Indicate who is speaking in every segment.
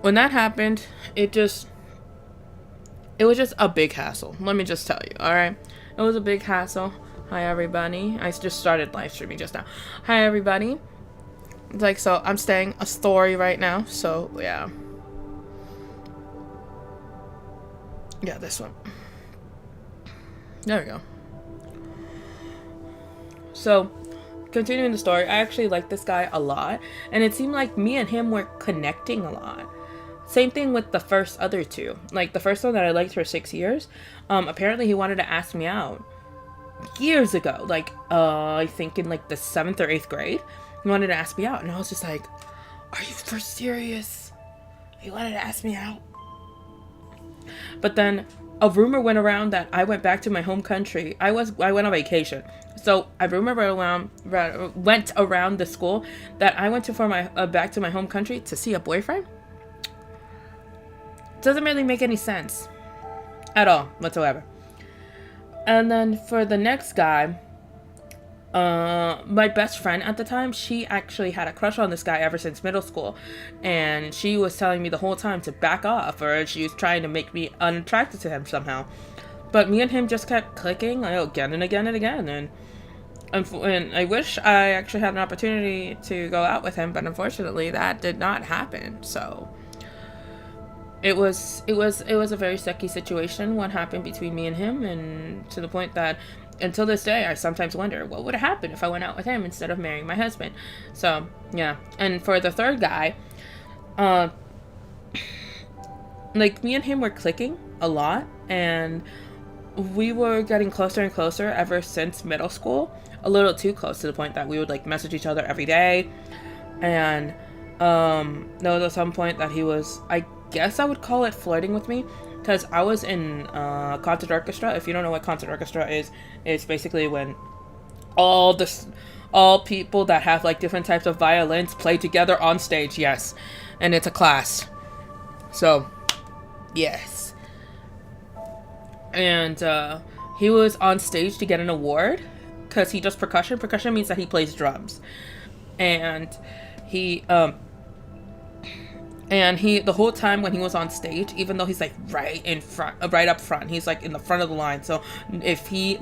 Speaker 1: when that happened, it was just a big hassle. Let me just tell you, alright? It was a big hassle. Hi, everybody. I just started live streaming just now. Hi, everybody. Like, so I'm staying a story right now, so, yeah. Yeah, this one. There we go. So, continuing the story, I actually like this guy a lot, and it seemed like me and him were connecting a lot. Same thing with the first other two. Like, the first one that I liked for 6 years, apparently he wanted to ask me out years ago. Like, I think in, like, the 7th or 8th grade, he wanted to ask me out, and I was just like, are you for serious? He wanted to ask me out? But then a rumor went around that I went back to my home country. I went on vacation. So a rumor went around the school that I went to for my back to my home country to see a boyfriend. Doesn't really make any sense at all whatsoever. And then for the next guy, my best friend at the time, she actually had a crush on this guy ever since middle school, and she was telling me the whole time to back off, or she was trying to make me unattracted to him somehow. But me and him just kept clicking again and again and again, and I wish I actually had an opportunity to go out with him, but unfortunately that did not happen. So it was a very sucky situation what happened between me and him, and to the point that until this day I sometimes wonder what would have happened if I went out with him instead of marrying my husband. So yeah. And for the third guy, like, me and him were clicking a lot, and we were getting closer and closer ever since middle school, a little too close to the point that we would like message each other every day. And there was at some point that he was, I guess I would call it, flirting with me, because I was in concert orchestra. If you don't know what concert orchestra is, it's basically when all people that have like different types of violins play together on stage. Yes, and it's a class. So yes. And he was on stage to get an award because he does percussion. Percussion means that he plays drums, and he the whole time when he was on stage, even though he's like right in front, right up front, he's like in the front of the line. So if he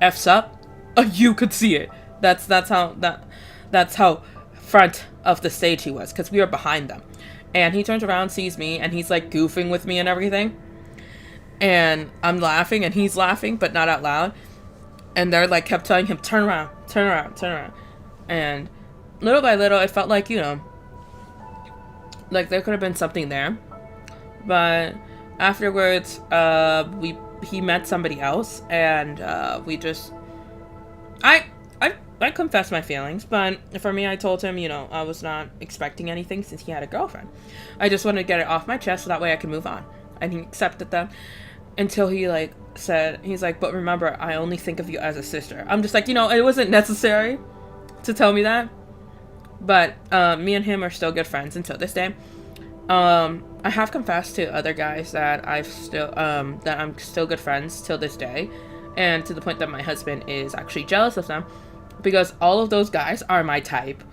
Speaker 1: f's up, you could see it. That's how front of the stage he was, because we were behind them. And he turns around, sees me, and he's like goofing with me and everything. And I'm laughing, and he's laughing, but not out loud. And they're like kept telling him, turn around, turn around, turn around. And little by little, it felt like, you know, like there could have been something there. But afterwards, he met somebody else, and we just, I confessed my feelings, but for me, I told him, you know, I was not expecting anything since he had a girlfriend. I just wanted to get it off my chest so that way I could move on. And he accepted that until he like said, he's like, but remember, I only think of you as a sister. I'm just like, you know, it wasn't necessary to tell me that. But me and him are still good friends until this day. I have confessed to other guys that I'm still good friends till this day, and to the point that my husband is actually jealous of them, because all of those guys are my type.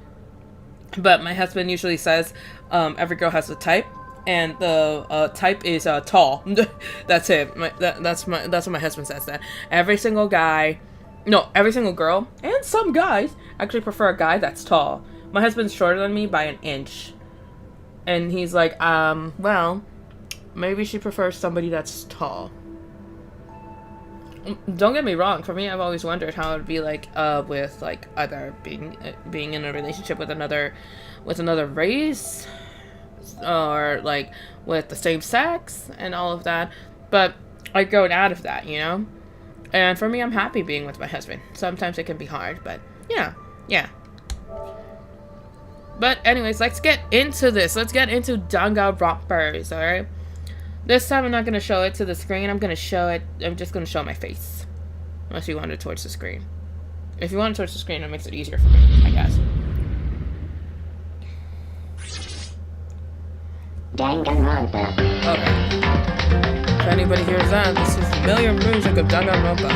Speaker 1: But my husband usually says every girl has a type, and the type is tall. That's it. That's what my husband says. That every single girl and some guys actually prefer a guy that's tall. My husband's shorter than me by an inch. And he's like, well, maybe she prefers somebody that's tall. Don't get me wrong. For me, I've always wondered how it would be like with like either being in a relationship with another race, or like with the same sex and all of that. But I growed out of that, you know. And for me, I'm happy being with my husband. Sometimes it can be hard, but yeah. But anyways, let's get into this. Let's get into Danganronpa, alright? This time I'm not going to show it to the screen. I'm just going to show my face. Unless you want it towards the screen. If you want it towards the screen, it makes it easier for me, I guess.
Speaker 2: Danganronpa.
Speaker 1: Okay. If anybody hears that, this is familiar music of Danganronpa.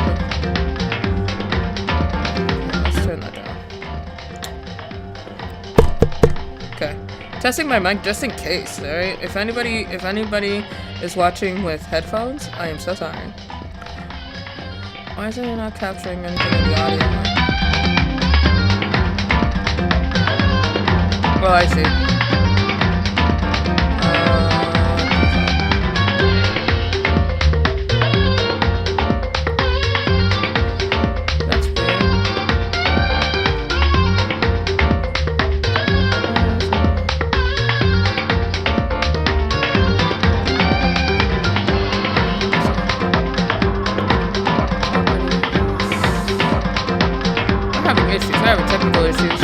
Speaker 1: Let's turn that down. Okay. Testing my mic just in case, alright? If anybody is watching with headphones, I am so sorry. Why is it not capturing anything in the audio? Well, I see. That's weird. I'm having issues. I'm having technical issues.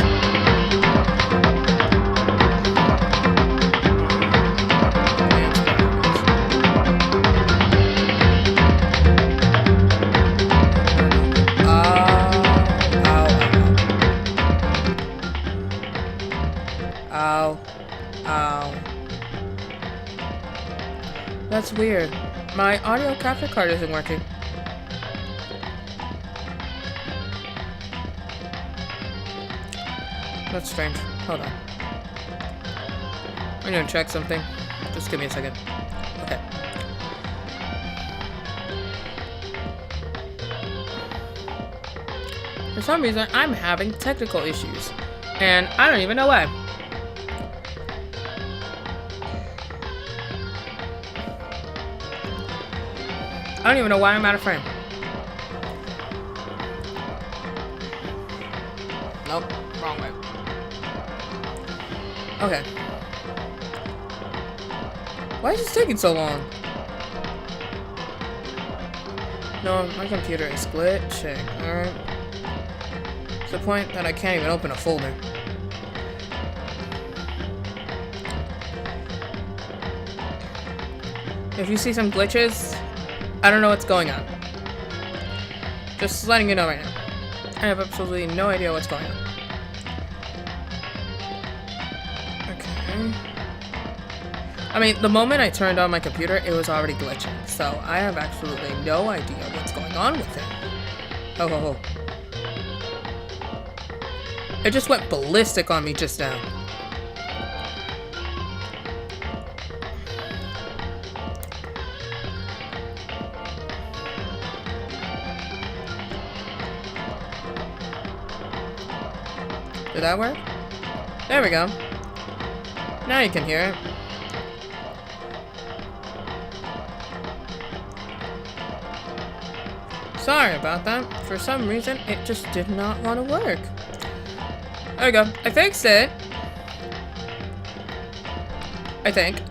Speaker 1: Ow. Ow. That's weird. My audio graphic card isn't working. That's strange. Hold on. I'm gonna check something. Just give me a second. Okay. For some reason, I'm having technical issues. And I don't even know why. I don't even know why I'm out of frame. Nope, wrong way. Okay. Why is this taking so long? No, my computer is glitching. Alright. To the point that I can't even open a folder. If you see some glitches, I don't know what's going on. Just letting you know right now. I have absolutely no idea what's going on. Okay. I mean, the moment I turned on my computer, it was already glitching. So I have absolutely no idea what's going on with it. Oh, ho, ho. It just went ballistic on me just now. Did that work? There we go. Now you can hear it. Sorry about that. For some reason, it just did not want to work. There we go. I fixed it. I think.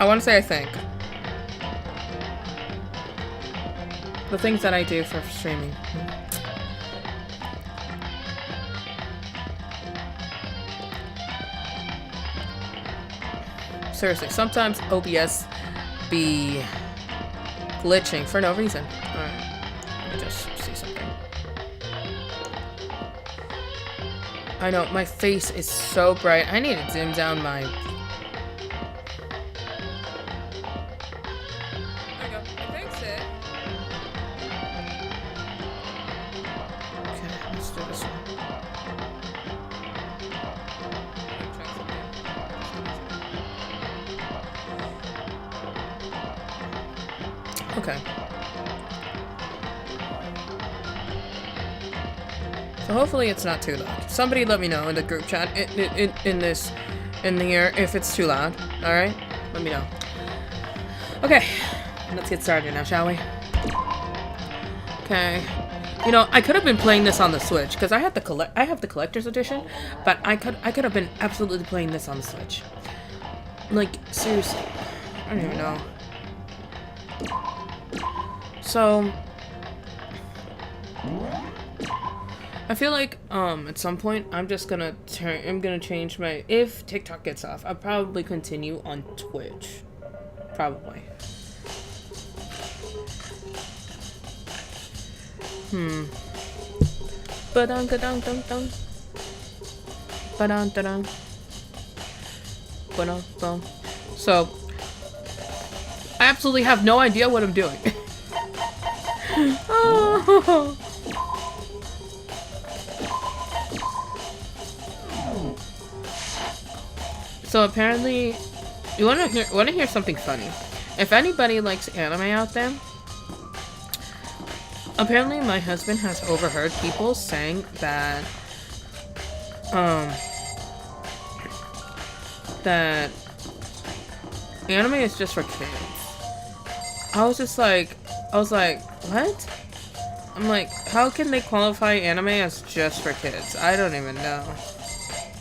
Speaker 1: I want to say I think. The things that I do for streaming. Seriously, sometimes OBS be glitching for no reason. Alright, let me just see something. I know, my face is so bright. I need to dim down my... There we go. I fixed it. Okay, let's do this one. Okay. So hopefully it's not too loud. Somebody let me know in the group chat in the air if it's too loud. All right, let me know. Okay, let's get started now, shall we? Okay. You know, I could have been playing this on the Switch because I have the collector's edition, but I could have been absolutely playing this on the Switch. Like seriously, I don't even know. So I feel like at some point I'm gonna change my, if TikTok gets off, I'll probably continue on Twitch. Probably. Ba-dun dun dun dun. Ba-dun dun. Ba-dun dun. So I absolutely have no idea what I'm doing. Oh. So apparently, you want to hear something funny? If anybody likes anime out there, apparently my husband has overheard people saying that that anime is just for kids. I was like, what? I'm like, how can they qualify anime as just for kids? I don't even know.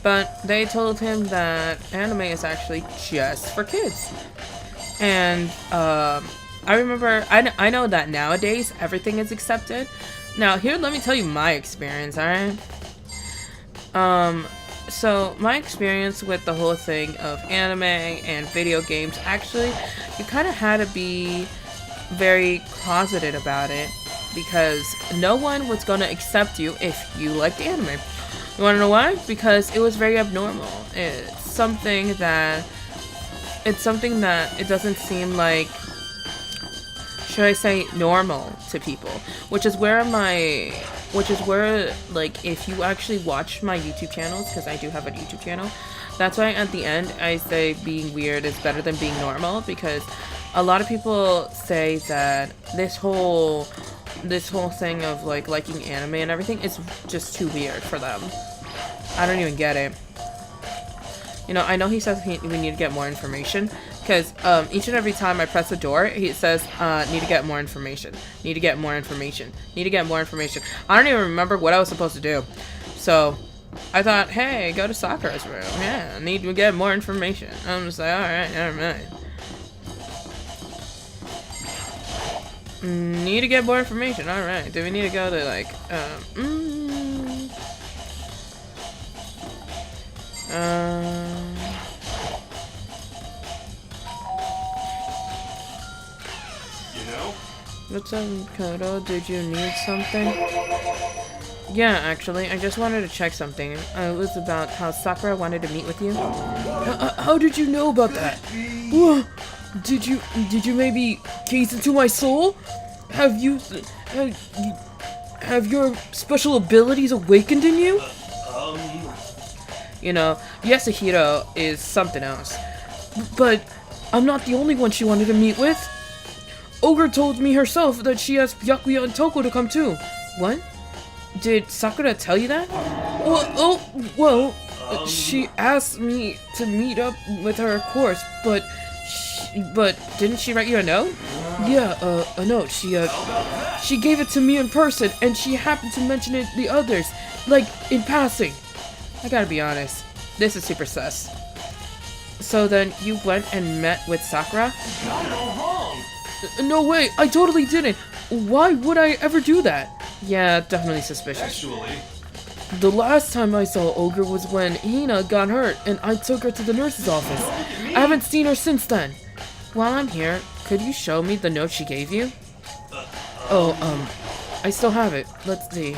Speaker 1: But they told him that anime is actually just for kids. And I remember, I know that nowadays everything is accepted. Now here, let me tell you my experience, alright? So my experience with the whole thing of anime and video games, actually, you kind of had to be very closeted about it, because no one was gonna accept you if you liked anime. You wanna know why? Because it was very abnormal. It's something that it doesn't seem like, should I say, normal to people. Which is where like, if you actually watch my YouTube channels, because I do have a YouTube channel, that's why at the end I say being weird is better than being normal, because a lot of people say that this whole thing of like liking anime and everything is just too weird for them. I don't even get it. You know, I know he says we need to get more information, because each and every time I press the door, he says, need to get more information. Need to get more information. Need to get more information. I don't even remember what I was supposed to do. So, I thought, hey, go to Sakura's room. Yeah, need to get more information. I'm just like, alright, never mind. Need to get more information. Alright, do we need to go to, like, What's up, Kodo? Did you need something? Yeah, actually, I just wanted to check something. It was about how Sakura wanted to meet with you. How did you know about that? Whoa. Did you maybe gaze into my soul? Have your special abilities awakened in you? You know, Yasuhiro is something else. But I'm not the only one she wanted to meet with. Ogre told me herself that she asked Byakuya and Toko to come too. What? Did Sakura tell you that? Well, she asked me to meet up with her, of course, but didn't she write you a note? Yeah, a note. She gave it to me in person, and she happened to mention it to the others, like, in passing. I gotta be honest, this is super sus. So then, you went and met with Sakura? No way, I totally didn't. Why would I ever do that? Yeah, definitely suspicious.
Speaker 3: Actually,
Speaker 1: the last time I saw Ogre was when Hina got hurt and I took her to the nurse's office. I haven't seen her since then. While I'm here, could you show me the note she gave you? I still have it. Let's see.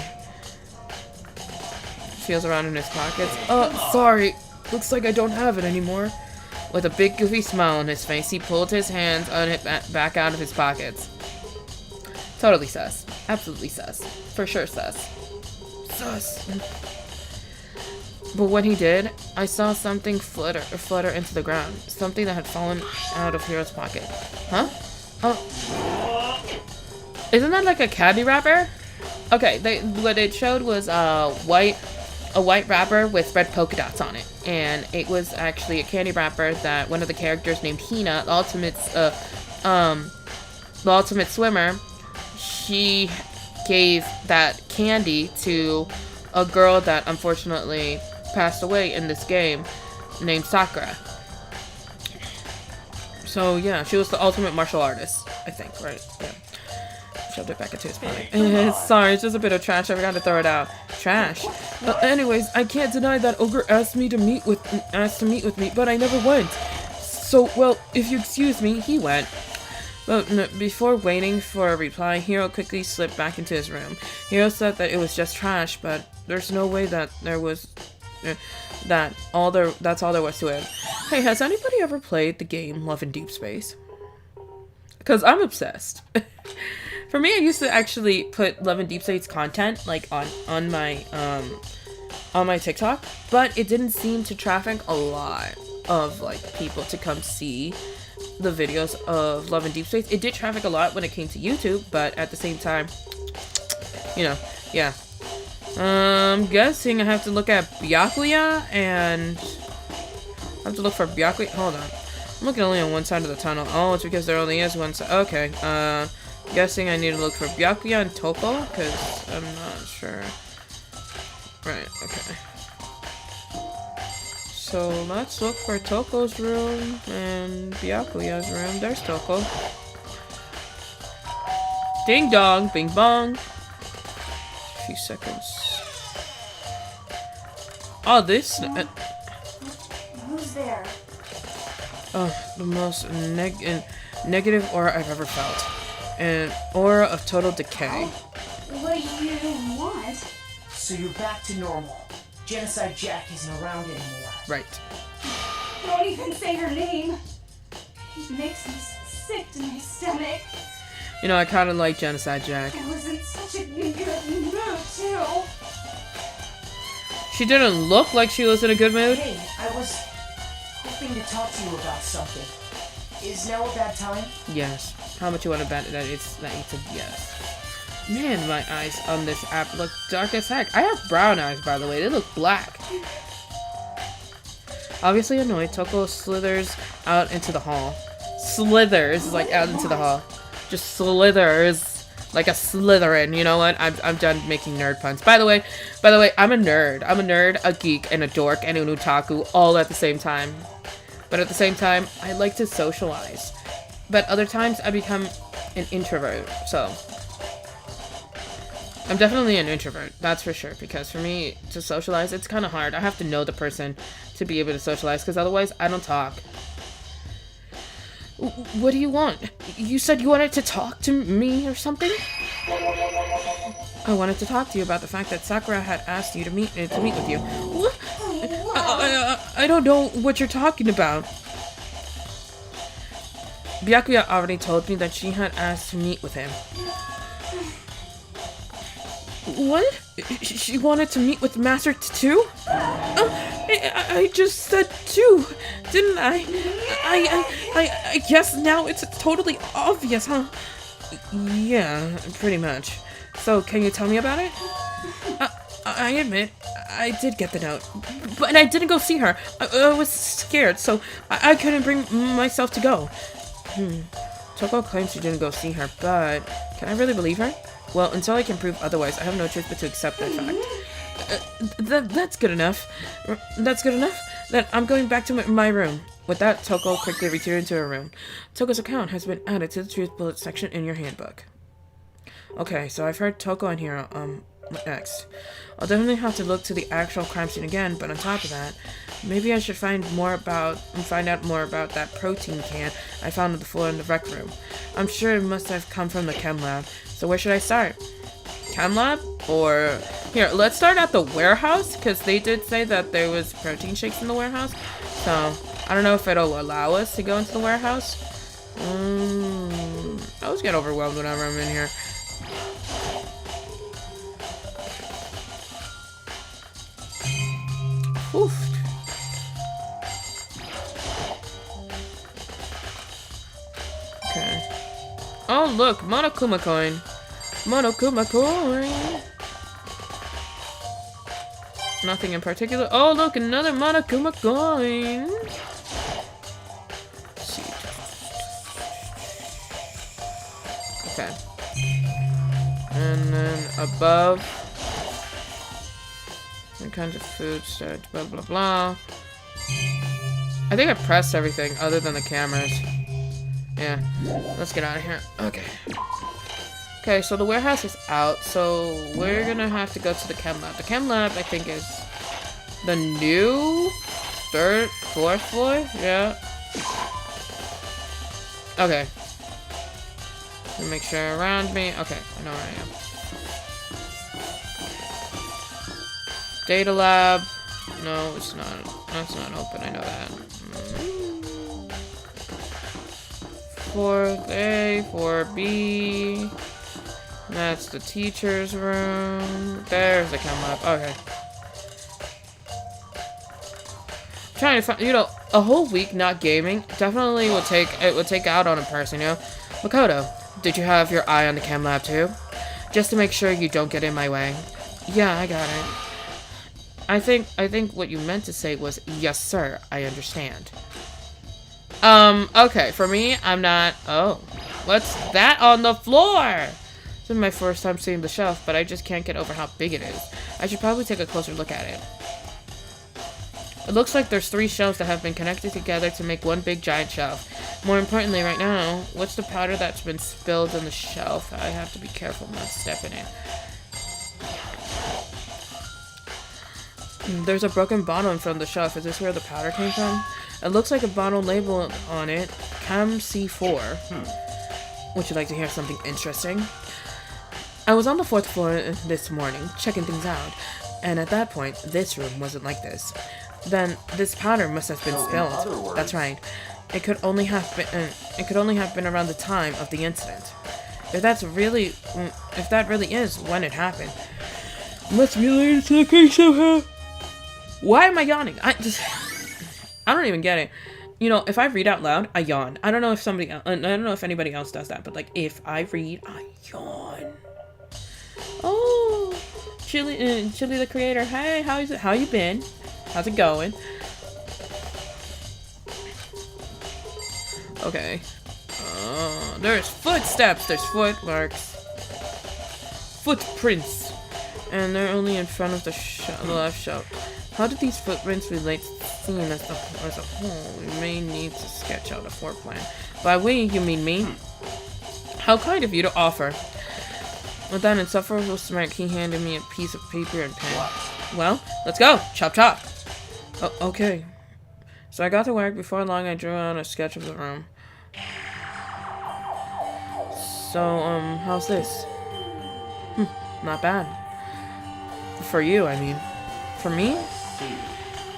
Speaker 1: Feels around in his pockets. Sorry. Looks like I don't have it anymore. With a big goofy smile on his face, he pulled his hands on it back out of his pockets. Totally sus. Absolutely sus. For sure sus. Sus. But when he did, I saw something flutter into the ground. Something that had fallen out of Hiro's pocket. Huh? Oh. Isn't that like a candy wrapper? Okay, what it showed was a white wrapper with red polka dots on it. And it was actually a candy wrapper that one of the characters named Hina, the ultimate swimmer, she gave that candy to a girl that unfortunately passed away in this game named Sakura. So yeah, she was the ultimate martial artist, I think, right? Yeah. Shoved it back into his pocket. Sorry, it's just a bit of trash. I forgot to throw it out. Trash. Anyways, I can't deny that Ogre asked to meet with me, but I never went. So, well, if you excuse me, he went. But before waiting for a reply, Hiro quickly slipped back into his room. Hiro said that it was just trash, but there's no way that there was that's all there was to it. Hey, has anybody ever played the game Love in Deep Space? Because I'm obsessed. For me, I used to actually put Love in Deep Space content like on my TikTok, but it didn't seem to traffic a lot. of like people to come see the videos of Love and Deep Space. It did traffic a lot when it came to YouTube, but at the same time, you know, yeah. I'm guessing I have to look at Byakuya and I have to look for Byakuya. Hold on. I'm looking only on one side of the tunnel. Oh, it's because there only is one side. Okay. Guessing I need to look for Byakuya and Toko because I'm not sure. Right. Okay. So let's look for Toko's room and Byakuya's room. There's Toko. Ding dong, bing bong. A few seconds. Oh, this.
Speaker 3: Who's there?
Speaker 1: Oh, the most negative aura I've ever felt. An aura of total decay.
Speaker 3: What do you want?
Speaker 4: So you're back to normal. Genocide Jack isn't around anymore.
Speaker 1: Right.
Speaker 3: Don't even say her name. It makes me sick to my stomach.
Speaker 1: You know, I kind of like Genocide Jack.
Speaker 3: I was in such a good mood, too.
Speaker 1: She didn't look like she was in a good mood.
Speaker 4: Hey, I was hoping to talk to you about something. Is now a bad time?
Speaker 1: Yes. How much you want to bet that it's a yes. Man, my eyes on this app look dark as heck. I have brown eyes, by the way. They look black. Obviously annoyed, Toko slithers out into the hall. Slithers, like out into the hall. Just slithers. Like a Slytherin, you know what? I'm done making nerd puns. By the way, I'm a nerd. I'm a nerd, a geek, and a dork, and an otaku all at the same time. But at the same time, I like to socialize. But other times, I become an introvert, so. I'm definitely an introvert, that's for sure, because for me to socialize, it's kind of hard. I have to know the person to be able to socialize, because otherwise, I don't talk. What do you want? You said you wanted to talk to me or something? I wanted to talk to you about the fact that Sakura had asked you to meet with you. What? I don't know what you're talking about. Byakuya already told me that she had asked to meet with him. What? She wanted to meet with Master too? I just said two, didn't I? I guess now it's totally obvious, huh? Yeah, pretty much. So, can you tell me about it? I admit, I did get the note, but I didn't go see her. I was scared, so I couldn't bring myself to go. Toko claims she didn't go see her, but can I really believe her? Well, until I can prove otherwise, I have no choice but to accept that fact. That's good enough. That's good enough? Then I'm going back to my room. With that, Toko quickly returned into her room. Toko's account has been added to the truth bullet section in your handbook. Okay, so I've heard Toko in here. What next? I'll definitely have to look to the actual crime scene again, but on top of that, maybe I should find out more about that protein can I found on the floor in the rec room. I'm sure it must have come from the chem lab. So where should I start? Chem lab? Or here, let's start at the warehouse, because they did say that there was protein shakes in the warehouse. So I don't know if it'll allow us to go into the warehouse. I always get overwhelmed whenever I'm in here. Oof. Okay. Oh look, Monokuma coin. Monokuma coin. Nothing in particular. Oh look, another Monokuma coin. Let's see. Okay. And then above. What kinds of food starts, blah blah blah. I think I pressed everything other than the cameras. Yeah, let's get out of here. Okay. Okay, so the warehouse is out, so we're gonna have to go to the chem lab. The chem lab, I think, is the new fourth floor? Yeah. Okay. Let me make sure around me. Okay, I know where I am. Data lab. No, it's not. That's not open. I know that. 4A, 4B. That's the teacher's room. There's the chem lab. Okay. I'm trying to find, a whole week not gaming definitely would take out on a person, you know? Makoto, did you have your eye on the chem lab too? Just to make sure you don't get in my way. Yeah, I got it. I think what you meant to say was, yes sir, I understand. Okay, for me, I'm not... Oh, what's that on the floor? This is my first time seeing the shelf, but I just can't get over how big it is. I should probably take a closer look at it. It looks like there's 3 shelves that have been connected together to make one big giant shelf. More importantly, right now, what's the powder that's been spilled on the shelf? I have to be careful not stepping in it. There's a broken bottle in front of the shelf. Is this where the powder came from? It looks like a bottle labeled on it, Chem C4. Would you like to hear something interesting? I was on the 4th floor this morning, checking things out, and at that point, this room wasn't like this. Then, this powder must have been spilled. That's right. It could only have been around the time of the incident. If that really is when it happened, must be related to the case somehow. Why am I yawning? I don't even get it. You know, if I read out loud, I yawn. I don't know if anybody else does that, but like if I read, I yawn. Oh, Chili the creator. Hey, how you been? How's it going? Okay. There's footsteps. There's footmarks. Footprints. And they're only in front of the left shelf. How did these footprints relate to the scene as a whole? We may need to sketch out a floor plan. By we, you mean me? How kind of you to offer. With that insufferable smirk, he handed me a piece of paper and pen. Well, let's go. Chop chop. Oh, okay. So I got to work. Before long, I drew out a sketch of the room. So, how's this? Not bad. For you, I mean. For me?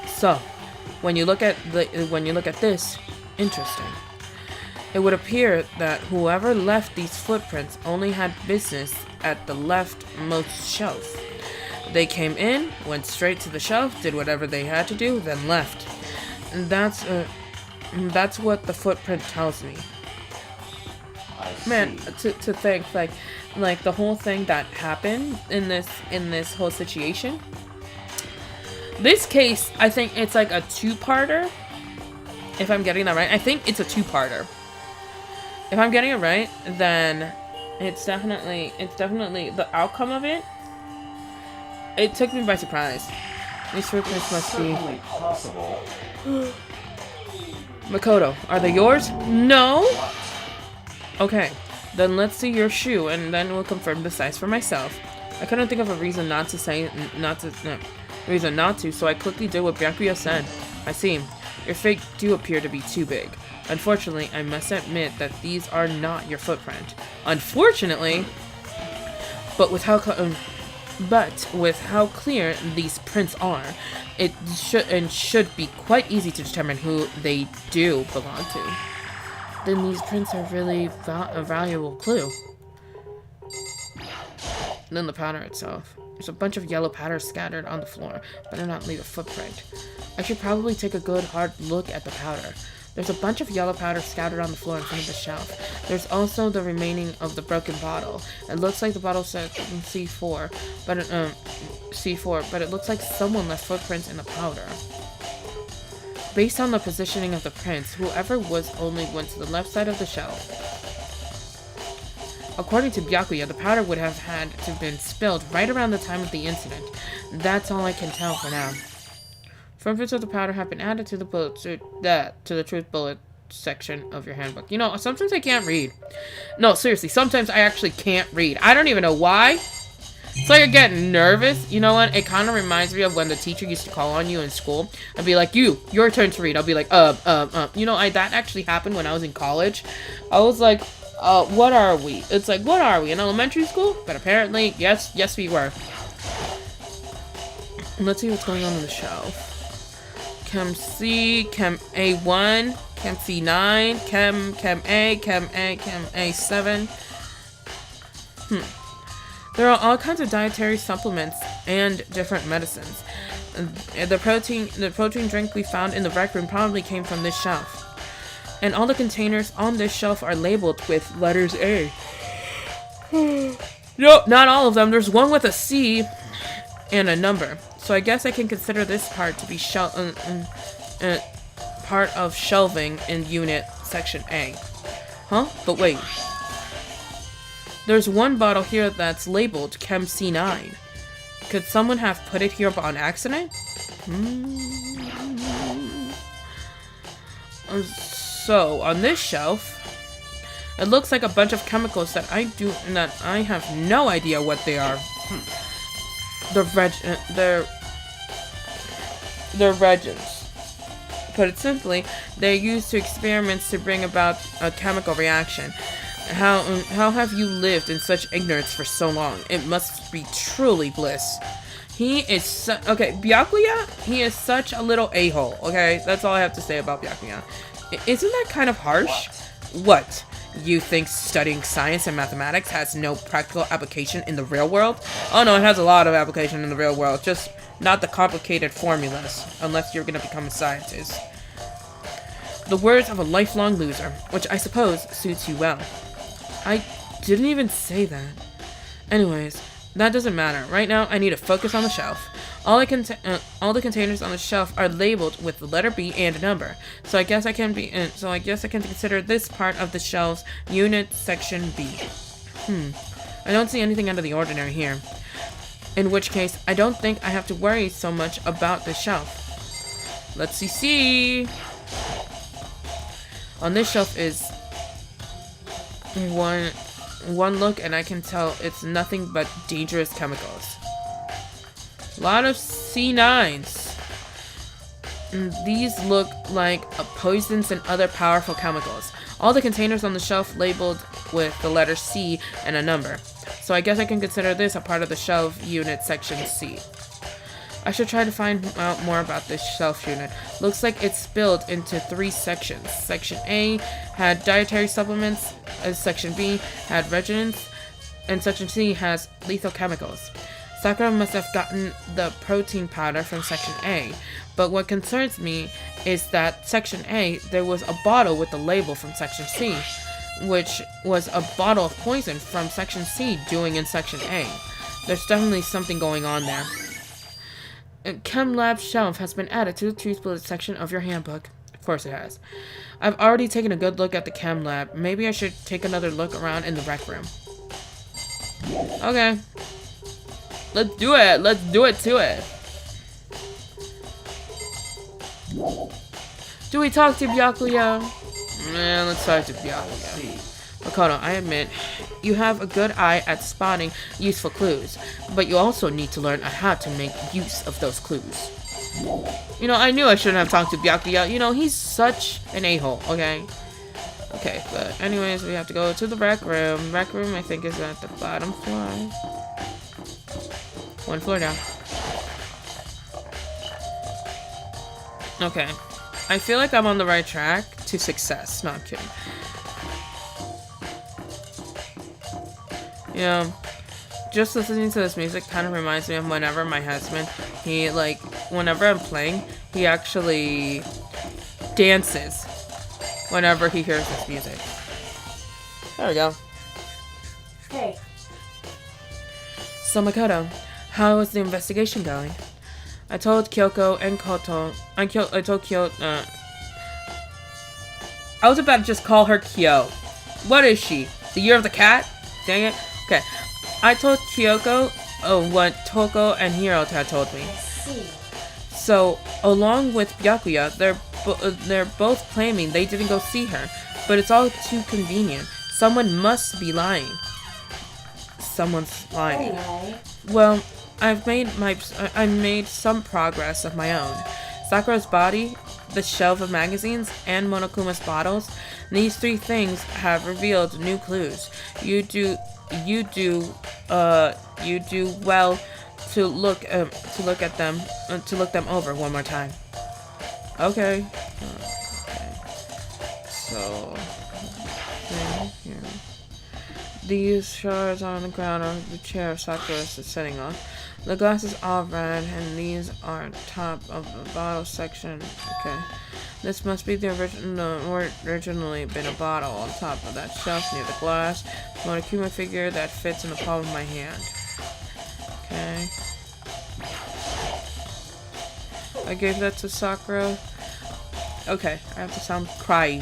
Speaker 1: So, when you look at this, interesting. It would appear that whoever left these footprints only had business at the leftmost shelf. They came in, went straight to the shelf, did whatever they had to do, then left. And that's what the footprint tells me. Man, to think like the whole thing that happened in this whole situation. This case, I think it's like a 2-parter. If I'm getting that right, I think it's a 2-parter. If I'm getting it right, then it's definitely the outcome of it. It took me by surprise. These footprints must be
Speaker 5: possible.
Speaker 1: Makoto, are they yours? No. Okay, then let's see your shoe, and then we'll confirm the size for myself. I couldn't think of a reason not to, so I quickly did what Byakuya said. I see. Your feet do appear to be too big. Unfortunately, I must admit that these are not your footprint. Unfortunately, but with how clear these prints are, it should be quite easy to determine who they do belong to. Then these prints are really a valuable clue. Then the powder itself. There's a bunch of yellow powder scattered on the floor, but did not leave a footprint. I should probably take a good hard look at the powder. There's a bunch of yellow powder scattered on the floor in front of the shelf. There's also the remaining of the broken bottle. It looks like the bottle says C4, but it looks like someone left footprints in the powder. Based on the positioning of the prints, whoever was only went to the left side of the shelf. According to Byakuya, the powder would have had to have been spilled right around the time of the incident. That's all I can tell for now. Footprints of the powder have been added to the truth bullet section of your handbook. You know, sometimes I can't read. No, seriously, sometimes I actually can't read. I don't even know why. It's like I get nervous. You know what? It kind of reminds me of when the teacher used to call on you in school and be like, your turn to read. I'll be like, You know, that actually happened when I was in college. I was like, what are we? It's like, what are we, in elementary school? But apparently, yes we were. Let's see what's going on the shelf. Chem C, Chem A1, Chem C9, Chem A, Chem A7. There are all kinds of dietary supplements and different medicines. The protein drink we found in the rec room probably came from this shelf. And all the containers on this shelf are labeled with letters A. Nope, not all of them. There's one with a C and a number. So I guess I can consider this part to be part of shelving in unit section A. Huh? But wait. There's one bottle here that's labeled Chem C9. Could someone have put it here on accident? So, on this shelf, it looks like a bunch of chemicals that I have no idea what they are. They're reagents. Put it simply, they're used to experiments to bring about a chemical reaction. How have you lived in such ignorance for so long? It must be truly bliss. He is okay, Byakuya, he is such a little a-hole, okay? That's all I have to say about Byakuya. Isn't that kind of harsh? What? You think studying science and mathematics has no practical application in the real world? Oh no, it has a lot of application in the real world, just not the complicated formulas, unless you're gonna become a scientist. The words of a lifelong loser, which I suppose suits you well. I didn't even say that. Anyways, that doesn't matter. Right now, I need to focus on the shelf. All the containers on the shelf are labeled with the letter B and a number. So I guess I can consider this part of the shelves unit section B. I don't see anything out of the ordinary here. In which case, I don't think I have to worry so much about the shelf. Let's see. On this shelf is one look, and I can tell it's nothing but dangerous chemicals. A lot of C9s. These look like poisons and other powerful chemicals. All the containers on the shelf labeled with the letter C and a number. So I guess I can consider this a part of the shelf unit section C. I should try to find out more about this shelf unit. Looks like it's split into 3 sections. Section A had dietary supplements, Section B had reagents, and Section C has lethal chemicals. Sakura must have gotten the protein powder from Section A, but what concerns me is that Section A, there was a bottle with the label from Section C, which was a bottle of poison from Section C doing in Section A. There's definitely something going on there. Chem Lab shelf has been added to the Truth Bullet section of your handbook. Of course it has. I've already taken a good look at the Chem Lab. Maybe I should take another look around in the rec room. Okay. Let's do it. Let's do it to it. Do we talk to Byakuya? Yeah, let's talk to Byakuya. Makoto, I admit, you have a good eye at spotting useful clues, but you also need to learn how to make use of those clues. You know, I knew I shouldn't have talked to Byakuya. You know, he's such an a-hole, okay? Okay, but anyways, we have to go to the rec room. Rec room, I think, is at the bottom floor. 1 floor down. Okay. I feel like I'm on the right track to success. No, I'm kidding. You know, just listening to this music kind of reminds me of whenever my husband, whenever I'm playing, he actually dances whenever he hears this music. There we go.
Speaker 3: Hey.
Speaker 1: So Makoto, how is the investigation going? I told Kyoko and Koto, I told Kyo, I was about to just call her Kyo. What is she? The year of the cat? Dang it. Okay. I told Kyoko what Toko and Hiro had told me. So, along with Byakuya, they're both claiming they didn't go see her, but it's all too convenient. Someone must be lying. Someone's lying.
Speaker 3: Anyway.
Speaker 1: Well, I made some progress of my own. Sakura's body, the shelf of magazines, and Monokuma's bottles. These 3 things have revealed new clues. You do well to look them over one more time. Okay. So here. These shards on the ground are the chair Sakura is sitting on. The glass is all red, and these are top of the bottle section. Okay. This must be the originally been a bottle on top of that shelf near the glass. On a human figure that fits in the palm of my hand. Okay. I gave that to Sakura. Okay, I have to sound craggy.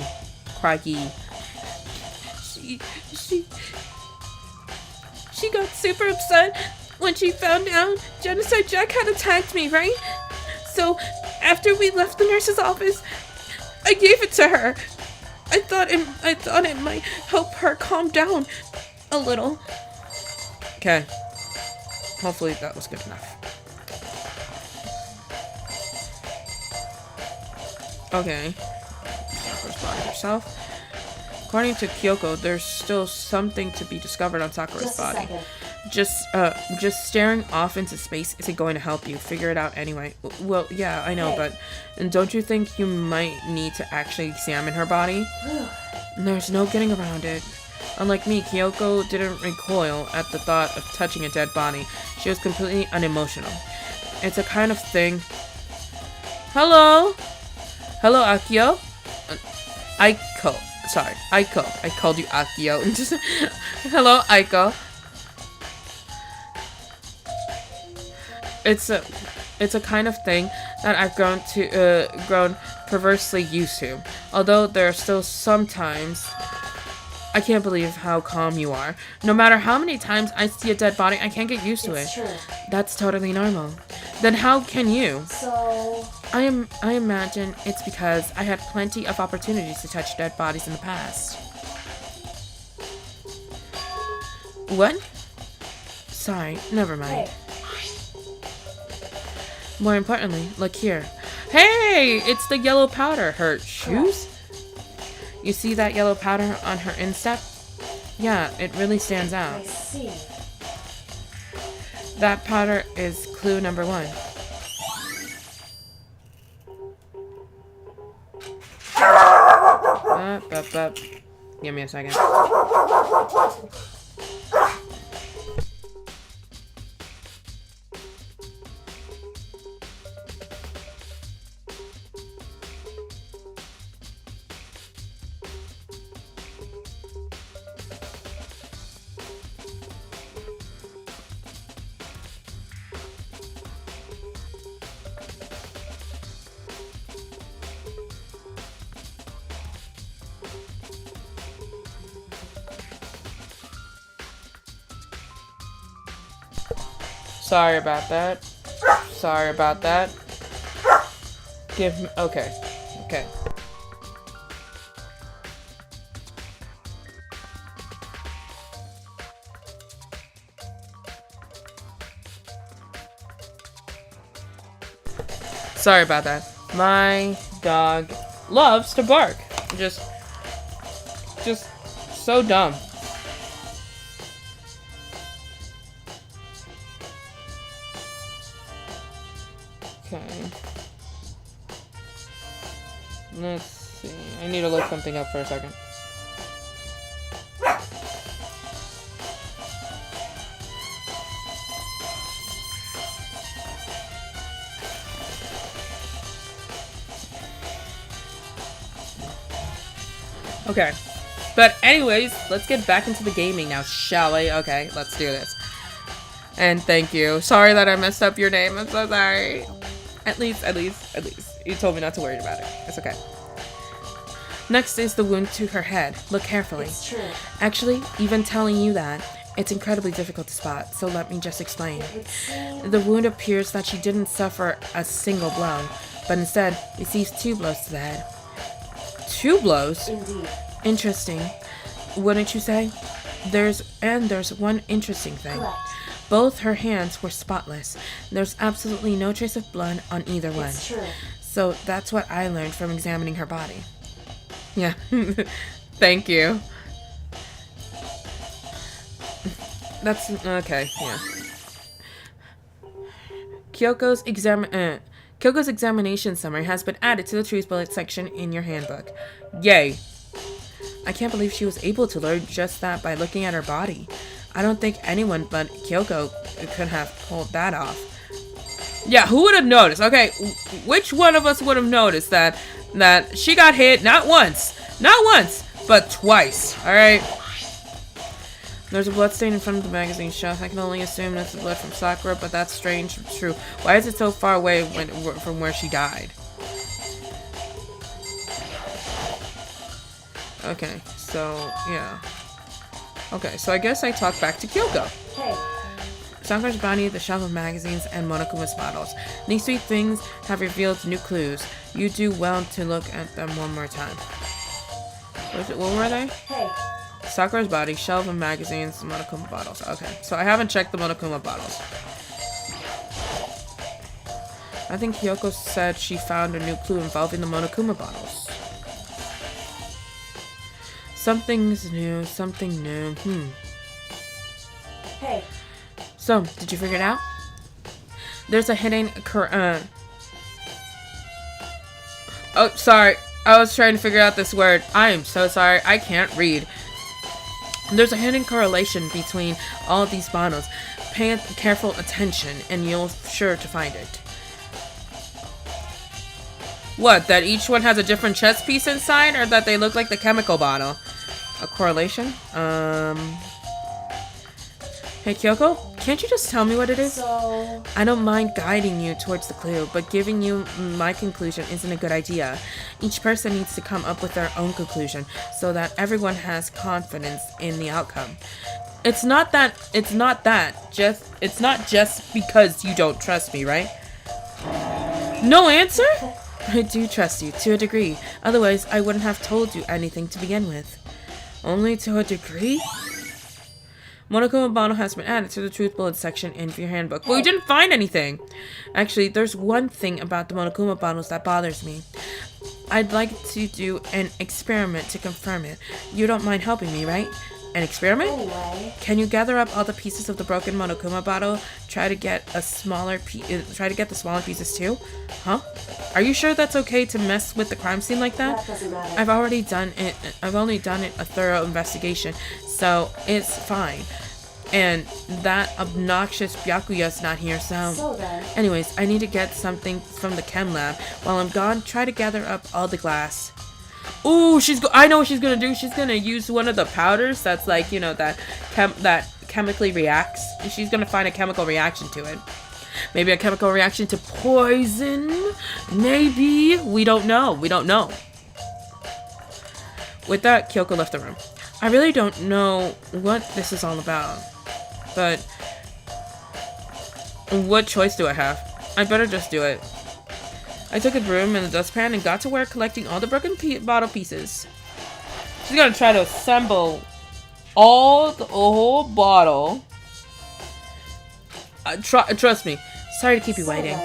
Speaker 1: She got super upset when she found out Genocide Jack had attacked me, right? So, after we left the nurse's office, I gave it to her. I thought it might help her calm down a little. Okay. Hopefully that was good enough. Okay. Sakura's body herself. According to Kyoko, there's still something to be discovered on Sakura's body. Just staring off into space isn't going to help you. Figure it out anyway. Well, yeah, I know, but don't you think you might need to actually examine her body? There's no getting around it. Unlike me, Kyoko didn't recoil at the thought of touching a dead body. She was completely unemotional. It's a kind of thing. Hello? Hello, Akio? Aiko. Sorry, Aiko. I called you Akio. Hello, Aiko. It's a kind of thing that I've grown perversely used to. Although there are still some times I can't believe how calm you are. No matter how many times I see a dead body, I can't get used to it.
Speaker 5: True.
Speaker 1: That's totally normal. Then how can you?
Speaker 5: So
Speaker 1: I imagine it's because I had plenty of opportunities to touch dead bodies in the past. What? Sorry, never mind.
Speaker 5: hey,
Speaker 1: More importantly, look here. Hey, it's the yellow powder. Her shoes? You see that yellow powder on her instep? Yeah, it really stands
Speaker 5: I
Speaker 1: out.
Speaker 5: see.
Speaker 1: That powder is clue number 1. Up. Give me a second. Sorry about that. Sorry about that. Give me. Okay. Okay. Sorry about that. My dog loves to bark. Just so dumb. Okay. Let's see. I need to look something up for a second. Okay. But anyways, let's get back into the gaming now, shall we? Okay, let's do this. And thank you. Sorry that I messed up your name. I'm so sorry. At least. You told me not to worry about it. It's okay. Next is the wound to her head. Look carefully.
Speaker 5: It's true.
Speaker 1: Actually, even telling you that, it's incredibly difficult to spot, so let me just explain.
Speaker 5: It would seem
Speaker 1: The wound appears that she didn't suffer a single blow, but instead receives 2 blows to the head. 2 blows?
Speaker 5: indeed.
Speaker 1: Interesting. Wouldn't you say? There's one interesting thing.
Speaker 5: Correct.
Speaker 1: Both her hands were spotless. There's absolutely no trace of blood on either one.
Speaker 5: It's true.
Speaker 1: So that's what I learned from examining her body. Yeah. Thank you. That's okay, yeah. Kyoko's examination summary has been added to the Truth Bullet section in your handbook. Yay! I can't believe she was able to learn just that by looking at her body. I don't think anyone but Kyoko could have pulled that off. Yeah, who would have noticed? Okay, which one of us would have noticed that she got hit not once, but twice, alright? There's a blood stain in front of the magazine shelf. I can only assume that's the blood from Sakura, but that's strange. True. Why is it so far away from where she died? Okay, so, yeah. Okay, so I guess I talk back to Kyoko.
Speaker 3: Hey.
Speaker 1: Sakura's body, the shelf of magazines, and Monokuma's bottles. These three things have revealed new clues. You do well to look at them one more time. What were they?
Speaker 3: Hey.
Speaker 1: Sakura's body, shelf of magazines, Monokuma bottles. Okay, so I haven't checked the Monokuma bottles. I think Kyoko said she found a new clue involving the Monokuma bottles. Something's new, something new.
Speaker 3: Hey.
Speaker 1: So, did you figure it out? There's a hidden Oh, sorry. I was trying to figure out this word. I am so sorry. I can't read. There's a hidden correlation between all of these bottles. Pay careful attention and you'll sure to find it. What, that each one has a different chess piece inside, or that they look like the chemical bottle? A correlation? Hey Kyoko, can't you just tell me what it is?
Speaker 3: So...
Speaker 1: I don't mind guiding you towards the clue, but giving you my conclusion isn't a good idea. Each person needs to come up with their own conclusion, so that everyone has confidence in the outcome. It's not just because you don't trust me, right? No answer? I do trust you, to a degree. Otherwise, I wouldn't have told you anything to begin with. Only to a degree? Monokuma bottle has been added to the truth bullet section in your handbook. But we didn't find anything. Actually, there's one thing about the Monokuma bottles that bothers me. I'd like to do an experiment to confirm it. You don't mind helping me, right? An experiment?
Speaker 3: Anyway.
Speaker 1: Can you gather up all the pieces of the broken Monokuma bottle? Try to get the smaller pieces too? Huh? Are you sure that's okay to mess with the crime scene like that?
Speaker 3: That doesn't matter.
Speaker 1: I've only done it a thorough investigation, so it's fine. And that obnoxious Byakuya's not here, so...
Speaker 3: So then...
Speaker 1: Anyways, I need to get something from the chem lab. While I'm gone, try to gather up all the glass. Ooh, I know what she's gonna do. She's gonna use one of the powders that's like, you know, that chemically reacts. And she's gonna find a chemical reaction to it. Maybe a chemical reaction to poison? Maybe. We don't know. With that, Kyoko left the room. I really don't know what this is all about. But what choice do I have? I better just do it. I took a broom and a dustpan and got to work collecting all the broken bottle pieces. She's gonna try to assemble the whole bottle. Trust me. Sorry to keep you waiting.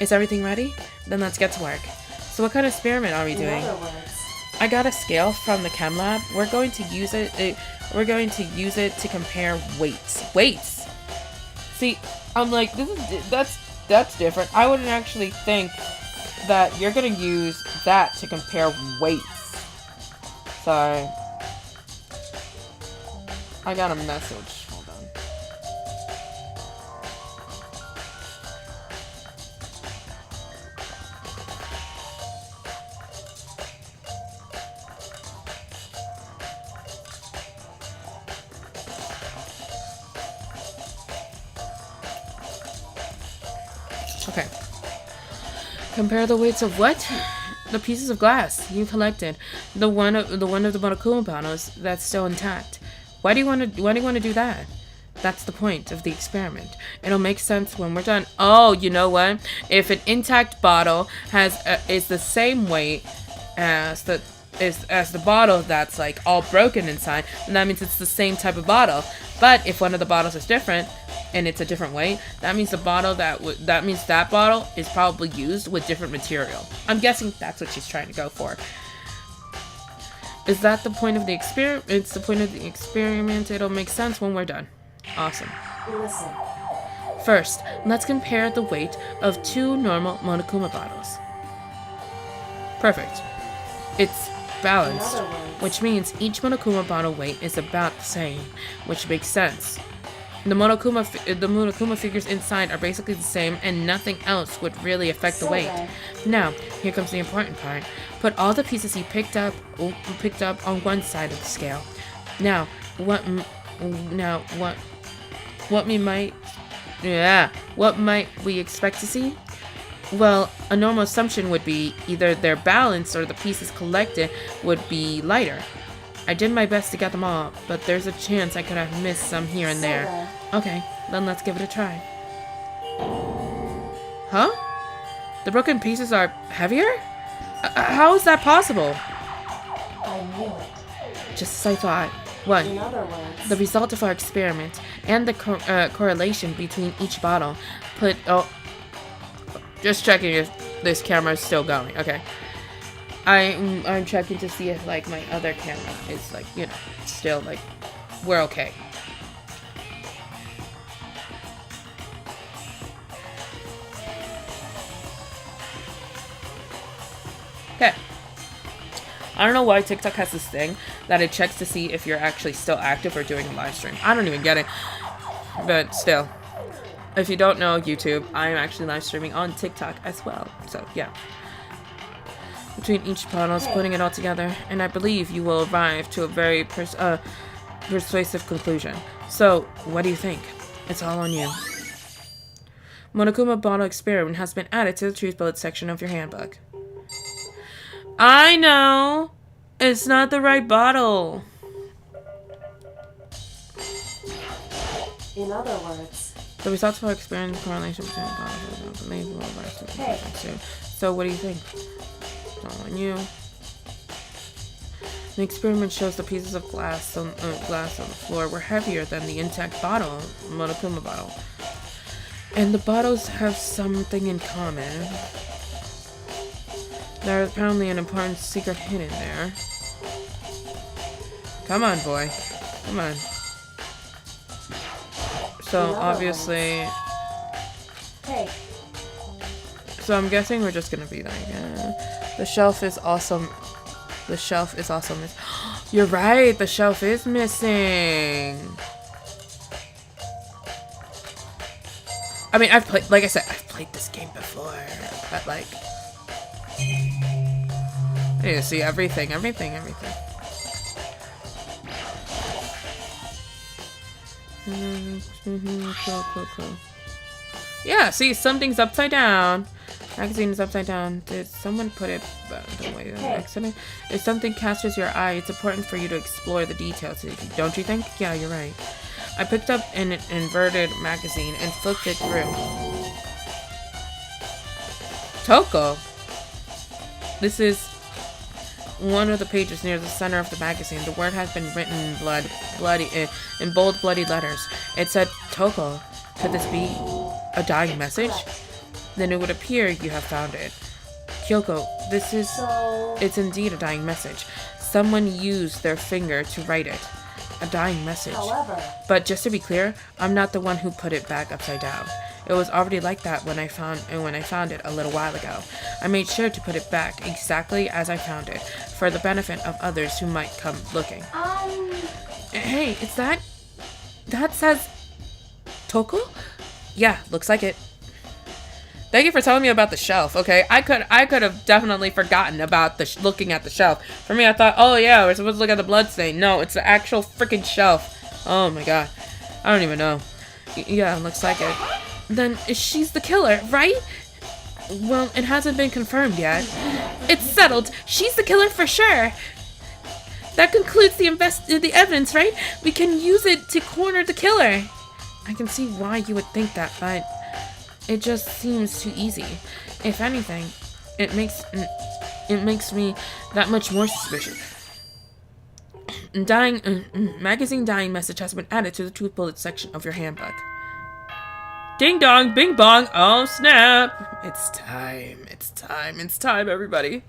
Speaker 1: Is everything ready? Then let's get to work. So what kind of experiment are we doing?
Speaker 3: In other words...
Speaker 1: I got a scale from the chem lab. We're going to use it to compare weights. Weights. See, I'm like, that's different. I wouldn't actually think that you're gonna use that to compare weights. Sorry. I got a message. Hold on. Okay. Compare the weights of what? The pieces of glass you collected. The one of the Monokuma bottles that's still intact. Why do you want to do that? That's the point of the experiment. It'll make sense when we're done. Oh, you know what? If an intact bottle is the same weight as the bottle that's like all broken inside, then that means it's the same type of bottle. But if one of the bottles is different and it's a different weight, that means that bottle is probably used with different material. I'm guessing that's what she's trying to go for. Is that the point of the experiment? It's the point of the experiment. It'll make sense when we're done. Awesome.
Speaker 3: Listen.
Speaker 1: First, let's compare the weight of two normal Monokuma bottles. Perfect. It's balanced, which means each Monokuma bottle weight is about the same, which makes sense. The Monokuma figures inside are basically the same, and nothing else would really affect the weight. Now, here comes the important part. Put all the pieces he picked up on one side of the scale. Now, what might we expect to see? Well, a normal assumption would be either their balance or the pieces collected would be lighter. I did my best to get them all, but there's a chance I could have missed some here and there. Okay, then let's give it a try. Huh? The broken pieces are heavier? How is that possible?
Speaker 2: I knew it.
Speaker 1: Just as I thought. What?
Speaker 2: In other words,
Speaker 1: The result of our experiment and the correlation between each bottle put... Oh, just checking if this camera is still going. Okay. I'm checking to see if, like, my other camera is, like, you know, still, like, we're okay. Okay. I don't know why TikTok has this thing that it checks to see if you're actually still active or doing a live stream. I don't even get it. But still. If you don't know YouTube, I'm actually live streaming on TikTok as well. So, yeah. Between each bottle, putting it all together, and I believe you will arrive to a very persuasive conclusion. So, what do you think? It's all on you. Monokuma bottle experiment has been added to the truth bullet section of your handbook. I know! It's not the right bottle.
Speaker 2: in other words,
Speaker 1: The results of our experiment correlation between bottles and So, what do you think? It's all on you. The experiment shows the pieces of glass on the floor were heavier than the intact bottle, Monokuma bottle. And the bottles have something in common. There's apparently an important secret hidden there. Come on, boy. Come on. So, obviously...
Speaker 2: hey,
Speaker 1: So I'm guessing we're just gonna be like, the shelf is awesome. The shelf is also missing. You're right, the shelf is missing. I mean, I've played, like I said, I've played this game before, but like, I need to see everything. Cool. Yeah, see, something's upside down. Magazine is upside down. Did someone put it away on accident? If something catches your eye, it's important for you to explore the details. Don't you think? Yeah, you're right. I picked up an inverted magazine and flipped it through. Toko! This is one of the pages near the center of the magazine. The word has been written in bold, bloody letters. It said, Toko. Could this be a dying message? Then it would appear you have found it. Kyoko, it's indeed a dying message. Someone used their finger to write it. A dying message.
Speaker 2: however,
Speaker 1: But just to be clear, I'm not the one who put it back upside down. It was already like that when I found it a little while ago. I made sure to put it back exactly as I found it, for the benefit of others who might come looking. Hey, it's that says Toko? Yeah, looks like it. Thank you for telling me about the shelf, okay? I could have definitely forgotten about looking at the shelf. For me, I thought, oh yeah, we're supposed to look at the bloodstain. No, it's the actual freaking shelf. Oh my god. I don't even know. Yeah, looks like it. Then she's the killer, right? Well, it hasn't been confirmed yet. It's settled. She's the killer for sure. That concludes the evidence, right? We can use it to corner the killer. I can see why you would think that, but it just seems too easy. If anything, it makes me that much more suspicious. Magazine dying message has been added to the truth bullet section of your handbook. Ding dong, bing bong, oh snap! It's time, everybody.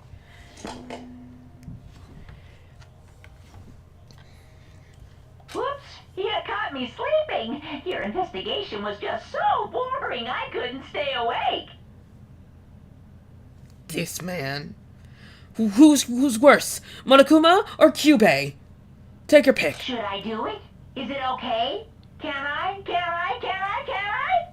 Speaker 5: Whoops! You caught me sleeping. Your investigation was just so boring I couldn't stay awake.
Speaker 1: This man. Who's worse, Monokuma or Kyubey? Take your pick.
Speaker 5: Should I do it? Is it okay? Can I? Can I? Can I? Can I?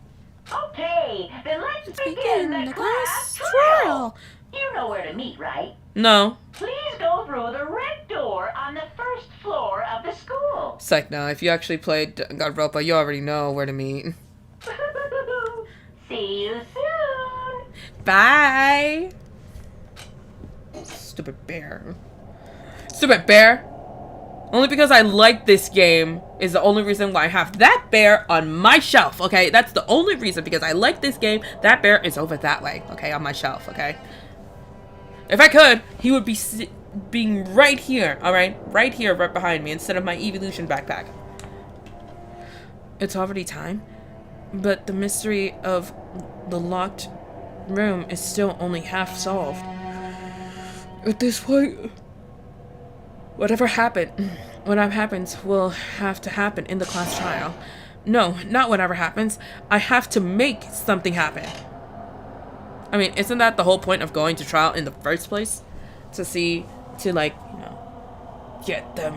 Speaker 5: Okay, then let's begin the class trial. You know where to meet, right?
Speaker 1: No.
Speaker 5: Please go through the red door on the first floor of the school.
Speaker 1: Psych, now, if you actually played Danganronpa, you already know where to meet.
Speaker 5: See you soon.
Speaker 1: Bye! Stupid bear. Stupid bear! Only because I like this game is the only reason why I have that bear on my shelf, okay? That's the only reason, because I like this game. That bear is over that way, okay? On my shelf, okay? If I could, he would be being right here, alright? Right here, right behind me, instead of my evolution backpack. It's already time, but the mystery of the locked room is still only half solved. At this point, whatever happens will have to happen in the class trial. No, not whatever happens. I have to make something happen. I mean, isn't that the whole point of going to trial in the first place? To like, you know, get the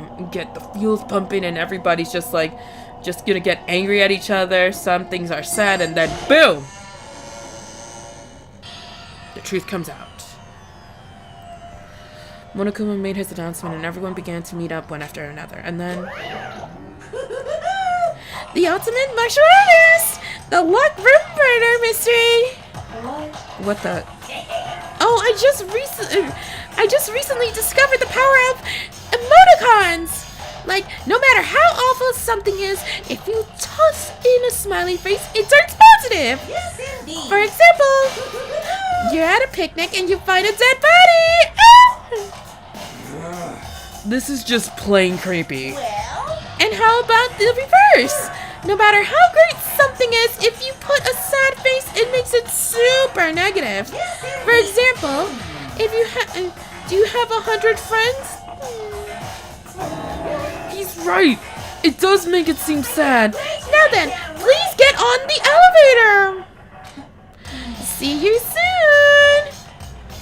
Speaker 1: fuels pumping and everybody's just gonna get angry at each other. Some things are said and then boom! The truth comes out. Monokuma made his announcement and everyone began to meet up one after another. And then... the ultimate martial artist! The locked room burner mystery! What the... Oh, I just recently discovered the power of emoticons! Like, no matter how awful something is, if you toss in a smiley face, it turns positive!
Speaker 2: Yes, indeed.
Speaker 1: For example, you're at a picnic and you find a dead body! Ah! This is just plain creepy.
Speaker 2: Well,
Speaker 1: And how about the reverse? No matter how great something is, if you put a sad face, it makes it super negative. For example, if you do you have 100 friends? He's right. It does make it seem sad. Now then, please get on the elevator. See you soon.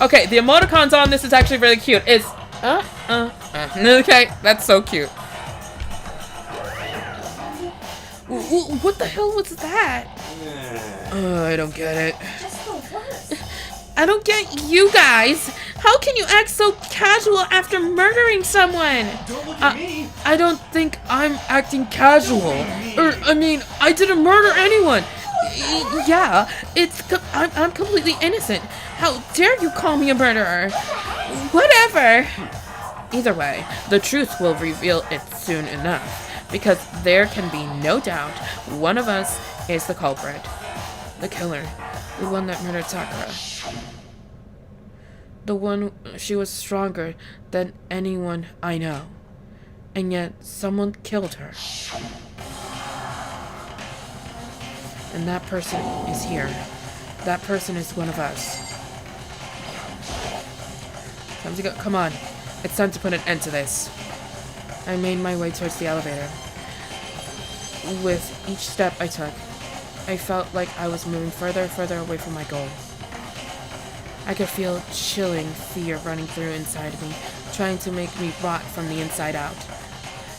Speaker 1: Okay, the emoticons on this is actually really cute. It's okay, that's so cute. What the hell was that? I don't get it. I don't get you guys. How can you act so casual after murdering someone?
Speaker 4: Don't look at me.
Speaker 1: I don't think I'm acting casual. I mean, I didn't murder anyone. Yeah, I'm completely innocent. How dare you call me a murderer? Whatever. Either way, the truth will reveal it soon enough. Because there can be no doubt one of us is the culprit. The killer. The one that murdered Sakura. The one, she was stronger than anyone I know. And yet, someone killed her. And that person is here. That person is one of us. Time to go. Come on. It's time to put an end to this. I made my way towards the elevator. With each step I took, I felt like I was moving further and further away from my goal. I could feel chilling fear running through inside of me, trying to make me rot from the inside out.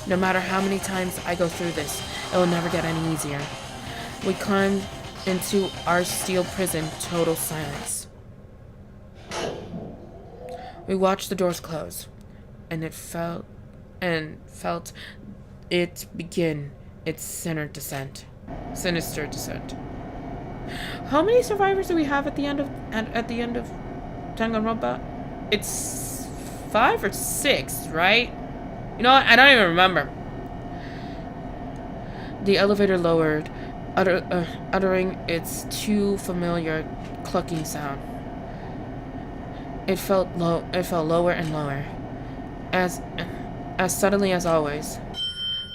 Speaker 1: No matter how many times I go through this, it will never get any easier. We climbed into our steel prison, total silence. We watched the doors close, and felt it begin its sinister descent. How many survivors do we have at the end of Danganronpa? It's 5 or 6, right? You know what? I don't even remember. The elevator lowered, uttering its too familiar clucking sound. It felt lower and lower, as suddenly as always.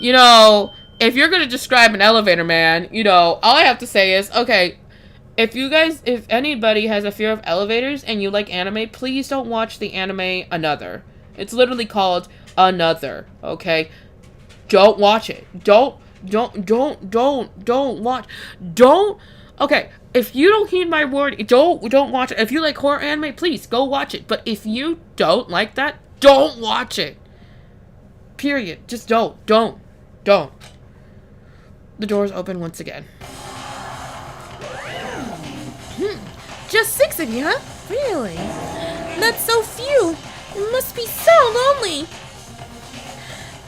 Speaker 1: You know, if you're gonna describe an elevator, man, you know, all I have to say is, okay, if anybody has a fear of elevators and you like anime, please don't watch the anime Another. It's literally called Another, okay? Don't watch it. Don't watch. Okay, if you don't heed my word, don't watch it. If you like horror anime, please go watch it. But if you don't like that, don't watch it. Period. Just don't. The doors open once again.
Speaker 6: Just 6 of you, huh? Really? That's so few. It must be so lonely.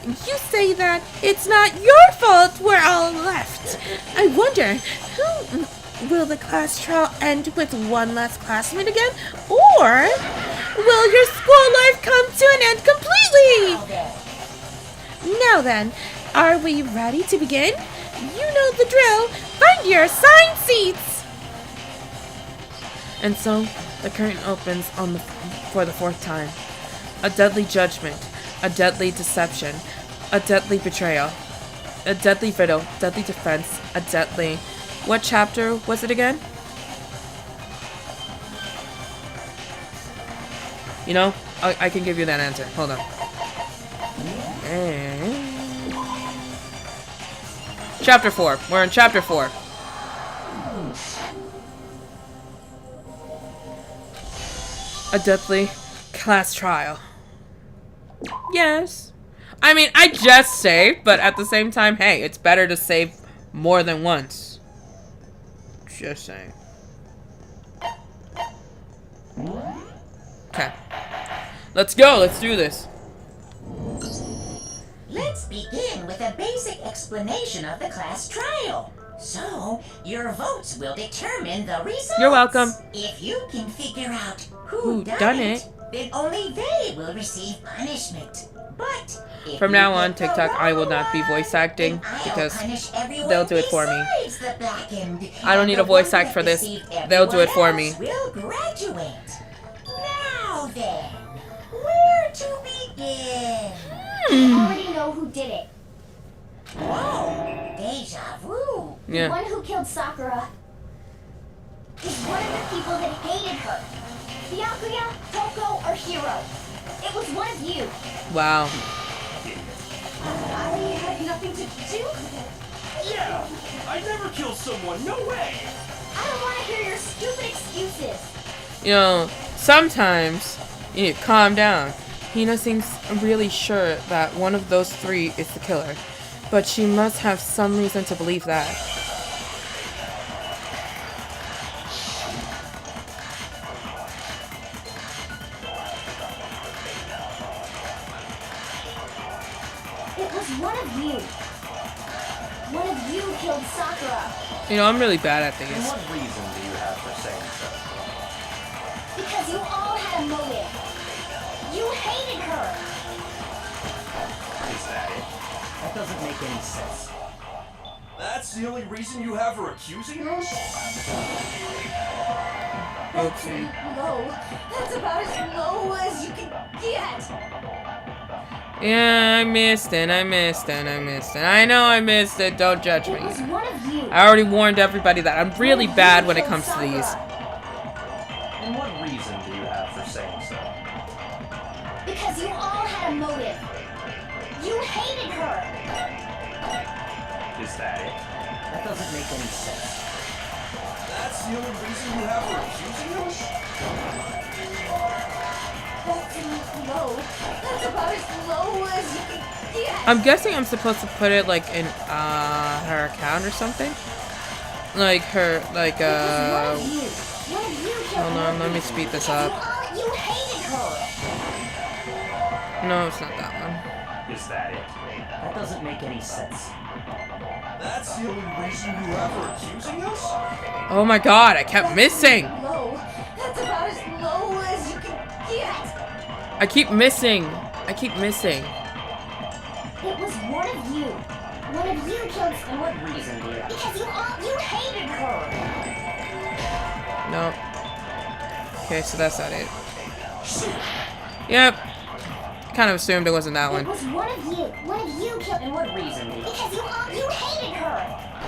Speaker 6: You say that it's not your fault we're all left. I wonder, who will the class trial end with one last classmate again? Or will your school life come to an end completely? Now then, are we ready to begin? You know the drill. Find your assigned seats.
Speaker 1: And so, the curtain opens for the 4th time. A deadly judgment, a deadly deception, a deadly betrayal, a deadly riddle, deadly defense, a deadly... What chapter was it again? You know, I can give you that answer. Hold on. Chapter 4. We're in chapter 4. A deadly class trial. Yes. I mean, I just saved, but at the same time, hey, it's better to save more than once. Just saying. Okay. Let's go. Let's do this.
Speaker 5: Let's begin with a basic explanation of the class trial. So, your votes will determine the results.
Speaker 1: You're welcome.
Speaker 5: If you can figure out who
Speaker 1: done it,
Speaker 5: then only they will receive punishment. But if
Speaker 1: from
Speaker 5: you
Speaker 1: now on,
Speaker 5: pick the
Speaker 1: TikTok, I will
Speaker 5: wrong
Speaker 1: not be voice acting
Speaker 5: one, then
Speaker 1: because
Speaker 5: I'll punish everyone
Speaker 1: they'll do it for me.
Speaker 5: besides the blackened,
Speaker 1: I don't need
Speaker 5: and
Speaker 1: a
Speaker 5: the
Speaker 1: voice
Speaker 5: one
Speaker 1: act
Speaker 5: that
Speaker 1: for this.
Speaker 5: deceived
Speaker 1: They'll do it for
Speaker 5: everyone
Speaker 1: me.
Speaker 5: else will graduate. Now then, where to begin?
Speaker 2: I already know who did it.
Speaker 5: Whoa, deja vu.
Speaker 2: The
Speaker 1: Yeah.
Speaker 2: one who killed Sakura is one of the people that hated her. Byakuya, Toko, or Hiro. It was one of you.
Speaker 1: Wow.
Speaker 3: I had nothing to do with it.
Speaker 7: Yeah! I never killed someone, no way!
Speaker 2: I don't want to hear your stupid excuses.
Speaker 1: You know, sometimes you need to calm down. Hina seems really sure that one of those 3 is the killer, but she must have some reason to believe that.
Speaker 2: It was one of you. One of you killed Sakura.
Speaker 1: You know, I'm really bad at
Speaker 7: And
Speaker 1: these.
Speaker 7: what reason do you have for saying so?
Speaker 2: Because you all had a motive. You hated her.
Speaker 7: Is that it?
Speaker 4: That doesn't make any sense.
Speaker 7: That's the only reason you have for accusing us?
Speaker 1: Okay.
Speaker 3: Low. That's about as low as you can get.
Speaker 1: Yeah, I missed it. I know I missed it. Don't judge
Speaker 2: It
Speaker 1: me.
Speaker 2: was one of you.
Speaker 1: I already warned everybody that I'm really bad when it comes to these.
Speaker 7: And what reason do you have for saying so?
Speaker 2: Because you all had a motive. You hated her.
Speaker 7: Is that it?
Speaker 4: That doesn't make any sense.
Speaker 7: That's the only reason you have for accusing us?
Speaker 3: That's low. That's about as low as you can get.
Speaker 1: I'm guessing I'm supposed to put it like in her account or something. Like her, like
Speaker 2: One of you. One of you killed
Speaker 1: Hold on,
Speaker 2: her.
Speaker 1: let me speed this
Speaker 2: Because
Speaker 1: up.
Speaker 2: you hated her.
Speaker 1: No, it's not that one.
Speaker 7: Is that it?
Speaker 4: That doesn't make any sense.
Speaker 7: That's the only reason you have for accusing us?
Speaker 1: Oh my god, I kept missing.
Speaker 3: Low. That's about as low as you can get.
Speaker 1: I keep missing.
Speaker 2: It was one of you. One of you killed.
Speaker 4: And what reason do you have?
Speaker 2: Because you hated her.
Speaker 1: No. Okay, so that's not it. Yep. Kind of assumed it wasn't that
Speaker 2: It
Speaker 1: one.
Speaker 2: was one of you. One of you killed.
Speaker 4: And what reason do you have?
Speaker 2: Because you hated her.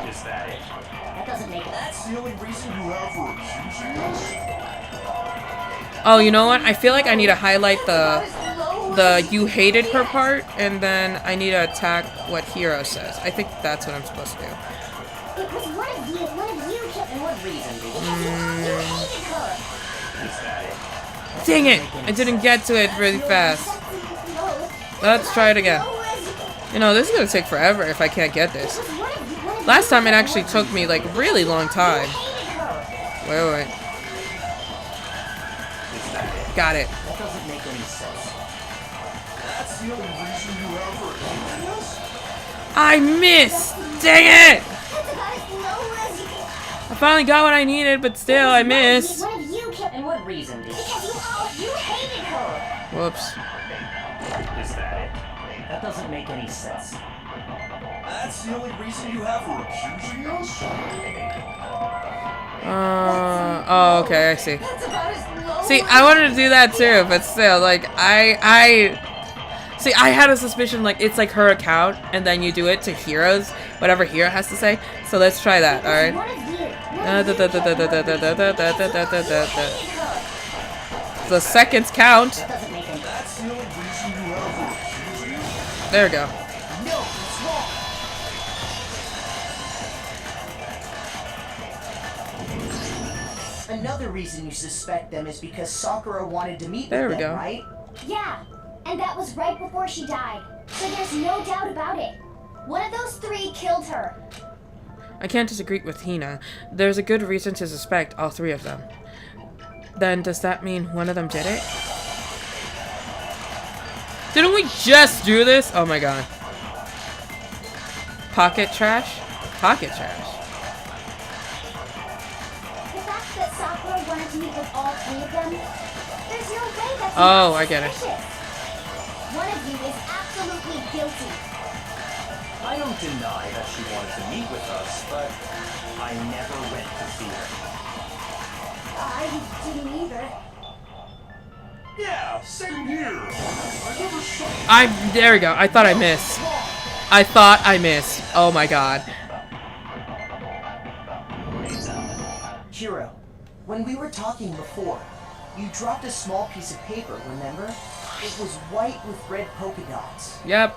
Speaker 7: Is that it?
Speaker 4: That doesn't make
Speaker 7: That's the only reason you have for accusing us?
Speaker 1: Oh, you know what? I feel like I need to highlight the you hated her part, and then I need to attack what Hiro says. I think that's what I'm supposed to do.
Speaker 2: It was one of you. One of you killed.
Speaker 4: And what reason do you have?
Speaker 2: Because you hated her.
Speaker 7: Is that it?
Speaker 1: Dang it! I didn't get to it really fast. Let's try it again. You know, this is gonna take forever if I can't get this.
Speaker 2: It was one of
Speaker 1: Last time it actually took me like a really long time. Wait. Got it.
Speaker 4: That doesn't make any sense.
Speaker 7: That's the only reason you ever hated us?
Speaker 1: I missed! Dang it!
Speaker 2: That's about as low as you can.
Speaker 1: I finally got what I needed, but still I missed.
Speaker 2: One of you killed.
Speaker 5: And what reason did
Speaker 2: Because you hated her.
Speaker 1: Whoops.
Speaker 7: Is that it?
Speaker 4: That doesn't make any sense.
Speaker 7: That's the only reason you have for accusing us?
Speaker 1: Oh, okay, I see.
Speaker 2: That's about as low.
Speaker 1: See, I wanted to do that too, but still, like, See, I had a suspicion, like, it's like her account, and then you do it to Hero's, whatever Hero has to say. So let's try that, alright?
Speaker 2: One of you.
Speaker 1: The seconds count.
Speaker 4: Doesn't make any
Speaker 7: That's the only reason you have for accusing us?
Speaker 1: There we go.
Speaker 4: No, it's wrong. Another reason you suspect them is because Sakura wanted to meet
Speaker 1: There
Speaker 4: with
Speaker 1: we
Speaker 4: them,
Speaker 1: go.
Speaker 4: right?
Speaker 2: Yeah, and that was right before she died. So there's no doubt about it. One of those three killed her.
Speaker 1: I can't disagree with Hina. There's a good reason to suspect all three of them. Then does that mean one of them did it? Didn't we just do this? Oh my god. Pocket trash? Pocket trash.
Speaker 2: The fact that Sakura wanted to meet with all three of them, there's no way that's
Speaker 1: Oh,
Speaker 2: not
Speaker 1: I get it.
Speaker 2: suspicious. One of you is absolutely guilty.
Speaker 7: I don't deny that she wanted to meet with us, but I never went to see her.
Speaker 2: I didn't either.
Speaker 7: Yeah, same here. I never saw
Speaker 1: There we go. I thought I missed. I thought I missed. Oh my god.
Speaker 4: Hiro, when we were talking before, you dropped a small piece of paper, remember? It was white with red polka dots.
Speaker 1: Yep.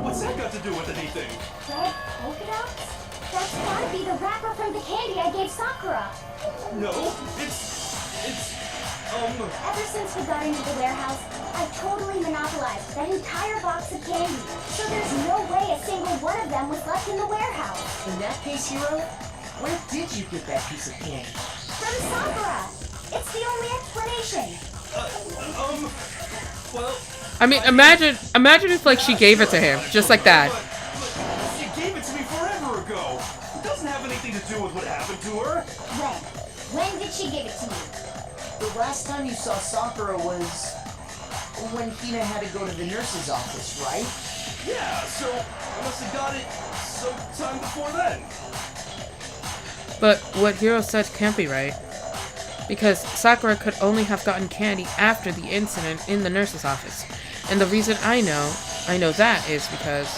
Speaker 7: What's that got to do with anything?
Speaker 2: Red polka dots? That's gotta be the wrapper from the candy I gave Sakura.
Speaker 7: No, it's
Speaker 2: Ever since we got into the warehouse, I've totally monopolized that entire box of candy. So there's no way a single one of them was left in the warehouse.
Speaker 4: In that case, Hiro, where did you get that piece of candy?
Speaker 2: From Sakura. It's the only explanation.
Speaker 7: well,
Speaker 1: I mean, imagine if like she gave it to him, just like that.
Speaker 7: but she gave it to me forever ago. It doesn't have anything to do with what happened to her.
Speaker 2: When did she give it to you?
Speaker 4: The last time you saw Sakura was when Hina had to go to the nurse's office, right?
Speaker 7: Yeah, so I must have got it sometime before then.
Speaker 1: But what Hiro said can't be right. Because Sakura could only have gotten candy after the incident in the nurse's office. And the reason I know that is because...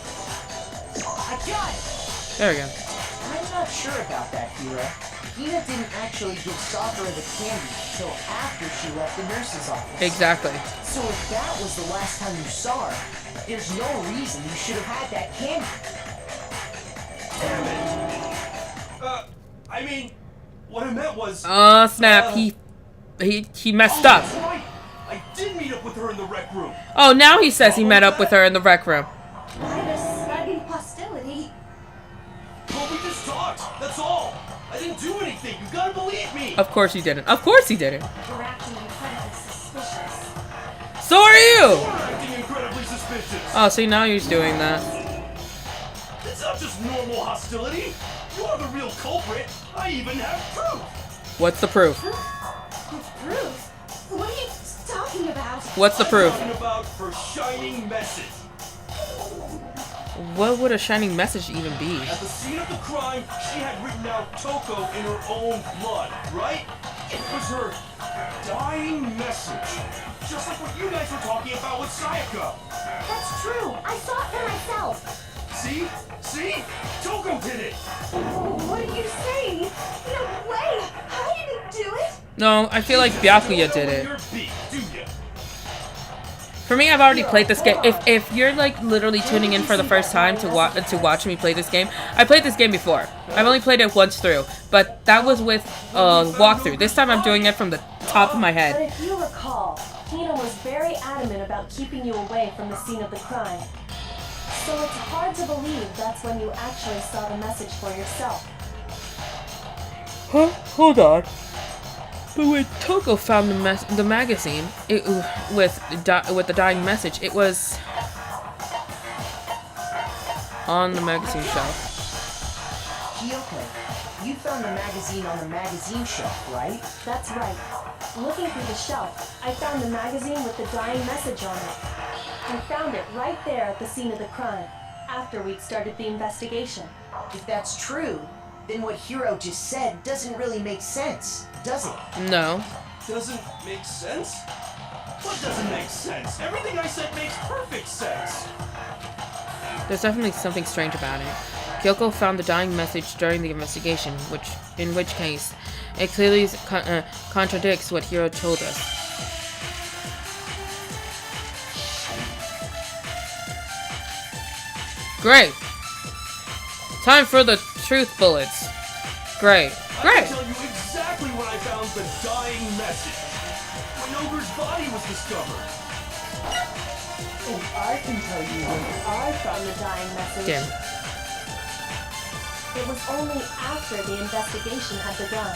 Speaker 4: I got it!
Speaker 1: There we go.
Speaker 4: I'm not sure about that, Hiro. Hina didn't actually give Sakura the candy until after she left the nurse's office.
Speaker 1: Exactly.
Speaker 4: So if that was the last time you saw her, there's no reason you should have had that candy.
Speaker 7: Damn it. I mean, what I meant was...
Speaker 1: Oh snap, he messed up.
Speaker 7: That's right. I did meet up with her in the rec room.
Speaker 1: Oh, now he says he met up with her in the rec room.
Speaker 3: Kind of sudden hostility.
Speaker 7: Well, we just talked. That's all. I didn't do anything. You gotta believe me.
Speaker 1: Of course he didn't. Of course he didn't.
Speaker 3: You're acting incredibly suspicious.
Speaker 1: So are you!
Speaker 7: You're acting incredibly suspicious.
Speaker 1: Oh, see, now he's doing that.
Speaker 7: It's not just normal hostility. You are the real culprit. I even have proof.
Speaker 1: What's the proof?
Speaker 3: Proof? What are you talking about?
Speaker 1: What's the proof?
Speaker 7: I'm talking about her shining message.
Speaker 1: What would a shining message even be?
Speaker 7: At the scene of the crime, she had written out Toko in her own blood, right? It was her dying message. Just like what you guys were talking about with Sayaka.
Speaker 2: That's true. I saw it for myself.
Speaker 7: See? See? Toko did it!
Speaker 3: What are you saying? No way! I didn't do it!
Speaker 1: No, I feel like Byakuya did it.
Speaker 7: Your beat, do ya?
Speaker 1: For me, I've already played this game. If you're like literally tuning in for the first time to watch me play this game, I played this game before. I've only played it once through, but that was with walkthrough. This time I'm doing it from the top of my
Speaker 2: But
Speaker 1: head.
Speaker 2: if you recall,
Speaker 3: Hina was very adamant about keeping you away from the scene of the crime. So it's hard to believe that's when you actually saw the message for yourself.
Speaker 1: Huh? Hold on. But when Toko found the magazine, with the dying message, it was on the magazine shelf.
Speaker 4: Kyoko, you found the magazine on the magazine shelf, right?
Speaker 3: That's right. Looking through the shelf, I found the magazine with the dying message on it. I found it right there at the scene of the crime, after we'd started the investigation.
Speaker 4: If that's true, then what Hiro just said doesn't really make sense, does it?
Speaker 1: No.
Speaker 7: Doesn't make sense? What doesn't make sense? Everything I said makes perfect sense.
Speaker 1: There's definitely something strange about it. Kyoko found the dying message during the investigation, in which case, it clearly contradicts what Hiro told us. Great! Time for the truth bullets. Great.
Speaker 7: I
Speaker 1: Great!
Speaker 7: can tell you exactly when I found the dying message. When Ogre's body was discovered.
Speaker 3: And I can tell you when I found the dying message.
Speaker 1: Damn.
Speaker 3: It was only after the investigation had begun.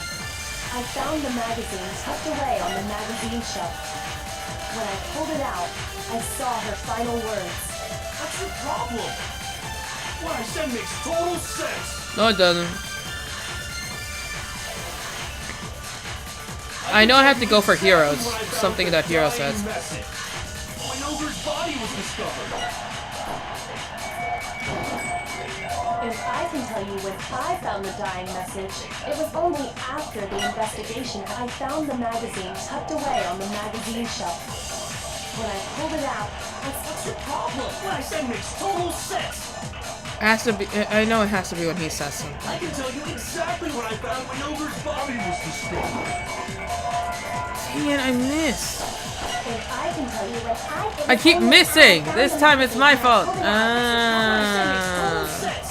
Speaker 3: I found the magazine tucked away on the magazine shelf. When I pulled it out, I saw her final words.
Speaker 7: What's your problem? What I said makes total sense.
Speaker 1: No, it doesn't. I know I have to go for heroes. Something that Hiro says.
Speaker 7: When Ogre's body was discovered.
Speaker 3: If I can tell you when I found the dying message, it was only after the investigation I found the magazine tucked away on the magazine shelf. When I pulled it out,
Speaker 7: What's your problem? What I said makes total sense.
Speaker 1: It has to be. I know it has to be when he says something.
Speaker 7: I can tell you exactly what I found when Ogre's body was discovered.
Speaker 1: Dang it, I missed.
Speaker 2: If I can tell you when
Speaker 1: I keep missing. This time it's my fault.
Speaker 7: What I said makes total sense.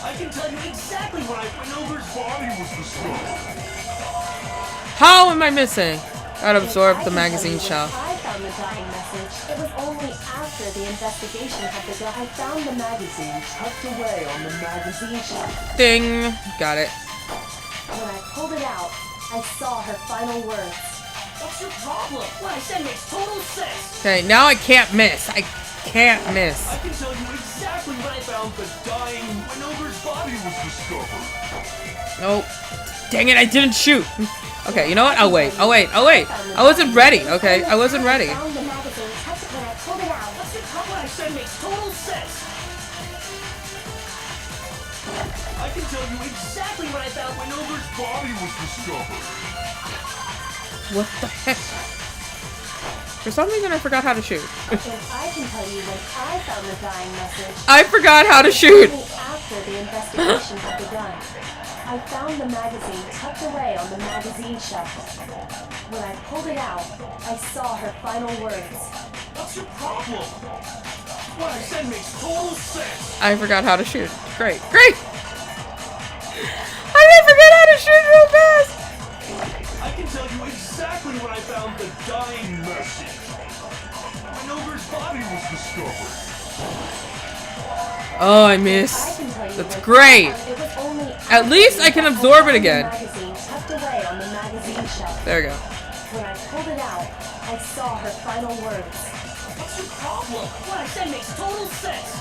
Speaker 7: I can tell you exactly when Ogre's body was discovered.
Speaker 1: How am I missing? Gotta absorb the magazine shelf.
Speaker 3: I found the dying message. It was only after the investigation had begun. I found the magazine tucked away on the magazine shelf.
Speaker 1: Ding. Got it.
Speaker 3: When I pulled it out, I saw her final words.
Speaker 7: What's your problem? What I said makes total sense.
Speaker 1: Okay, now I can't miss. I can't miss.
Speaker 7: I can tell you exactly when I found the dying when Ogre's body was discovered.
Speaker 1: Nope. Dang it, I didn't shoot. Okay, you know what? I'll wait. I'll wait. I'll wait. I wasn't ready, okay? I wasn't ready.
Speaker 2: found the magazine tucked when I pulled it out.
Speaker 7: What's your problem? What I said makes total sense. I can tell you exactly when I found when Ogre's body was discovered.
Speaker 1: What the heck? For some reason, I forgot how to shoot.
Speaker 3: If I can tell you when I found the dying message,
Speaker 1: I forgot how to shoot.
Speaker 3: only after the investigation had begun. I found the magazine tucked away on the magazine shelf. When I pulled it out, I saw her final words.
Speaker 7: What's your problem? What I said makes total sense.
Speaker 1: I forgot how to shoot. Great. Great! I didn't forget how to shoot real fast!
Speaker 7: I can tell you exactly when I found the dying message. When Ogre's body was discovered.
Speaker 1: Oh, I
Speaker 3: I
Speaker 1: missed.
Speaker 3: can tell you
Speaker 1: That's
Speaker 3: when
Speaker 1: great.
Speaker 3: it was only
Speaker 1: At least I can absorb it
Speaker 3: the
Speaker 1: again.
Speaker 3: magazine tucked away on the magazine shelf.
Speaker 1: There we go.
Speaker 3: When I pulled it out, I saw her final words.
Speaker 7: What's your problem? What I said makes total sense.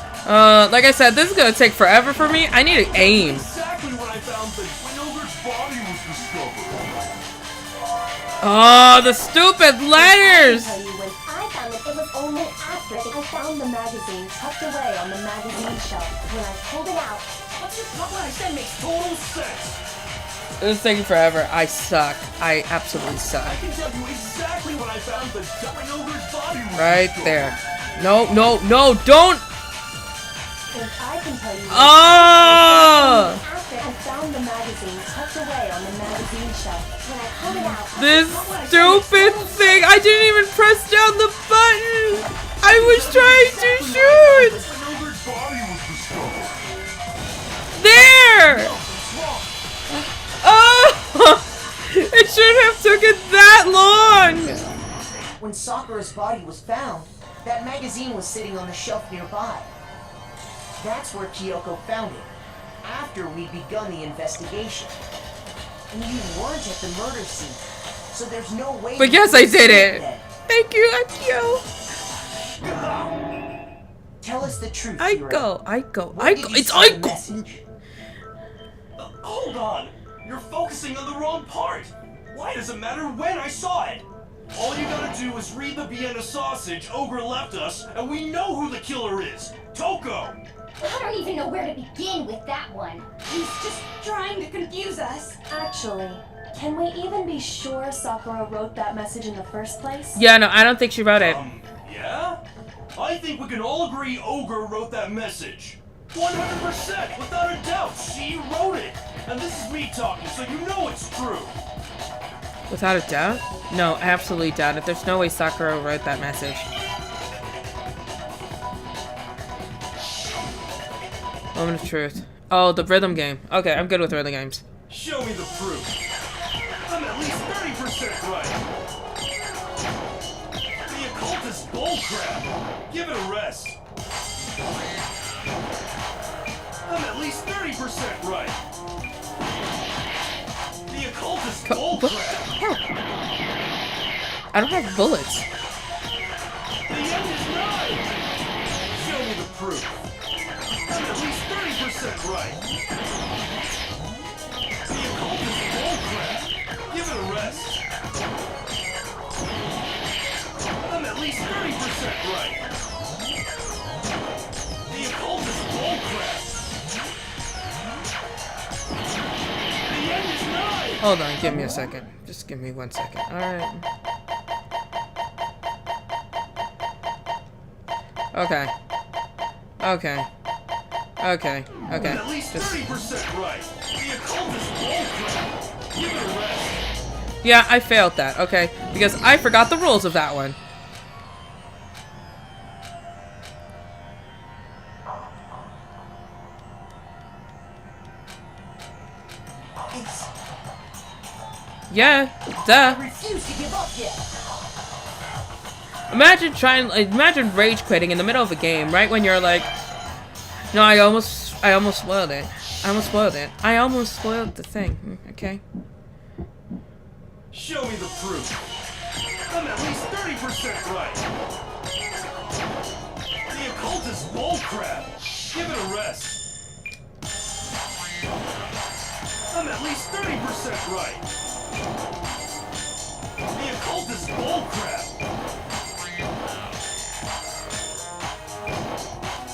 Speaker 1: Like I said, this is gonna take forever for me. I need to aim.
Speaker 7: Exactly when I found when Ogre's body was discovered.
Speaker 1: Oh, the stupid letters!
Speaker 2: Tell you when I found it, it was only after I found the magazine tucked away on the magazine shelf. When I pulled it out,
Speaker 7: What's your problem? What I said makes total sense.
Speaker 1: This is taking forever. I suck. I absolutely suck.
Speaker 7: I can tell you exactly when I found when Ogre's body was
Speaker 1: Right
Speaker 7: discovered.
Speaker 1: there. No, no, no, don't!
Speaker 3: And I can tell you
Speaker 1: Oh!
Speaker 3: after I found the magazine tucked away on the magazine shelf.
Speaker 2: when I pulled it out,
Speaker 1: This stupid thing! I didn't even press down the button! I was trying to shoot!
Speaker 7: When Ogre's body was discovered.
Speaker 1: There!
Speaker 7: What's wrong?
Speaker 1: Oh! It It shouldn't have taken that long!
Speaker 4: When Sakura's body was found, that magazine was sitting on the shelf nearby. That's where Kyoko found it, after we'd begun the investigation. And you weren't at the murder scene, so there's no way.
Speaker 1: But
Speaker 4: you
Speaker 1: yes,
Speaker 4: could
Speaker 1: I
Speaker 4: have
Speaker 1: did
Speaker 4: seen
Speaker 1: it.
Speaker 4: then.
Speaker 1: Thank you, Akio.
Speaker 4: Tell us the truth, Hiro.
Speaker 1: Aiko.
Speaker 4: When did you
Speaker 1: It's
Speaker 4: see the
Speaker 1: Aiko.
Speaker 4: message?
Speaker 7: Hold on! You're focusing on the wrong part! Why does it matter when I saw it? All you gotta do is read the Vienna sausage Ogre left us, and we know who the killer is! Toko!
Speaker 2: I don't even know where to begin with that one. He's just trying to confuse us.
Speaker 3: Actually, can we even be sure Sakura wrote that message in the first place?
Speaker 1: Yeah, no, I don't think she wrote it.
Speaker 7: Yeah? I think we can all agree Ogre wrote that message. 100%, without a doubt, she wrote it! And this is me talking, so you know it's true!
Speaker 1: Without a doubt? No, I absolutely doubt it. There's no way Sakura wrote that message. Moment of truth. Oh, the rhythm game. Okay, I'm good with rhythm games.
Speaker 7: Show me the proof. I'm at least 30% right. The occult is bullcrap. Give it a rest. I'm at least 30% right. The occult is
Speaker 1: What the
Speaker 7: bullcrap.
Speaker 1: hell? I don't have bullets.
Speaker 7: The end is nigh. Show me the proof. I'm at least 30% right. The occult is bullcrap. Give it a rest. I'm at least 30% right. The occult is bullcrap. The end is nigh.
Speaker 1: Hold on, give me a second. Just give me 1 second. Alright. Okay.
Speaker 7: At least 30% right. The occult is bullcrap. Give it a rest.
Speaker 1: Yeah, I failed that, okay? Because I forgot the rules of that one. Yeah, duh.
Speaker 4: Refuse to give up yet.
Speaker 1: Imagine rage quitting in the middle of a game, right when you're like, no, I almost spoiled it. I almost spoiled the thing, okay?
Speaker 7: Show me the proof. I'm at least 30% right. The occult is bullcrap. Give it a rest. I'm at least 30% right. The occult is bullcrap.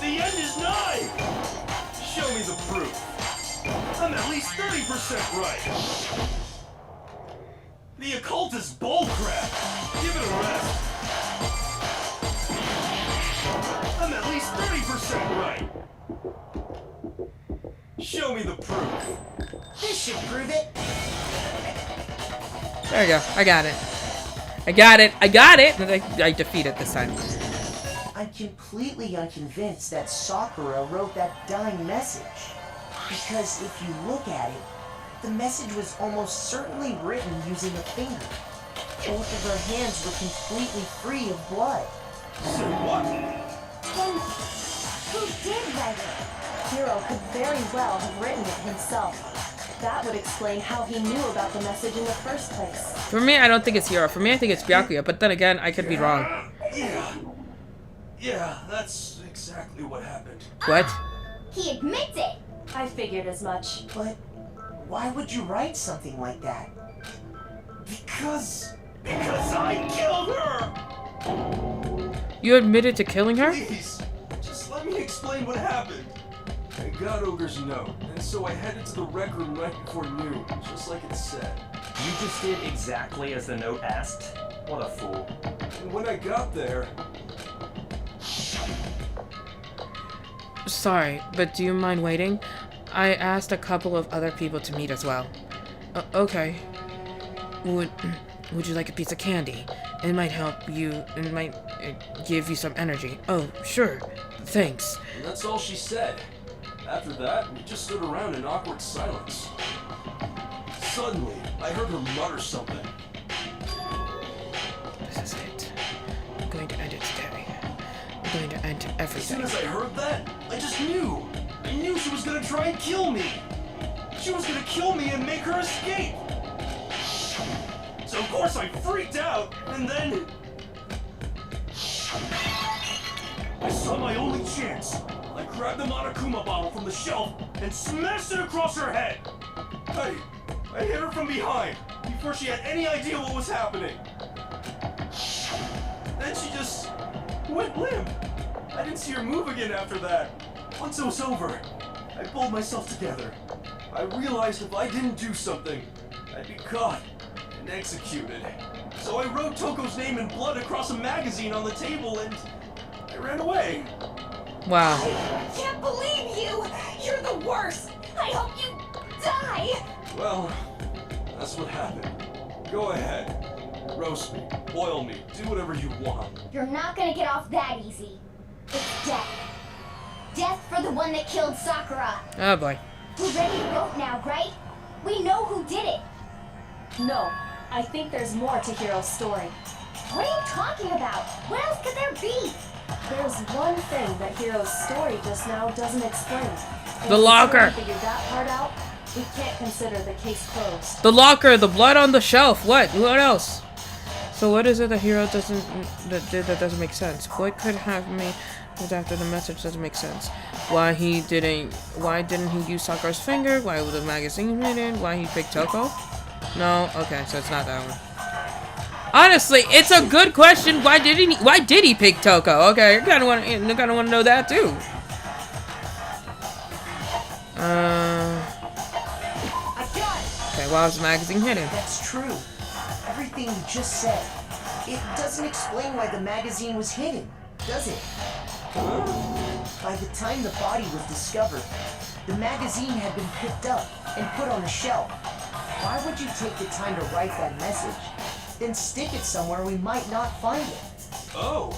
Speaker 7: The end is nigh. Show me the proof. I'm at least 30% right. The occult is bullcrap. Give it a rest. I'm at least 30% right. Show me the proof.
Speaker 4: This should prove it.
Speaker 1: There you go. I got it. I defeated this time.
Speaker 4: I'm completely unconvinced that Sakura wrote that dying message. Because if you look at it, the message was almost certainly written using a finger. Both of her hands were completely free of blood.
Speaker 7: So what?
Speaker 2: Then, who did write it?
Speaker 3: Hiro could very well have written it himself. That would explain how he knew about the message in the first place.
Speaker 1: For me, I don't think it's Hiro. For me, I think it's Byakuya, but then again, I could be wrong.
Speaker 7: Yeah, that's exactly what happened.
Speaker 1: What?
Speaker 2: He admits it.
Speaker 3: I figured as much.
Speaker 4: But why would you write something like that?
Speaker 7: Because I killed her!
Speaker 1: You admitted to killing her?
Speaker 7: Please, just let me explain what happened. I got Ogre's note, and so I headed to the rec room right before noon, just like it said.
Speaker 8: You just did exactly as the note asked? What a fool.
Speaker 7: And when I got there,
Speaker 1: Sorry, but do you mind waiting? I asked a couple of other people to meet as well. Okay. Would you like a piece of candy? It might help you, it might give you some energy. Oh, sure. Thanks.
Speaker 7: and that's all she said. After that, we just stood around in awkward silence. Suddenly, I heard her mutter something.
Speaker 1: This is it. I'm going to end it today. I'm going to end
Speaker 7: As soon
Speaker 1: everything.
Speaker 7: as I heard that, I just knew. I knew she was gonna try and kill me. She was gonna kill me and make her escape. So of course I freaked out, and then I saw my only chance. I grabbed the Monokuma bottle from the shelf and smashed it across her head. I hit her from behind before she had any idea what was happening. Then she just went limp. I didn't see her move again after that. Once it was over, I pulled myself together. I realized if I didn't do something, I'd be caught and executed. So I wrote Toko's name in blood across a magazine on the table and I ran away.
Speaker 1: Wow.
Speaker 2: I can't believe you! You're the worst! I hope you die!
Speaker 7: Well, that's what happened. Go ahead. Roast me, boil me, do whatever you want.
Speaker 2: You're not gonna get off that easy. It's death. Death for the one that killed Sakura.
Speaker 1: Oh boy.
Speaker 2: We're ready to vote now, right? We know who did it.
Speaker 3: No, I think there's more to Hiro's story.
Speaker 2: What are you talking about? What else could there be?
Speaker 3: There's one thing that Hiro's story just now doesn't explain.
Speaker 1: The locker.
Speaker 3: Until we figure that part out, we can't consider the case closed.
Speaker 1: The locker, the blood on the shelf. What else? So what is it that Hiro that doesn't make sense? What could have made it after the message doesn't make sense? Why didn't he use Sakura's finger? Why was the magazine hidden? Why he picked Toko? No, okay, so it's not that one. Honestly, it's a good question. Why did he pick Toko? Okay, you kinda wanna know that too. Okay, why was the magazine hidden?
Speaker 4: That's true. Everything you just said. It doesn't explain why the magazine was hidden, does it? By the time the body was discovered, the magazine had been picked up and put on a shelf. Why would you take the time to write that message, then stick it somewhere we might not find it?
Speaker 7: Oh,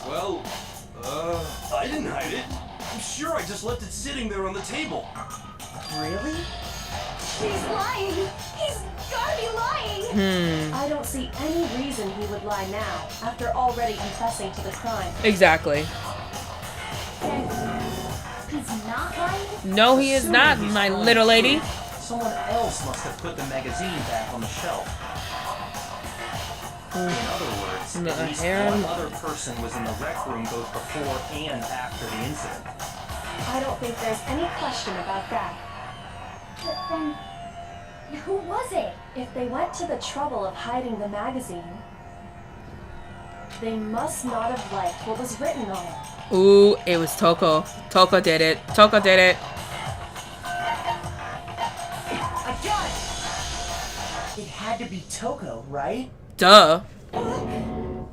Speaker 7: well, I didn't hide it. I'm sure I just left it sitting there on the table.
Speaker 4: Really?
Speaker 2: He's lying! He's gotta be lying!
Speaker 3: I don't see any reason he would lie now, after already confessing to the crime.
Speaker 1: Exactly.
Speaker 2: Then he's not lying?
Speaker 1: No, he is not, my little lady.
Speaker 8: Someone else must have put the magazine back on the shelf. In other words,
Speaker 1: No,
Speaker 8: at least
Speaker 1: Aaron-
Speaker 8: one other person was in the rec room both before and after the incident.
Speaker 3: I don't think there's any question about that.
Speaker 2: But then, who was it?
Speaker 3: If they went to the trouble of hiding the magazine, they must not have liked what was written on it.
Speaker 1: Ooh, it was Toko. Toko did it. Toko did it.
Speaker 4: I got it! It had to be Toko, right?
Speaker 1: Duh.
Speaker 4: Who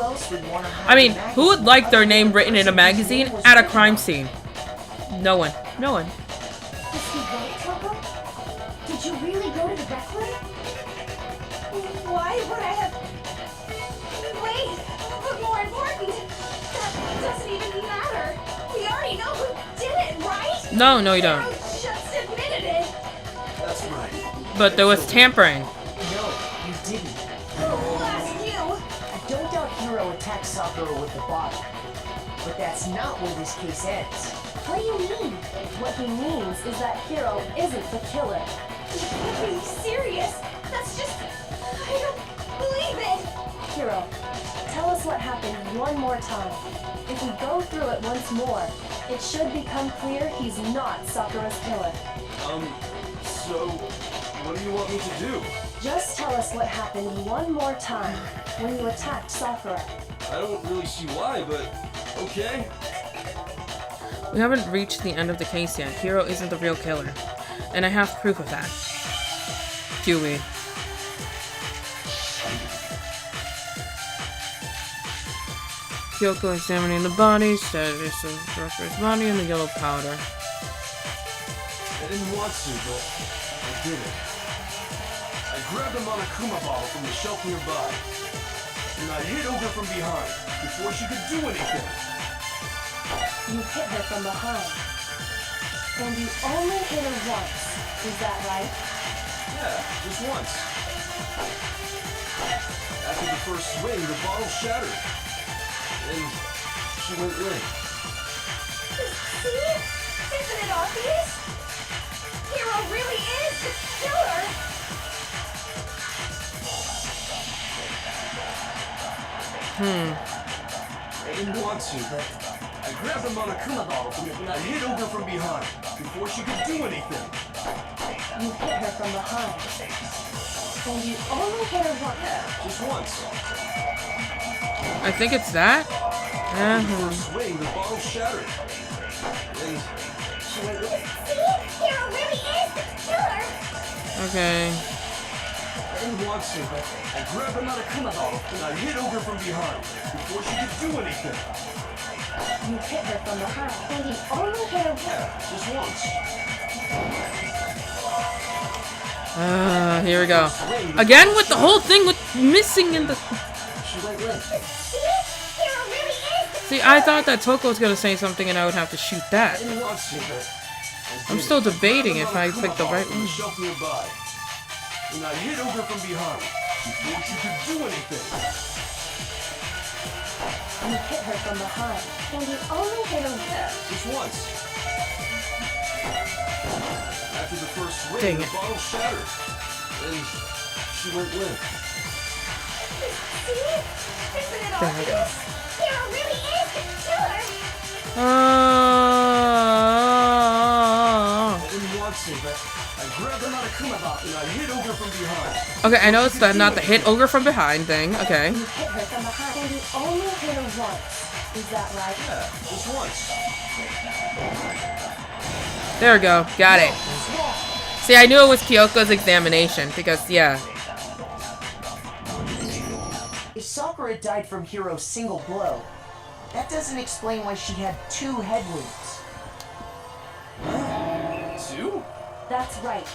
Speaker 4: else would want to hide
Speaker 1: I mean,
Speaker 4: the
Speaker 1: who would
Speaker 4: magazine
Speaker 1: like their
Speaker 4: other
Speaker 1: name
Speaker 4: than the
Speaker 1: written in a
Speaker 4: person
Speaker 1: magazine
Speaker 4: whose name was
Speaker 1: at a
Speaker 4: written
Speaker 1: crime
Speaker 4: on it?
Speaker 1: scene? No one. No one.
Speaker 2: Was he right, Toko? Did you really go to the rec room? Why would I have... Wait, but more important, that doesn't even matter. We already know who did it, right?
Speaker 1: No, no, you don't.
Speaker 2: Hiro just admitted it.
Speaker 7: That's right.
Speaker 1: But there was tampering.
Speaker 4: No, you didn't.
Speaker 2: Who asked you?
Speaker 4: I don't doubt Hiro attacked Sakura with the bottle. But that's not where this case ends.
Speaker 2: What do you mean?
Speaker 3: What he means is that Hiro isn't the killer.
Speaker 2: You can't be serious. That's just... I don't believe it.
Speaker 3: Hiro, tell us what happened one more time. If we go through it once more, it should become clear he's not Sakura's killer.
Speaker 7: So, what do you want me to do?
Speaker 3: Just tell us what happened one more time when you attacked Sakura.
Speaker 7: I don't really see why, but okay.
Speaker 1: We haven't reached the end of the case yet. Hiro isn't the real killer. And I have proof of that. Do we? Kyoko examining the body, said it's the Sakura's body and the yellow powder.
Speaker 7: I didn't want to, but I did it. I grabbed a Monokuma bottle from the shelf nearby, and I hit Ogre from behind before she could do anything.
Speaker 3: You hit her from behind. And you only hit her once, is that right?
Speaker 7: Yeah, just once. After the first swing, the bottle shattered. Then she went limp.
Speaker 2: See? Isn't it obvious? Hero really is the killer!
Speaker 7: I didn't want to, but I grabbed a Monokuma bottle and I hit Ogre from behind before she could do anything.
Speaker 3: You hit her from behind. And you only hit her once.
Speaker 7: Just once.
Speaker 1: I think it's that.
Speaker 7: First swing, the bottle shattered. Then she went limp.
Speaker 2: See? Hero really is the killer!
Speaker 1: Okay.
Speaker 7: I didn't want to, but I grabbed a Monokuma bottle and I hit Ogre from behind before she could do anything.
Speaker 3: You hit her from behind. And you only hit her once.
Speaker 7: Yeah, just once.
Speaker 1: Here we go. Again with the whole thing with missing in the...
Speaker 7: She went limp.
Speaker 2: See? Hero really is the
Speaker 1: See, I thought that Toko was gonna say something and I would have to shoot that.
Speaker 7: I didn't want to, but I
Speaker 1: I'm
Speaker 7: did
Speaker 1: still
Speaker 7: it.
Speaker 1: debating if I picked the right
Speaker 7: On the
Speaker 1: one.
Speaker 7: shelf nearby. And I hit Ogre from behind before she could do anything.
Speaker 3: You hit her from behind. And you only hit her once.
Speaker 7: Just once. After the first swing,
Speaker 1: Dang
Speaker 7: the
Speaker 1: it.
Speaker 7: bottle shattered. Then she went limp.
Speaker 2: See? Isn't it
Speaker 1: There we go.
Speaker 2: obvious? Hero really is the killer!
Speaker 7: I didn't want to, but I grabbed the Monokuma bottle and I hit Ogre from behind.
Speaker 1: Okay, I know it's the not the hit Ogre from behind thing. Okay.
Speaker 3: You hit her from behind. And you only hit her once. Is that right?
Speaker 7: Yeah, just once.
Speaker 1: There we go. Got it. See, I knew it was Kyoko's examination because, yeah.
Speaker 4: If Sakura died from Hiro's single blow, that doesn't explain why she had 2 head wounds.
Speaker 7: 2?
Speaker 3: That's right.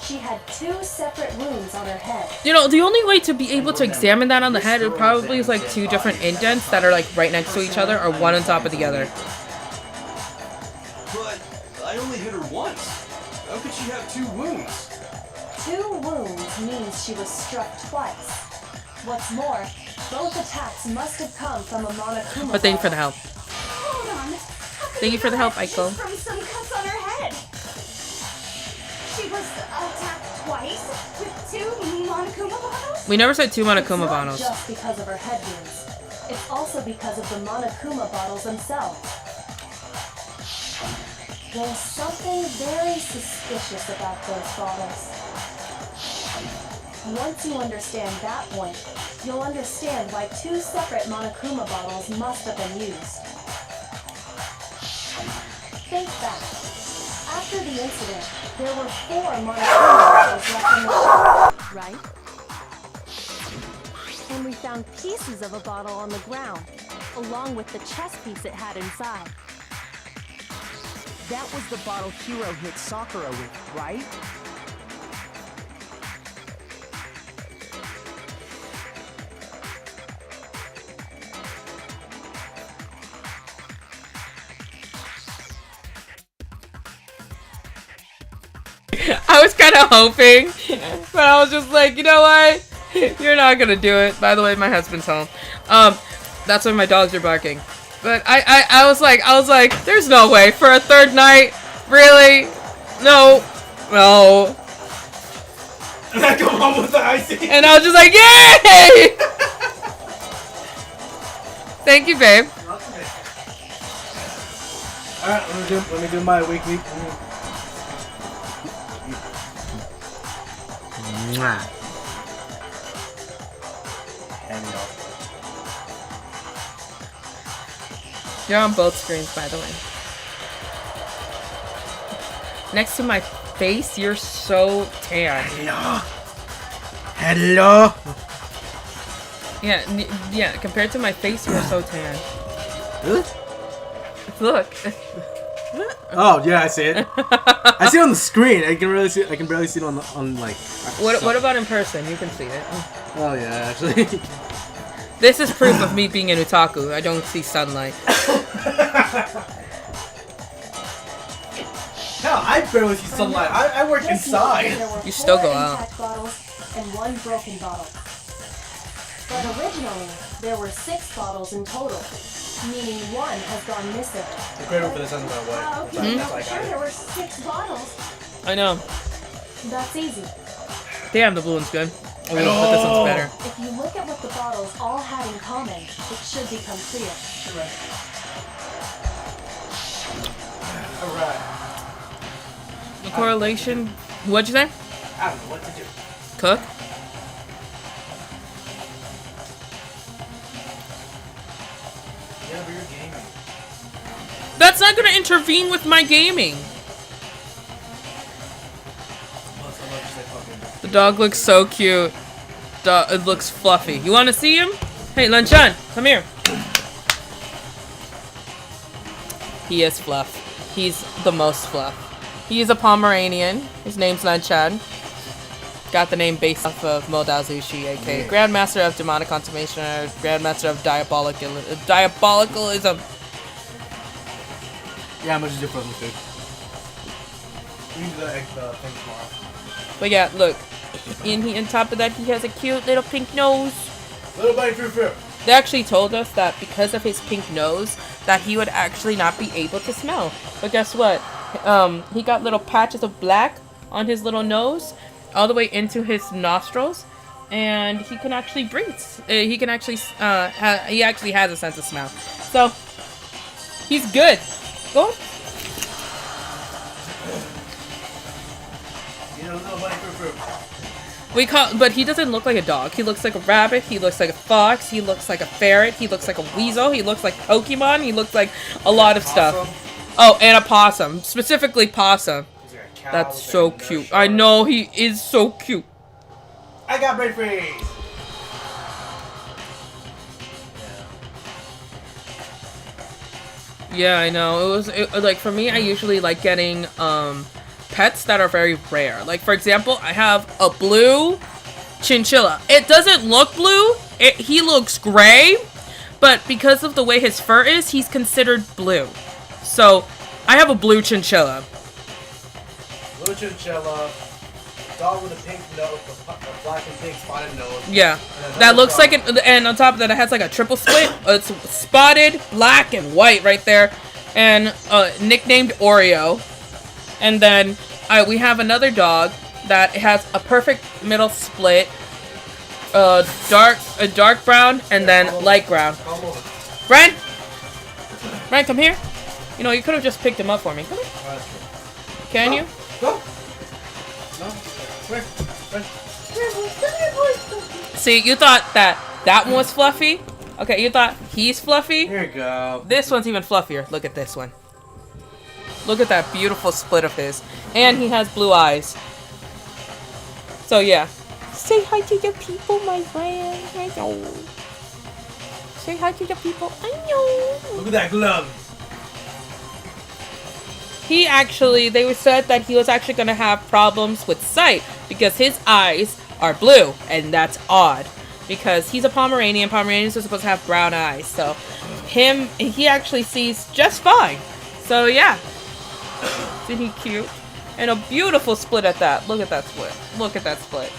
Speaker 3: She had 2 separate wounds on her head.
Speaker 1: You know, the only way to be able to examine that on the head, it probably is like 2 different indents that are like right next to each other or one on top of the other.
Speaker 7: But I only hit her once. How could she have 2 wounds?
Speaker 3: 2 wounds means she was struck twice. What's more, both attacks must have come from a Monokuma
Speaker 1: But thank you for the
Speaker 3: bottle.
Speaker 1: help.
Speaker 2: Hold on. How could
Speaker 1: Thank you for the help,
Speaker 2: just
Speaker 1: Aiko.
Speaker 2: from some cuts on her head? She was attacked twice with 2 Monokuma bottles?
Speaker 1: We never said 2
Speaker 3: It's
Speaker 1: Monokuma
Speaker 3: not
Speaker 1: bottles.
Speaker 3: just because of her head wounds. It's also because of the Monokuma bottles themselves. There's something very suspicious about those bottles. Once you understand that point, you'll understand why 2 separate Monokuma bottles must have been used. Think back. After the incident, there were 4 Monokuma bottles left in the shop, right? And we found pieces of a bottle on the ground, along with the chess piece it had inside.
Speaker 9: That was the bottle Hiro hit Sakura with, right?
Speaker 1: I was kind of hoping, but I was just like, you know what? You're not gonna do it. By the way, my husband's home. That's when my dogs are barking. But I was like, there's no way for a 3rd night. Really? No.
Speaker 7: And I come home with the icing.
Speaker 1: And I was just like, yay! Thank you, babe.
Speaker 10: Alright, let me do my weekly.
Speaker 1: Mwah. You're on both screens, by the way. Next to my face, you're so tan.
Speaker 10: Hello.
Speaker 1: Yeah, compared to my face, you're so tan.
Speaker 10: Really?
Speaker 1: Look.
Speaker 10: Oh yeah, I see it. I see it on the screen. I can really see it. I can barely see it on like.
Speaker 1: What about in person? You can see it.
Speaker 10: Oh yeah, actually.
Speaker 1: This is proof of me being an otaku. I don't see sunlight.
Speaker 10: Hell, I barely see sunlight. I work
Speaker 3: Just know that
Speaker 10: inside.
Speaker 3: there were
Speaker 1: You still
Speaker 3: 4
Speaker 1: go out.
Speaker 3: intact bottles and 1 broken bottle. But originally, there were 6 bottles in total, meaning 1 has gone missing.
Speaker 10: The cradle for this hasn't went away.
Speaker 3: Okay,
Speaker 10: That's
Speaker 3: I'm
Speaker 10: like
Speaker 3: sure there were 6 bottles.
Speaker 1: I know.
Speaker 3: That's easy.
Speaker 1: Damn, the blue one's good. Oh, but this one's better.
Speaker 3: If you look at what the bottles all had in common, it should become clear.
Speaker 10: Alright.
Speaker 1: The correlation. What'd you say?
Speaker 10: I don't know what to do.
Speaker 1: Cook?
Speaker 10: Yeah, but you're gaming.
Speaker 1: That's not gonna intervene with my gaming. The dog looks so cute. It looks fluffy. You wanna see him? Hey, Lanchan, come here. He is fluff. He's the most fluff. He's a Pomeranian. His name's Lanchan. Got the name based off of Modazushi, aka Grandmaster of Demonic Consummation, or Grandmaster of Diabolicalism.
Speaker 10: Yeah, how much is your frozen food? We can do the thing tomorrow.
Speaker 1: But yeah, look. And on top of that, he has a cute little pink nose.
Speaker 10: Little bunny fruit.
Speaker 1: They actually told us that because of his pink nose, that he would actually not be able to smell. But guess what? He got little patches of black on his little nose, all the way into his nostrils, and he can actually breathe. He can actually, he actually has a sense of smell. So, he's good. Go on.
Speaker 10: You know, little bunny fruit.
Speaker 1: But he doesn't look like a dog. He looks like a rabbit. He looks like a fox. He looks like a ferret. He looks like a weasel. He looks like Pokemon. He looks like a lot of stuff. Oh, and a possum. Specifically possum. That's so cute. I know, he is so cute.
Speaker 10: I got brain freeze.
Speaker 1: Yeah, I know. Like for me, I usually like getting pets that are very rare. Like for example, I have a blue chinchilla. It doesn't look blue. He looks gray, but because of the way his fur is, he's considered blue. So I have a blue chinchilla.
Speaker 10: Blue chinchilla. Dog with a pink nose, a black and pink spotted nose.
Speaker 1: Yeah, that looks like an, and on top of that, it has like a triple split. It's spotted, black, and white right there, and nicknamed Oreo. And then we have another dog that has a perfect middle split, dark brown, and then light brown. Brian, come here. You know, you could have just picked him up for me. Come here. Can you?
Speaker 10: Go.
Speaker 1: See, you thought that one was fluffy? Okay, you thought he's fluffy?
Speaker 10: Here you go.
Speaker 1: This one's even fluffier. Look at this one. Look at that beautiful split of his. And he has blue eyes. So, yeah. Say hi to your people, my friend. I know. Say hi to your people. I know.
Speaker 10: Look at that glove.
Speaker 1: He actually, they said that he was actually going to have problems with sight because his eyes are blue, and that's odd because he's a Pomeranian. Pomeranians are supposed to have brown eyes, so he actually sees just fine. So yeah, isn't he cute? And a beautiful split at that. Look at that split. Look at that split.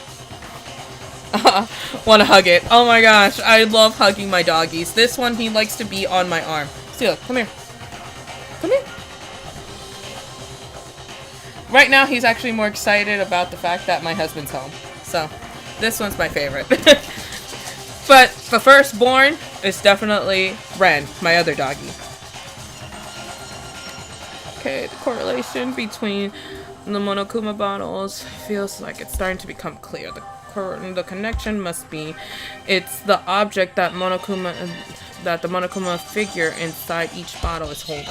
Speaker 1: Want to hug it? Oh my gosh, I love hugging my doggies. This one, he likes to be on my arm. See, look, come here. Come here. Right now, he's actually more excited about the fact that my husband's home. So, this one's my favorite. But the firstborn is definitely Ren, my other doggy. Okay, the correlation between the Monokuma bottles feels like it's starting to become clear. The connection must be, it's the object that the Monokuma figure inside each bottle is holding.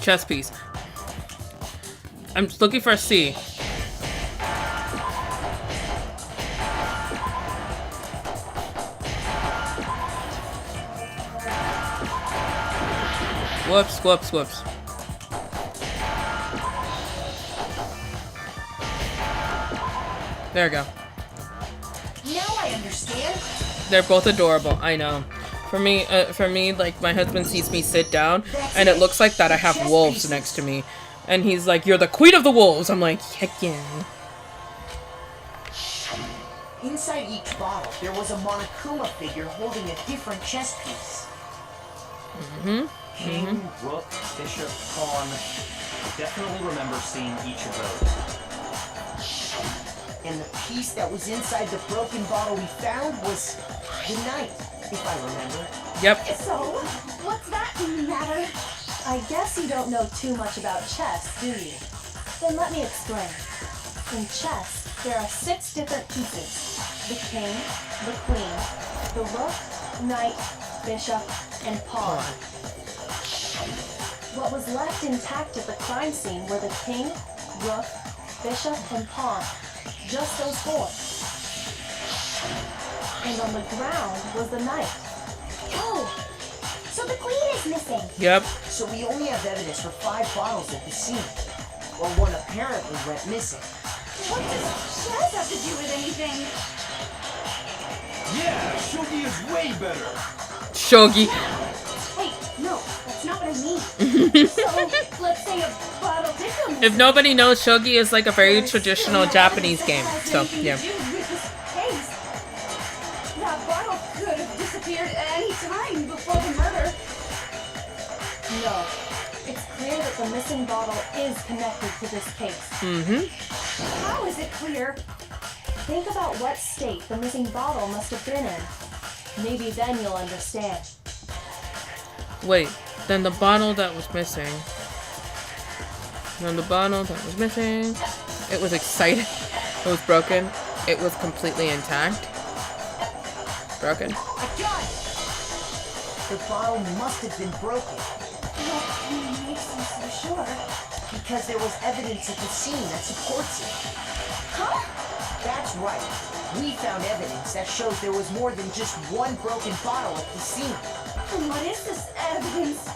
Speaker 1: Chess piece. I'm just looking for a C. Whoops, whoops, whoops. There we go.
Speaker 2: Now I
Speaker 4: I understand.
Speaker 1: They're both adorable. I know. For me, like my husband sees me sit down, and it looks like that I have wolves next to me, and he's like, "You're the queen of the wolves." I'm like, "Heck yeah."
Speaker 4: Inside each bottle, there was a Monokuma figure holding a different chess piece.
Speaker 8: King, rook, bishop, pawn. I definitely remember seeing each of those.
Speaker 4: And the piece that was inside the broken bottle we found was the knight, if I remember.
Speaker 1: Yep.
Speaker 2: So, what's that matter?
Speaker 3: I guess you don't know too much about chess, do you? Then let me explain. In chess, there are 6 different pieces. The king, the queen, the rook, knight, bishop, and pawn. What was left intact at the crime scene were the king, rook, bishop, and pawn. Just those 4. And on the ground was the knight.
Speaker 2: Oh, so the queen is missing.
Speaker 1: Yep.
Speaker 4: So we only have evidence for 5 bottles at the scene. Or one apparently went missing.
Speaker 2: What does chess have to do with anything?
Speaker 7: Yeah, Shogi is way better.
Speaker 1: Shogi.
Speaker 2: Wait, no, that's not what I mean. So, let's say a bottle did go missing.
Speaker 1: If nobody knows, shogi is like a very traditional Japanese game. So yeah.
Speaker 2: That bottle could have disappeared at any time before the murder.
Speaker 3: No. It's clear that the missing bottle is connected to this case.
Speaker 2: How is it clear?
Speaker 3: Think about what state the missing bottle must have been in. Maybe then you'll understand.
Speaker 1: Wait. Then the bottle that was missing. It was excited. It was broken. It was completely intact. Broken.
Speaker 4: I got it! The bottle must have been broken.
Speaker 2: What makes you so sure?
Speaker 4: Because there was evidence at the scene that supports it.
Speaker 2: Huh?
Speaker 4: That's right. We found evidence that shows there was more than just one broken bottle at the scene.
Speaker 2: And what is this evidence?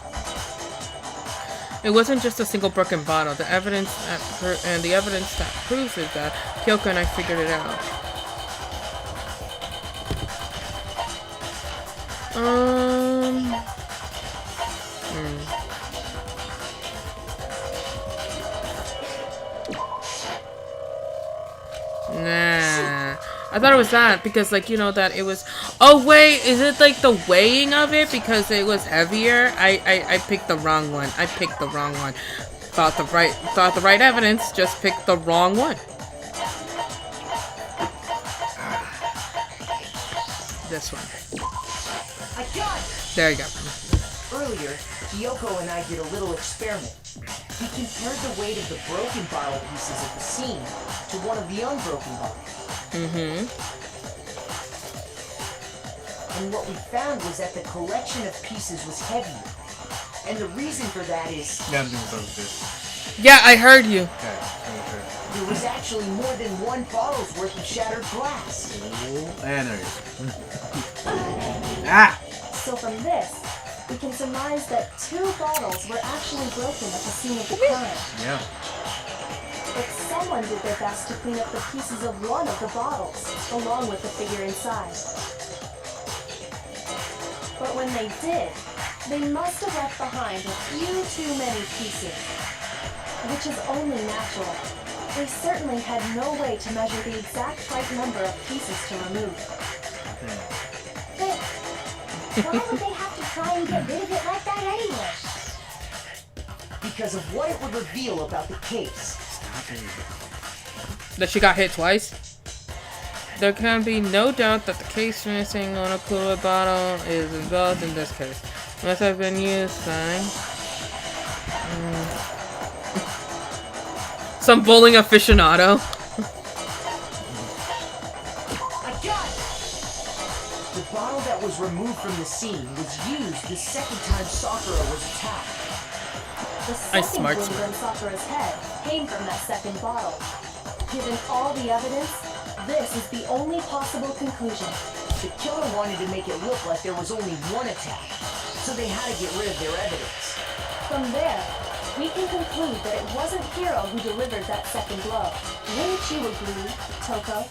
Speaker 1: It wasn't just a single broken bottle. The evidence that proves is that Kyoko and I figured it out. Nah. I thought it was that because, like, you know, that it was. Oh wait, is it like the weighing of it because it was heavier? I picked the wrong one. Thought the right evidence, just picked the wrong one. This one.
Speaker 4: I got it!
Speaker 1: There you go.
Speaker 4: Earlier, Kyoko and I did a little experiment. We compared the weight of the broken bottle pieces at the scene to one of the unbroken bottles. And what we found was that the collection of pieces was heavier. And the reason for that is...
Speaker 1: Yeah, I heard you.
Speaker 4: There was actually more than one bottle's worth of shattered glass.
Speaker 10: And there he is.
Speaker 3: So from this, we can surmise that 2 bottles were actually broken at the scene of the crime.
Speaker 10: Yeah.
Speaker 3: But someone did their best to clean up the pieces of one of the bottles, along with the figure inside. But when they did, they must have left behind a few too many pieces. Which is only natural. They certainly had no way to measure the exact right number of pieces to remove.
Speaker 2: But why would they have to try and get rid of it like that anyway?
Speaker 4: Because of what it would reveal about the case.
Speaker 1: That she got hit twice. There can be no doubt that the case missing on a cooler bottle is involved in this case. Must have been used by some bowling aficionado.
Speaker 4: I got it! The bottle that was removed from the scene was used the second time Sakura was attacked.
Speaker 3: The second wound on Sakura's head came from that second bottle. Given all the evidence, this is the only possible conclusion.
Speaker 4: The killer wanted to make it look like there was only one attack, so they had to get rid of their evidence.
Speaker 3: From there, we can conclude that it wasn't Hiro who delivered that second blow. Wouldn't you agree, Toko?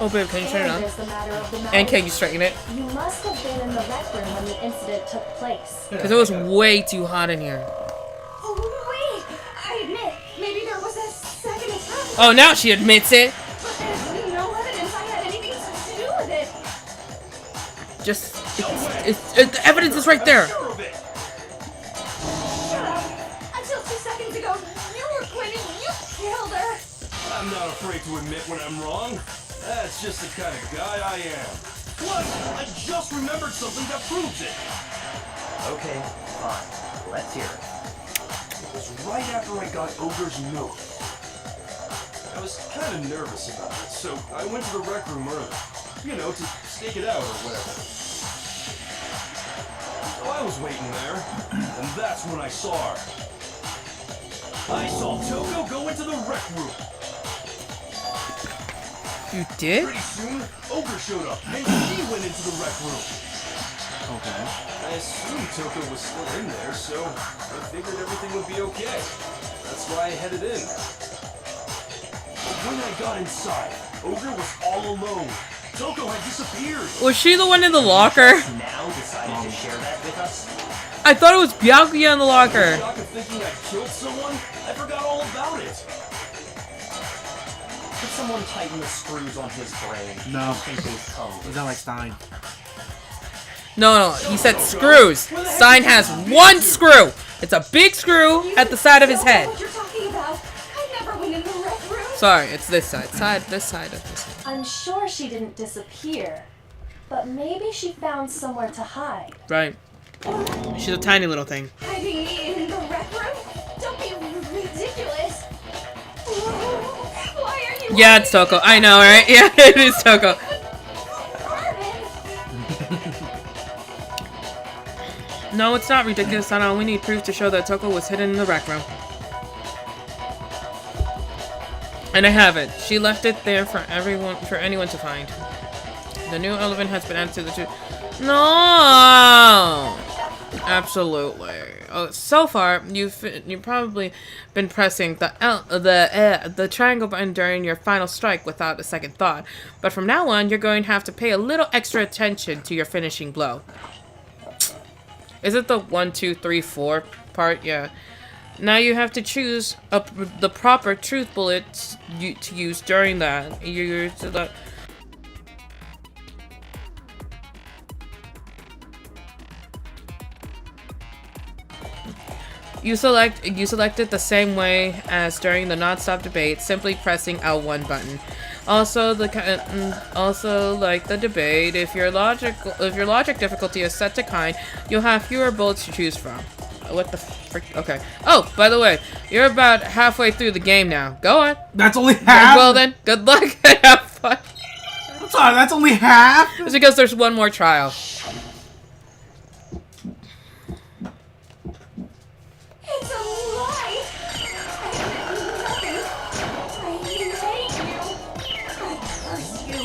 Speaker 1: Oh, babe, can you turn it
Speaker 3: And
Speaker 1: on?
Speaker 3: there's the matter of the
Speaker 1: And can you straighten it?
Speaker 3: You must have been in the rec room when the incident took place.
Speaker 1: Because it was way too hot in here.
Speaker 2: Oh, wait! I admit, maybe there was a second attack.
Speaker 1: Oh, now she admits it.
Speaker 2: But there's no evidence I had anything to do with it.
Speaker 1: Just, the evidence is right there.
Speaker 7: Sure of it.
Speaker 2: Shut up. Until 2 seconds ago, you were claiming you killed her.
Speaker 7: I'm not afraid to admit when I'm wrong. That's just the kind of guy I am. Plus, I just remembered something that proves it.
Speaker 8: Okay, fine. Let's hear it.
Speaker 7: It was right after I got Ogre's note. I was kind of nervous about it, so I went to the rec room early. You know, to stake it out or whatever. So I was waiting there, and that's when I saw her. I saw Toko go into the rec room.
Speaker 1: You did?
Speaker 7: Pretty soon, Ogre showed up, and she went into the rec room.
Speaker 8: Okay.
Speaker 7: I assumed Toko was still in there, so I figured everything would be okay. That's why I headed in. But when I got inside, Ogre was all alone. Toko had disappeared.
Speaker 1: Was she the one in the locker?
Speaker 8: Now decided to share that with us?
Speaker 1: I thought it was Byakuya in the locker.
Speaker 7: Shock of thinking I killed someone, I forgot all about it.
Speaker 8: Could someone tighten the screws on his brain?
Speaker 10: No.
Speaker 8: I think they've come.
Speaker 10: Is that like Stein?
Speaker 1: No, he said screws. Stein has one screw. It's a big screw at the side of his head.
Speaker 2: What you're talking about? I never went in the rec room.
Speaker 1: Sorry, it's this side. This side of this.
Speaker 3: I'm sure she didn't disappear, but maybe she found somewhere to hide.
Speaker 1: Right. She's a tiny little thing.
Speaker 2: Hiding me in the rec room? Don't be ridiculous. Why are you?
Speaker 1: Yeah, it's Toko. I know, right? Yeah, it is Toko. No, it's not ridiculous at all. We need proof to show that Toko was hidden in the rec room. And I have it. She left it there for anyone to find. The new element has been added to the two. No! Absolutely. Oh, so far, you've probably been pressing the triangle button during your final strike without a second thought. But from now on, you're going to have to pay a little extra attention to your finishing blow. Is it the 1, 2, 3, 4 part? Yeah. Now you have to choose the proper truth bullet to use during that. You selected the same way as during the non-stop debate, simply pressing L1 button. Also, like the debate, if your logic difficulty is set to kind, you'll have fewer bullets to choose from. What the frick? Okay. Oh, by the way, you're about halfway through the game now. Go on.
Speaker 10: That's only half?
Speaker 1: Well then, good luck and have fun.
Speaker 10: I'm sorry, that's only half?
Speaker 1: It's because there's one more trial.
Speaker 2: It's a lie! I did nothing. I hate you. I curse you.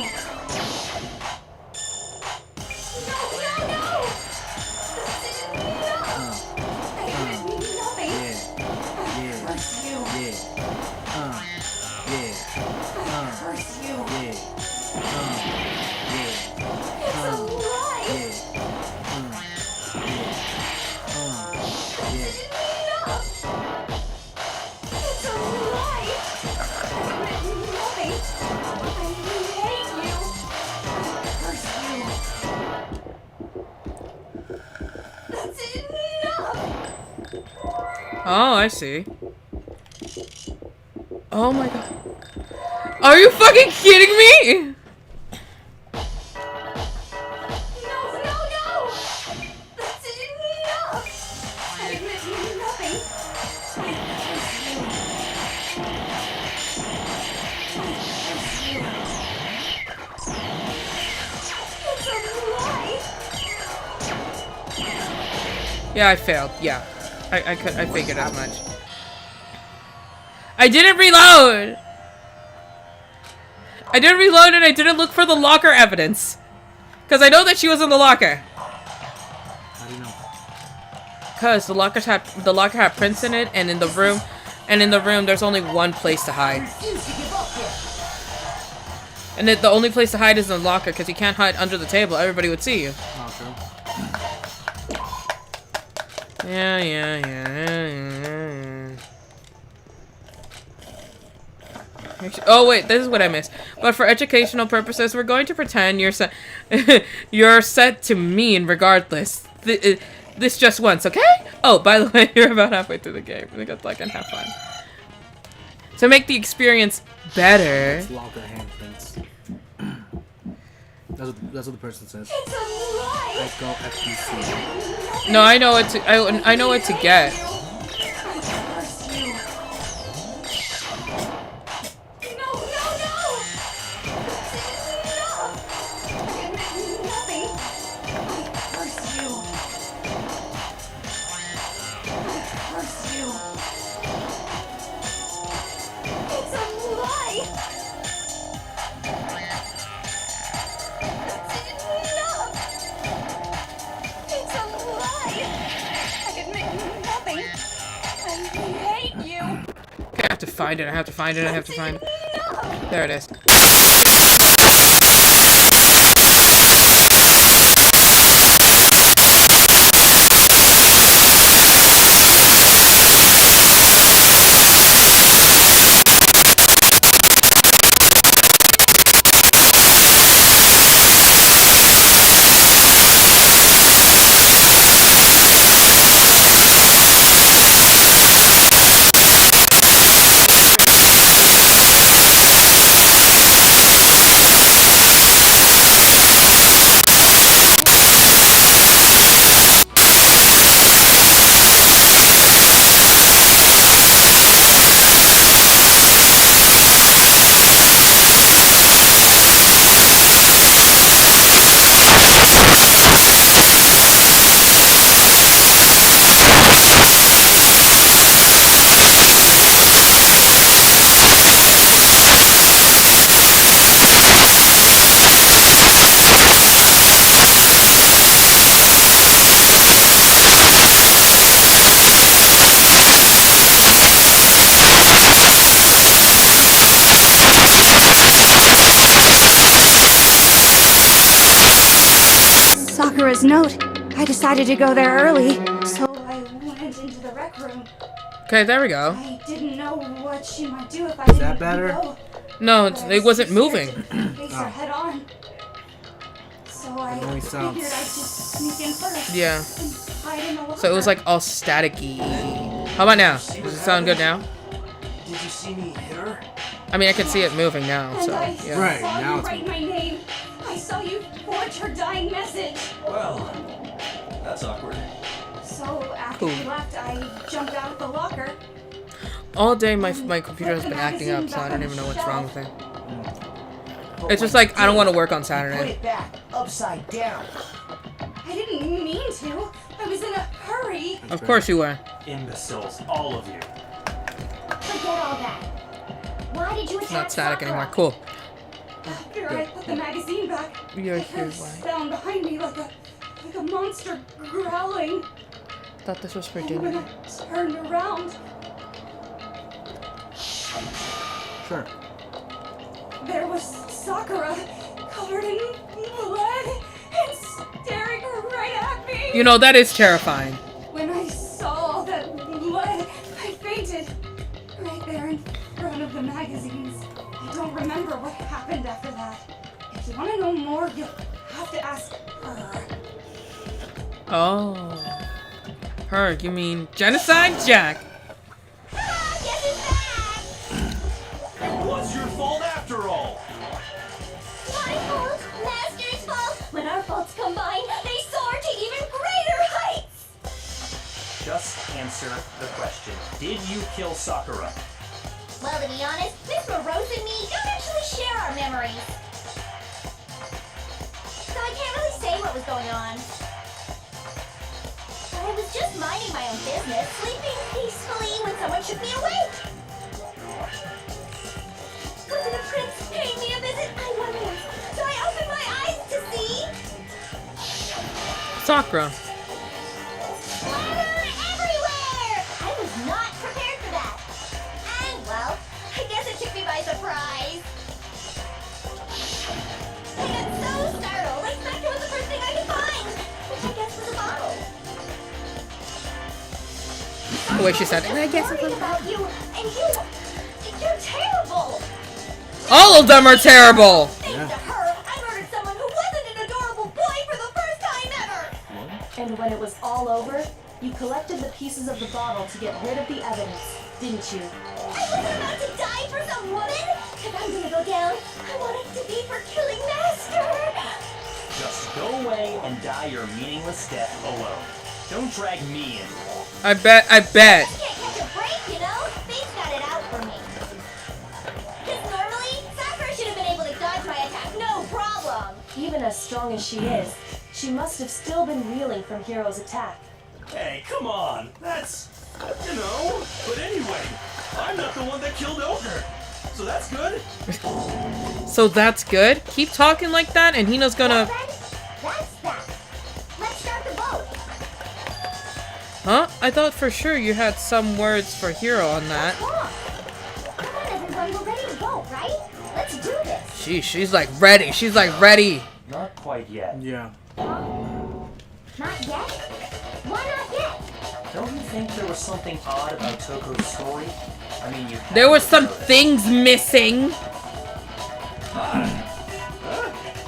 Speaker 2: No! I did nothing. I curse you. I curse you. It's a lie! It's a lie! I did nothing. I hate you. I curse you. That's enough!
Speaker 1: Oh, I see. Oh my god. Are you fucking kidding me?
Speaker 2: No! That's enough! I admit nothing. I curse you. It's a lie!
Speaker 1: Yeah, I failed. Yeah. I figured as much. I didn't reload! I didn't reload and I didn't look for the locker evidence. Because I know that she was in the locker.
Speaker 10: How do you know?
Speaker 1: Because the locker had prints in it, and in the room there's only one place to hide. And then the only place to hide is in the locker because you can't hide under the table. Everybody would see you.
Speaker 10: Oh, true.
Speaker 1: Yeah. Oh wait, this is what I missed. But for educational purposes, we're going to pretend you're set. You're set to mean regardless. This just once, okay? Oh, by the way, you're about halfway through the game. I think it's like and have fun. To make the experience better.
Speaker 10: It's locker handprints. That's what the person says.
Speaker 2: It's a lie!
Speaker 10: Let's go FTC.
Speaker 1: No, I know what to. I know what to get. I have to find it. I have to find it. There it is.
Speaker 2: Sakura's note. I decided to go there early, so I went into the rec room.
Speaker 1: Okay, there we go.
Speaker 2: I didn't know what she might do if I didn't
Speaker 10: that better?
Speaker 2: go.
Speaker 1: No, it wasn't moving.
Speaker 2: Face her head on. So I
Speaker 10: only
Speaker 2: figured
Speaker 10: sounds-
Speaker 2: I'd just sneak in first.
Speaker 1: Yeah.
Speaker 2: And hide in the locker.
Speaker 1: So it was like all staticky. How about now? Does it sound good now?
Speaker 4: Did you see me hit her?
Speaker 1: I mean, I can see it moving now.
Speaker 2: And
Speaker 1: So
Speaker 2: I
Speaker 1: yeah.
Speaker 10: Right,
Speaker 2: saw
Speaker 10: now
Speaker 2: you
Speaker 10: it's-
Speaker 2: write my name. I saw you forge her dying message.
Speaker 7: Well, that's awkward.
Speaker 2: So after
Speaker 1: Cool.
Speaker 2: you left, I jumped out of the locker.
Speaker 1: All day my computer has been acting up, so I don't even know what's wrong with it. It's just like I don't want to work on
Speaker 4: Put
Speaker 1: Saturday.
Speaker 4: it back, upside down.
Speaker 2: I didn't mean to. I was in a hurry.
Speaker 1: Of course you were.
Speaker 7: Imbeciles, all of you.
Speaker 2: Forget all that. Why did you attack
Speaker 1: It's not static
Speaker 2: Sakura?
Speaker 1: anymore. Cool.
Speaker 2: After I put the magazine back,
Speaker 1: You're
Speaker 2: I
Speaker 1: here,
Speaker 2: heard
Speaker 1: why?
Speaker 2: sound behind me like a monster growling.
Speaker 1: Thought this was for
Speaker 2: And when
Speaker 1: dinner.
Speaker 2: I turned around,
Speaker 10: Sure.
Speaker 2: there was Sakura, covered in blood and staring right at me.
Speaker 1: You know that is terrifying.
Speaker 2: When I saw all that blood, I fainted. Right there in front of the magazines. I don't remember what happened after that. If you want to know more, you'll have to ask her.
Speaker 1: Oh. Her, you mean Genocide Jack?
Speaker 7: It was your fault after all.
Speaker 2: My fault, Master's fault. When our faults combine, they soar to even greater heights.
Speaker 8: Just answer the question. Did you kill Sakura?
Speaker 2: Well, to be honest, Miss Morose and me don't actually share our memories. So I can't really say what was going on. I was just minding my own business, sleeping peacefully when someone shook me awake. Was it a prince paying me a visit? I wonder. So I opened my eyes to see...
Speaker 1: Sakura.
Speaker 2: Water everywhere! I was not prepared for that. And, well, I guess it took me by surprise.
Speaker 6: The way she said it.
Speaker 2: I guess worried about you, and you're terrible.
Speaker 6: All of them are terrible.
Speaker 2: Thanks to her, I murdered someone who wasn't an adorable boy for the first time ever.
Speaker 3: And when it was all over, you collected the pieces of the bottle to get rid of the evidence, didn't you?
Speaker 2: I was about to die for some woman. If I'm gonna go down, I want it to be for killing Master.
Speaker 8: Just go away and die your meaningless death alone. Don't drag me in.
Speaker 6: I bet.
Speaker 2: I can't catch a break, you know? Fate's got it out for me. Because normally, Sakura should have been able to dodge my attack, no problem.
Speaker 3: Even as strong as she is, she must have still been reeling from Hiro's attack.
Speaker 7: Hey, come on. That's, you know. But anyway, I'm not the one that killed Ogre. So that's good.
Speaker 6: So that's good. Keep talking like that, and Hina's gonna.
Speaker 2: That's that. Let's start the boat.
Speaker 6: Huh? I thought for sure you had some words for Hiro on that.
Speaker 2: Come on, everyone, we're ready to go, right? Let's do this.
Speaker 6: She's like ready. She's like ready.
Speaker 8: Not quite yet.
Speaker 10: Yeah.
Speaker 2: Not yet? Why not yet?
Speaker 8: Don't you think there was something odd about Toko's story? I mean,
Speaker 6: There were some things missing.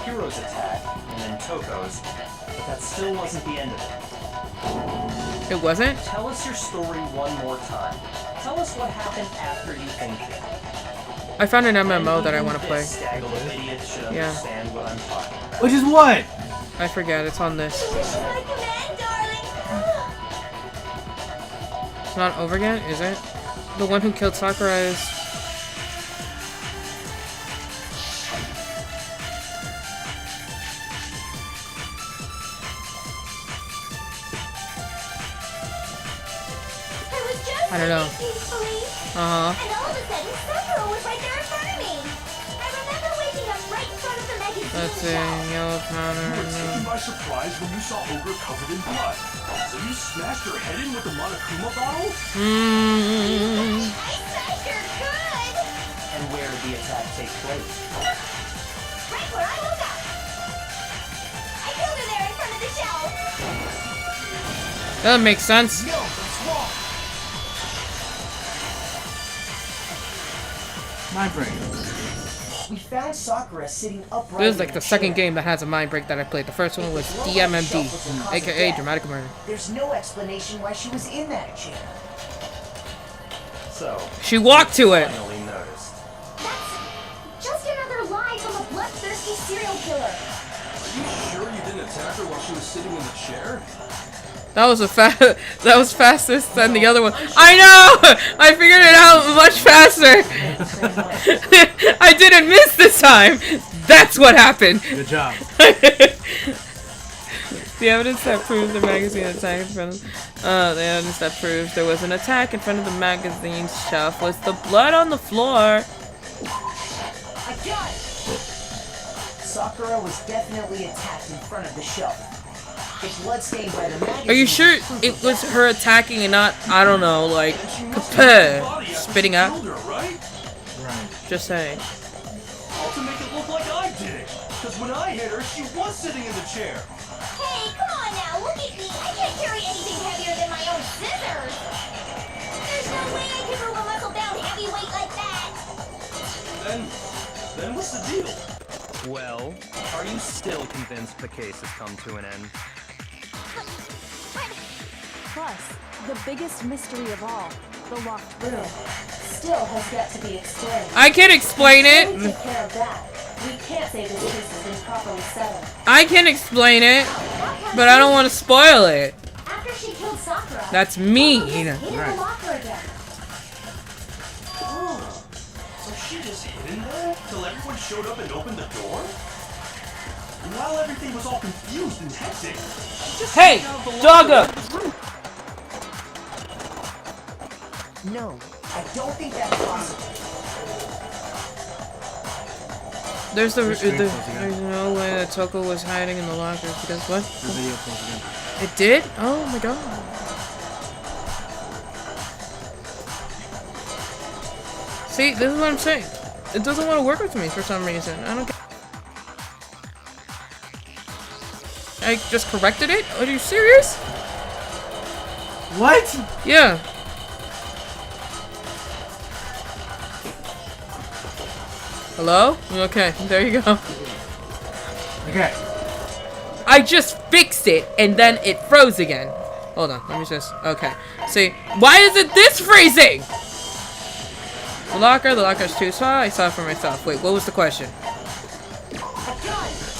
Speaker 8: Hiro's attack, and then Toko's, but that still wasn't the end of it.
Speaker 6: It wasn't?
Speaker 8: Tell us your story one more time. Tell us what happened after you fainted.
Speaker 6: I found an MMO that I want to play.
Speaker 8: This staggle of idiots should
Speaker 6: Yeah.
Speaker 8: understand what I'm talking about.
Speaker 10: Which is what?
Speaker 6: I forget. It's on this.
Speaker 2: Wish I command, darling.
Speaker 6: It's not over yet, is it? The one who killed Sakura is. I don't know.
Speaker 2: Peacefully.
Speaker 6: Uh huh.
Speaker 2: And all of a sudden, Sakura was right there in front of me. I remember waking up right in front of the magazine
Speaker 6: Let's see.
Speaker 2: shelf.
Speaker 6: Yellow
Speaker 7: You were
Speaker 6: powder.
Speaker 7: taken by surprise when you saw Ogre covered in blood. So you smashed her head in with the Monokuma bottle?
Speaker 6: Mmm.
Speaker 2: I smashed her good.
Speaker 8: And where did the attack take place?
Speaker 2: Right where I woke up. I killed her there in front of the shelf.
Speaker 6: That makes sense.
Speaker 7: No, that's wrong.
Speaker 10: Mind break.
Speaker 4: We found Sakura sitting upright.
Speaker 6: This is like
Speaker 4: in
Speaker 6: the
Speaker 4: a
Speaker 6: second
Speaker 4: chair.
Speaker 6: game that has a mind break that I played. The first one was DMMD, aka Dramatic Murder.
Speaker 4: There's no explanation why she was in that chair.
Speaker 8: So,
Speaker 6: She walked to it.
Speaker 8: finally noticed.
Speaker 2: That's just another lie from a bloodthirsty serial killer.
Speaker 7: Are you sure you didn't attack her while she was sitting in the chair?
Speaker 6: That was that was fastest than the other one. I know! I figured it out much faster. I didn't miss this time. That's what happened.
Speaker 10: Good job.
Speaker 6: The evidence that proves the magazine attack in front of the evidence that proves there was an attack in front of the magazine shelf was the blood on the floor.
Speaker 4: I got it! Sakura was definitely attacked in front of the shelf. It's bloodstained by the magazine.
Speaker 6: Are you sure it was her attacking and not, I don't know, like, spitting out?
Speaker 7: Killed her, right?
Speaker 10: Right.
Speaker 6: Just saying.
Speaker 7: All to make it look like I did it. Because when I hit her, she was sitting in the chair.
Speaker 2: Hey, come on now, look at me. I can't carry anything heavier than my own scissors. There's no way I can move a muscle-bound heavyweight like that.
Speaker 7: Then what's the deal?
Speaker 8: Well, are you still convinced the case has come to an end?
Speaker 3: Plus, the biggest mystery of all, the locked room, still has yet to be explained.
Speaker 6: I can explain
Speaker 3: We'll
Speaker 6: it.
Speaker 3: take care of that. We can't say this case has been properly settled.
Speaker 6: I can explain it, but I don't want to spoil it.
Speaker 2: After she killed Sakura,
Speaker 6: That's mean.
Speaker 2: hid in the
Speaker 10: Right.
Speaker 2: locker again.
Speaker 7: Oh, so she just hid in there till everyone showed up and opened the door? And while everything was all confused and hectic, she just
Speaker 6: Hey,
Speaker 7: sneaked out of the
Speaker 6: Doggo!
Speaker 7: locker into the room.
Speaker 4: No, I don't think that's possible.
Speaker 6: There's
Speaker 10: screen
Speaker 6: there's
Speaker 10: closing out.
Speaker 6: no way that Toko was hiding in the locker because what?
Speaker 10: The video close again.
Speaker 6: It did? Oh my god. See, this is what I'm saying. It doesn't want to work with me for some reason. I don't get. I just corrected it? Are you serious?
Speaker 10: What?
Speaker 6: Yeah.
Speaker 1: Hello? Okay, there you go.
Speaker 10: Okay.
Speaker 1: I just fixed it, and then it froze again. Hold on, let me just... Okay. See, why is it this freezing? The locker's too small. I saw it for myself. Wait, what was the question?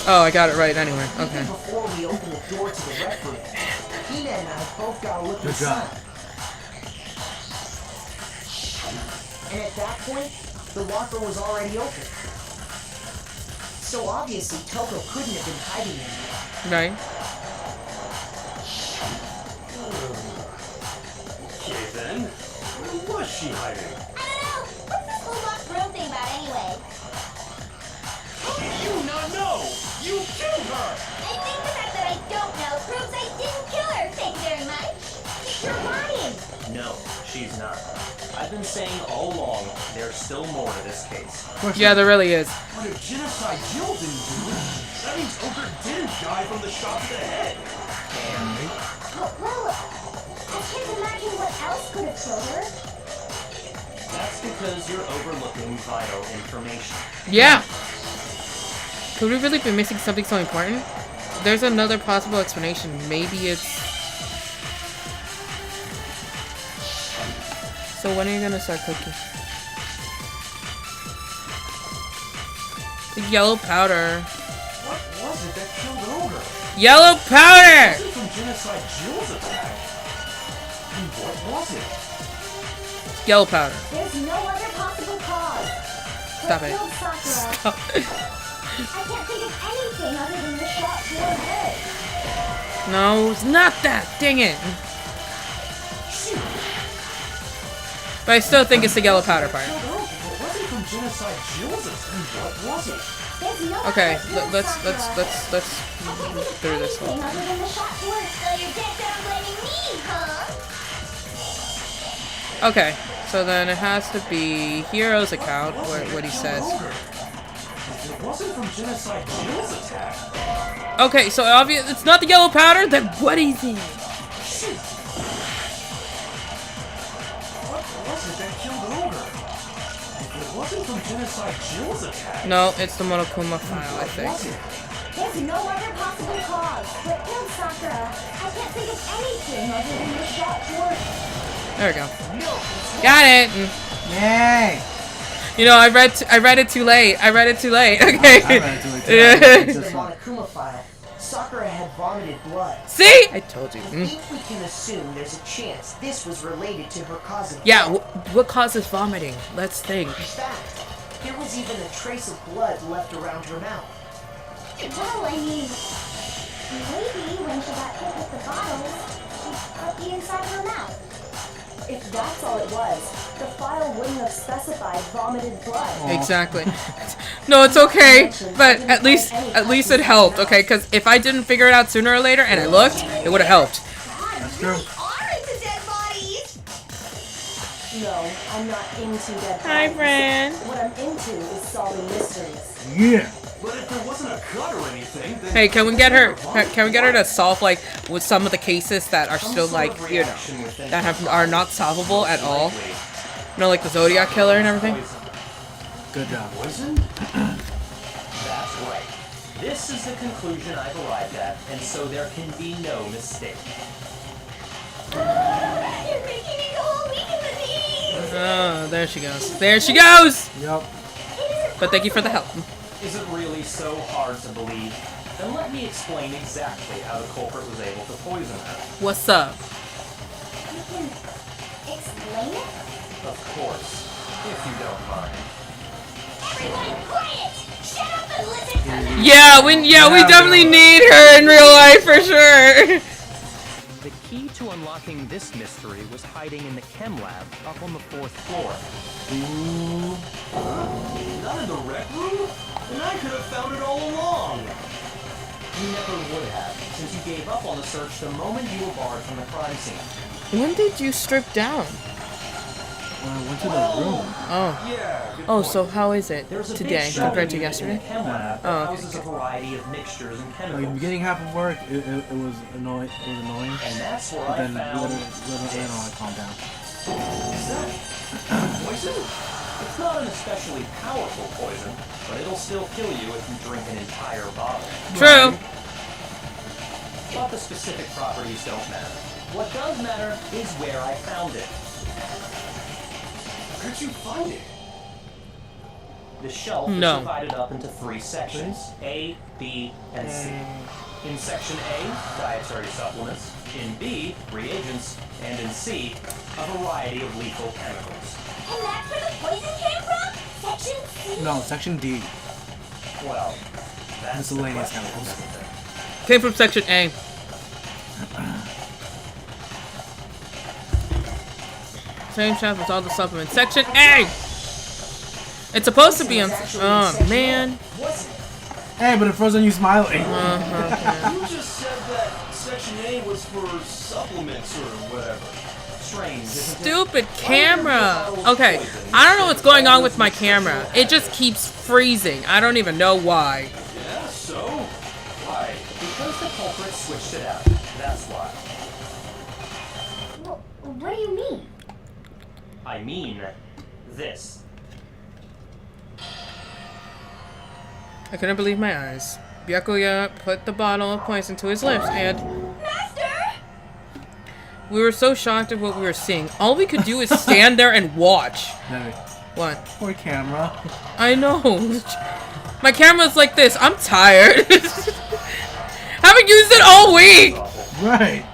Speaker 1: Oh, I got it right anyway. Okay.
Speaker 4: Before we open the door to the rec room, Hina and I both got a look
Speaker 10: Good job.
Speaker 4: inside. And at that point, the locker was already open. So obviously, Toko couldn't have been hiding in there.
Speaker 1: Right.
Speaker 7: Okay then. Where was she hiding?
Speaker 2: I don't know. What's this whole locked room thing about anyway?
Speaker 7: How do you not know? You killed her!
Speaker 2: I think the fact that I don't know proves I didn't kill her. Thank you very much. You're lying.
Speaker 8: No, she's not. I've been saying all along, there's still more to this case.
Speaker 1: Yeah, there really is.
Speaker 7: But if Genocide Jill didn't do it, that means Ogre didn't die from the shot to the head.
Speaker 2: Well, I can't imagine what else could have killed her.
Speaker 8: That's because you're overlooking vital information.
Speaker 1: Yeah. Could we really be missing something so important? There's another possible explanation. Maybe it's... So when are you gonna start cooking? The yellow powder.
Speaker 7: What was it that killed Ogre?
Speaker 1: Yellow powder!
Speaker 7: Was it from Genocide Jill's attack? And what was it?
Speaker 1: Yellow powder.
Speaker 3: There's no other possible cause.
Speaker 1: Stop it.
Speaker 3: Killed Sakura.
Speaker 1: Stop.
Speaker 3: I can't think of anything other than the shot to her head.
Speaker 1: No, it's not that. Dang it. But I still think it's the yellow powder part.
Speaker 7: What was it from Genocide Jill's attack? What was it?
Speaker 3: There's no
Speaker 1: Okay,
Speaker 3: other killed
Speaker 1: let's
Speaker 3: Sakura.
Speaker 1: through this
Speaker 3: Anything
Speaker 1: one.
Speaker 3: other than the shot to her
Speaker 2: So you're dead set on blaming me, huh?
Speaker 1: Okay, so then it has to be Hero's account, what he says.
Speaker 7: If it wasn't from Genocide Jill's attack.
Speaker 1: Okay, so obvious it's not the yellow powder. Then what is it?
Speaker 7: What was it that killed Ogre? If it wasn't from Genocide Jill's attack.
Speaker 1: No, it's the Monokuma file, I think.
Speaker 3: There's no other possible cause. What killed Sakura? I can't think of anything other than the shot to her head.
Speaker 1: There we go. Got it.
Speaker 10: Yay!
Speaker 1: You know, I read it too late. Okay.
Speaker 10: I read it too late too.
Speaker 1: Yeah.
Speaker 4: The Monokuma file, Sakura had vomited blood.
Speaker 1: See? I told you.
Speaker 4: I think we can assume there's a chance this was related to her cause of
Speaker 1: Yeah,
Speaker 4: death.
Speaker 1: what causes vomiting? Let's think.
Speaker 4: In fact, there was even a trace of blood left around her mouth.
Speaker 3: Well, I mean, maybe when she got hit with the bottles, she cut the inside of her mouth. If that's all it was, the file wouldn't have specified vomited blood.
Speaker 1: Exactly. No, it's okay, but at least it helped, okay? Because if I didn't figure it out sooner or later and I looked, it would have helped.
Speaker 10: That's true.
Speaker 2: Are into dead bodies.
Speaker 3: No, I'm not into dead bodies.
Speaker 1: Hi, friend.
Speaker 3: What I'm into is solving mysteries.
Speaker 10: Yeah.
Speaker 7: But if there wasn't a cut or anything, then
Speaker 1: Hey, can we get her? Can we get her to solve like with some of the cases that are still like that are not solvable at all? You know, like the Zodiac killer and everything.
Speaker 10: Good job.
Speaker 7: Poison?
Speaker 8: That's right. This is the conclusion I've arrived at, and so there can be no mistake.
Speaker 2: You're making me go all weak in the knees.
Speaker 1: Oh, there she goes. There she goes.
Speaker 10: Yep.
Speaker 1: But thank you for the help.
Speaker 8: Is it really so hard to believe? Then let me explain exactly how the culprit was able to poison her.
Speaker 1: What's up?
Speaker 2: You can explain it?
Speaker 8: Of course, if you don't mind.
Speaker 2: Everyone quiet! Shut up and listen to me!
Speaker 1: Yeah, we definitely need her in real life for sure.
Speaker 8: The key to unlocking this mystery was hiding in the chem lab up on the 4th floor.
Speaker 7: Not in the rec room? And I could have found it all along.
Speaker 8: You never would have, since you gave up on the search the moment you were barred from the crime scene.
Speaker 1: When did you strip down?
Speaker 10: When I went to the room.
Speaker 1: Oh.
Speaker 7: Yeah. Good
Speaker 1: Oh,
Speaker 7: point.
Speaker 1: so how is it
Speaker 8: There's a
Speaker 1: today
Speaker 8: big
Speaker 1: compared to
Speaker 8: shelving unit
Speaker 1: yesterday?
Speaker 8: in the chem lab
Speaker 1: Oh,
Speaker 8: that
Speaker 1: okay,
Speaker 8: houses a variety of mixtures and
Speaker 10: Like,
Speaker 8: chemicals.
Speaker 10: in the beginning half of work, it was annoying. It was annoying.
Speaker 8: And that's where
Speaker 10: But
Speaker 8: I
Speaker 10: then
Speaker 8: found
Speaker 10: little I calmed down.
Speaker 7: Is that poison?
Speaker 8: It's not an especially powerful poison, but it'll still kill you if you drink an entire bottle.
Speaker 1: True.
Speaker 8: But the specific properties don't matter. What does matter is where I found it.
Speaker 7: Where'd you find it?
Speaker 8: The shelf is divided up into 3 sections, A, B, and C. In section A, dietary supplements. In B, reagents. And in C, a variety of lethal chemicals.
Speaker 2: And that's where the poison came from? Section C?
Speaker 9: No, section D.
Speaker 8: Well, that's
Speaker 9: Miscellaneous
Speaker 8: the question,
Speaker 9: chemicals.
Speaker 8: isn't it?
Speaker 1: Came from section A. Same shelf with all the supplements. Section A! It's supposed to be on. Oh, man.
Speaker 9: Hey, but it froze on you smiling.
Speaker 7: You just said that section A was for supplements or whatever.
Speaker 8: Strange, isn't it?
Speaker 1: Stupid camera. Okay, I don't know what's going on with my camera. It just keeps freezing. I don't even know why.
Speaker 7: Yeah, so? Why?
Speaker 8: Because the culprit switched it out. That's why.
Speaker 2: What do you mean?
Speaker 8: I mean, this.
Speaker 1: I couldn't believe my eyes. Byakuya put the bottle of poison to his lips and...
Speaker 2: Master!
Speaker 1: We were so shocked at what we were seeing. All we could do is stand there and watch.
Speaker 9: No,
Speaker 1: What?
Speaker 9: poor camera.
Speaker 1: I know. My camera's like this. I'm tired. Haven't used it all week.
Speaker 9: Right.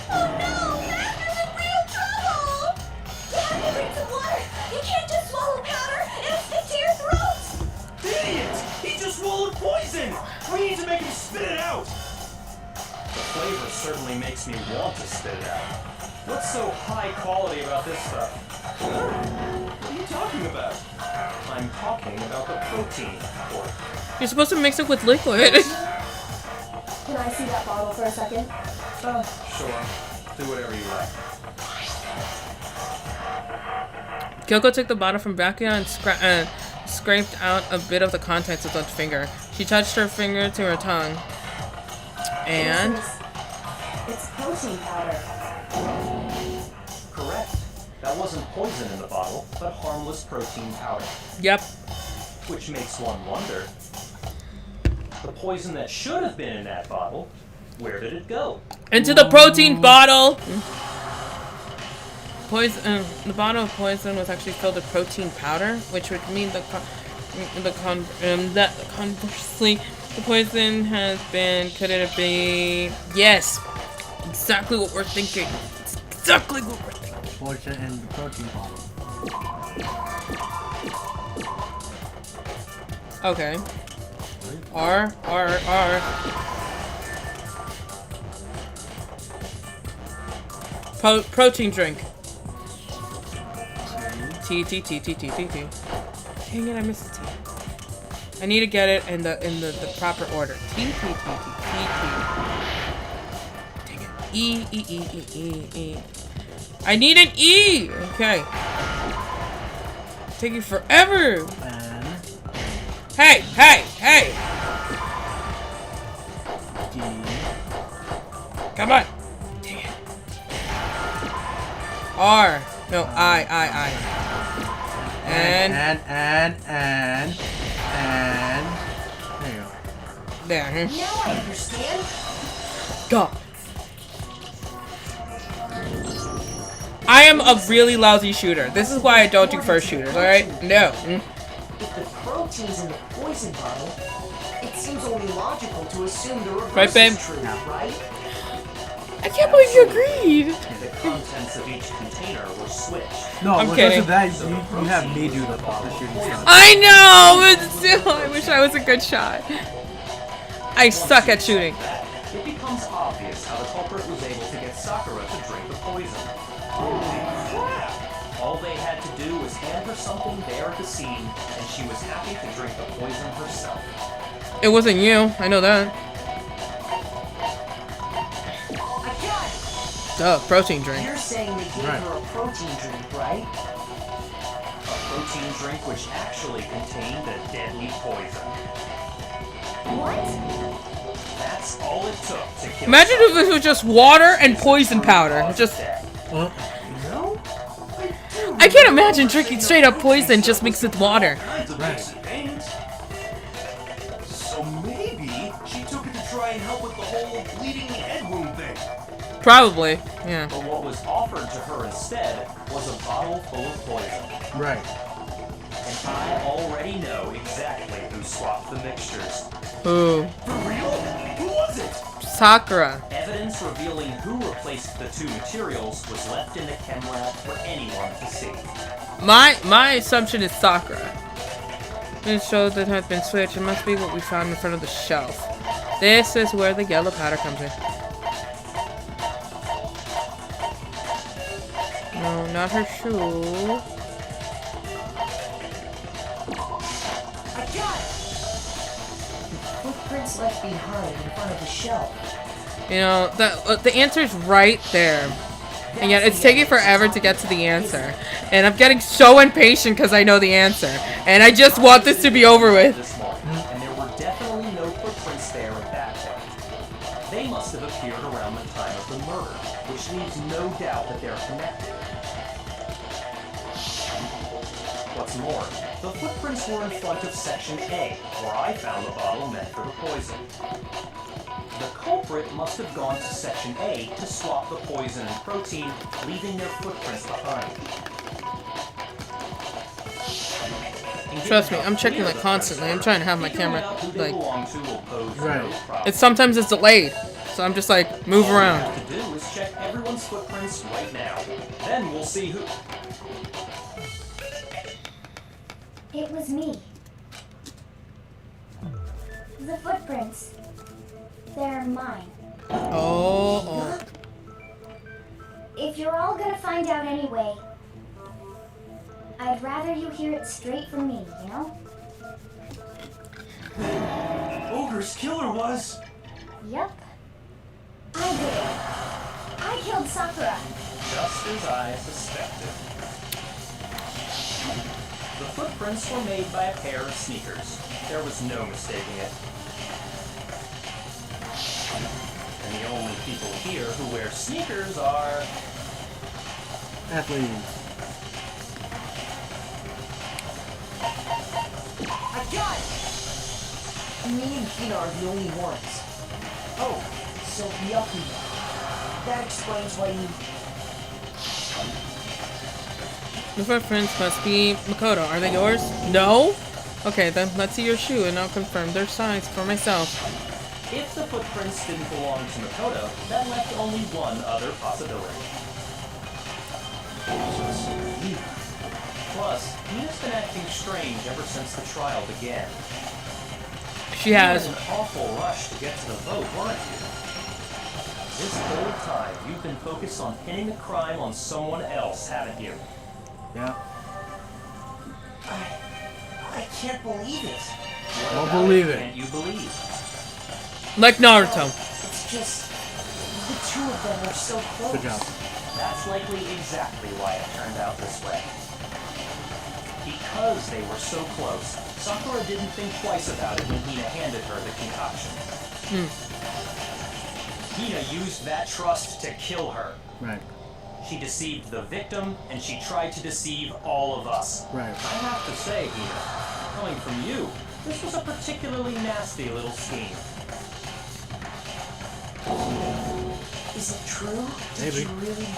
Speaker 2: Oh no! Master's in real trouble! You have to drink some water! You can't just swallow powder! It'll stick to your throat!
Speaker 7: Idiot! He just swallowed poison! We need to make him spit it out!
Speaker 8: The flavor certainly makes me want to spit it out. What's so high quality about this stuff?
Speaker 7: What are you talking about?
Speaker 8: I'm talking about the protein part.
Speaker 1: You're supposed to mix it with liquid.
Speaker 3: Can I see that bottle for a second?
Speaker 8: Sure. Do whatever you like.
Speaker 1: Kyoko took the bottle from Byakuya and scraped out a bit of the contents with her finger. She touched her finger to her tongue. And...
Speaker 3: It's protein powder.
Speaker 8: Correct. That wasn't poison in the bottle, but harmless protein powder.
Speaker 1: Yep.
Speaker 8: Which makes one wonder, the poison that should have been in that bottle, where did it go?
Speaker 1: Into the protein bottle! Poison. The bottle of poison was actually filled with protein powder, which would mean that conversely, the poison has been. Could it be? Yes, exactly what we're thinking. It's exactly what we're thinking.
Speaker 9: Poison in the protein bottle.
Speaker 1: Okay. R. Protein drink. T. Dang it, I missed the T. I need to get it in the proper order. T. Dang it. E. I need an E! Okay. Taking forever!
Speaker 9: And
Speaker 1: Hey!
Speaker 9: D.
Speaker 1: Come on! Dang it. R. No, I. And
Speaker 9: there you go.
Speaker 1: there.
Speaker 4: Now I understand.
Speaker 1: Go. I am a really lousy shooter. This is why I don't do first shooters, alright? No.
Speaker 4: If the protein's in the poison bottle, it seems only logical to assume the reverse
Speaker 1: Right, babe?
Speaker 4: is true, right?
Speaker 1: I can't believe you agreed.
Speaker 8: The contents of each container were switched.
Speaker 9: No,
Speaker 1: I'm
Speaker 9: because
Speaker 1: kidding.
Speaker 9: of that, you have me do the shooting stuff.
Speaker 1: I know, but still, I wish I was a good shot. I suck at shooting.
Speaker 8: It becomes obvious how the culprit was able to get Sakura to drink the poison. Holy crap! All they had to do was hand her something there at the scene, and she was happy to drink the poison herself.
Speaker 1: It wasn't you. I know that.
Speaker 4: I got it!
Speaker 1: Duh, protein drink.
Speaker 4: You're saying they gave her a protein drink, right?
Speaker 8: A protein drink which actually contained a deadly poison.
Speaker 2: What?
Speaker 8: That's all it took to kill
Speaker 1: Imagine if
Speaker 8: Sakura.
Speaker 1: this was just water and poison powder. Just.
Speaker 4: No?
Speaker 1: I can't imagine drinking straight up poison just mixed with water.
Speaker 7: So maybe she took it to try and help with the whole bleeding head wound thing.
Speaker 1: Probably, yeah.
Speaker 8: But what was offered to her instead was a bottle full of poison.
Speaker 9: Right.
Speaker 8: And I already know exactly who swapped the mixtures.
Speaker 1: Who?
Speaker 7: For real? Who was it?
Speaker 1: Sakura.
Speaker 8: Evidence revealing who replaced the two materials was left in the chem lab for anyone to see.
Speaker 1: My assumption is Sakura. It shows that has been switched. It must be what we found in front of the shelf. This is where the yellow powder comes in. No, not her shoe.
Speaker 4: I got it! Footprints left behind in front of the shelf.
Speaker 1: You know, the answer's right there. And yet it's taking forever to get to the answer. And I'm getting so impatient because I know the answer. And I just want this to be over with.
Speaker 8: This morning, and there were definitely no footprints there at that point. They must have appeared around the time of the murder, which leaves no doubt that they're connected. What's more, the footprints were in front of Section A, where I found the bottle meant for the poison. The culprit must have gone to Section A to swap the poison and protein, leaving their footprints behind.
Speaker 1: Trust me, I'm checking like constantly. I'm trying to have my camera like.
Speaker 9: Right.
Speaker 1: It's sometimes it's delayed, so I'm just like move around.
Speaker 8: All we have to do is check everyone's footprints right now. Then we'll see who.
Speaker 2: It was me. The footprints. They're mine.
Speaker 1: Oh.
Speaker 2: If you're all gonna find out anyway, I'd rather you hear it straight from me, you know?
Speaker 7: Ogre's killer was...
Speaker 2: Yep. I did it. I killed Sakura.
Speaker 8: Just as I suspected. The footprints were made by a pair of sneakers. There was no mistaking it. And the only people here who wear sneakers are...
Speaker 9: Athletes.
Speaker 4: I got it! Me and Hina are the only ones. Oh, so yucky. That explains why you...
Speaker 1: The footprints must be Makoto. Are they yours? No? Okay, then let's see your shoe and I'll confirm their size for myself.
Speaker 8: If the footprints didn't belong to Makoto, that left only one other possibility. Plus, Hina's been acting strange ever since the trial began.
Speaker 1: She has.
Speaker 8: You were in an awful rush to get to the vote, weren't you? This whole time, you've been focused on pinning the crime on someone else, haven't you?
Speaker 9: Yeah.
Speaker 4: I can't believe it.
Speaker 8: What
Speaker 9: Don't
Speaker 8: about
Speaker 9: believe it.
Speaker 8: Can't you believe?
Speaker 1: Like Naruto.
Speaker 4: It's just... the two of them are so close.
Speaker 9: Good job.
Speaker 8: That's likely exactly why it turned out this way. Because they were so close, Sakura didn't think twice about it when Hina handed her the concoction. Hina used that trust to kill her.
Speaker 9: Right.
Speaker 8: She deceived the victim, and she tried to deceive all of us.
Speaker 9: Right.
Speaker 8: I have to say, Hina, coming from you, this was a particularly nasty little scheme.
Speaker 4: Is it true? Did
Speaker 9: Maybe.
Speaker 4: you really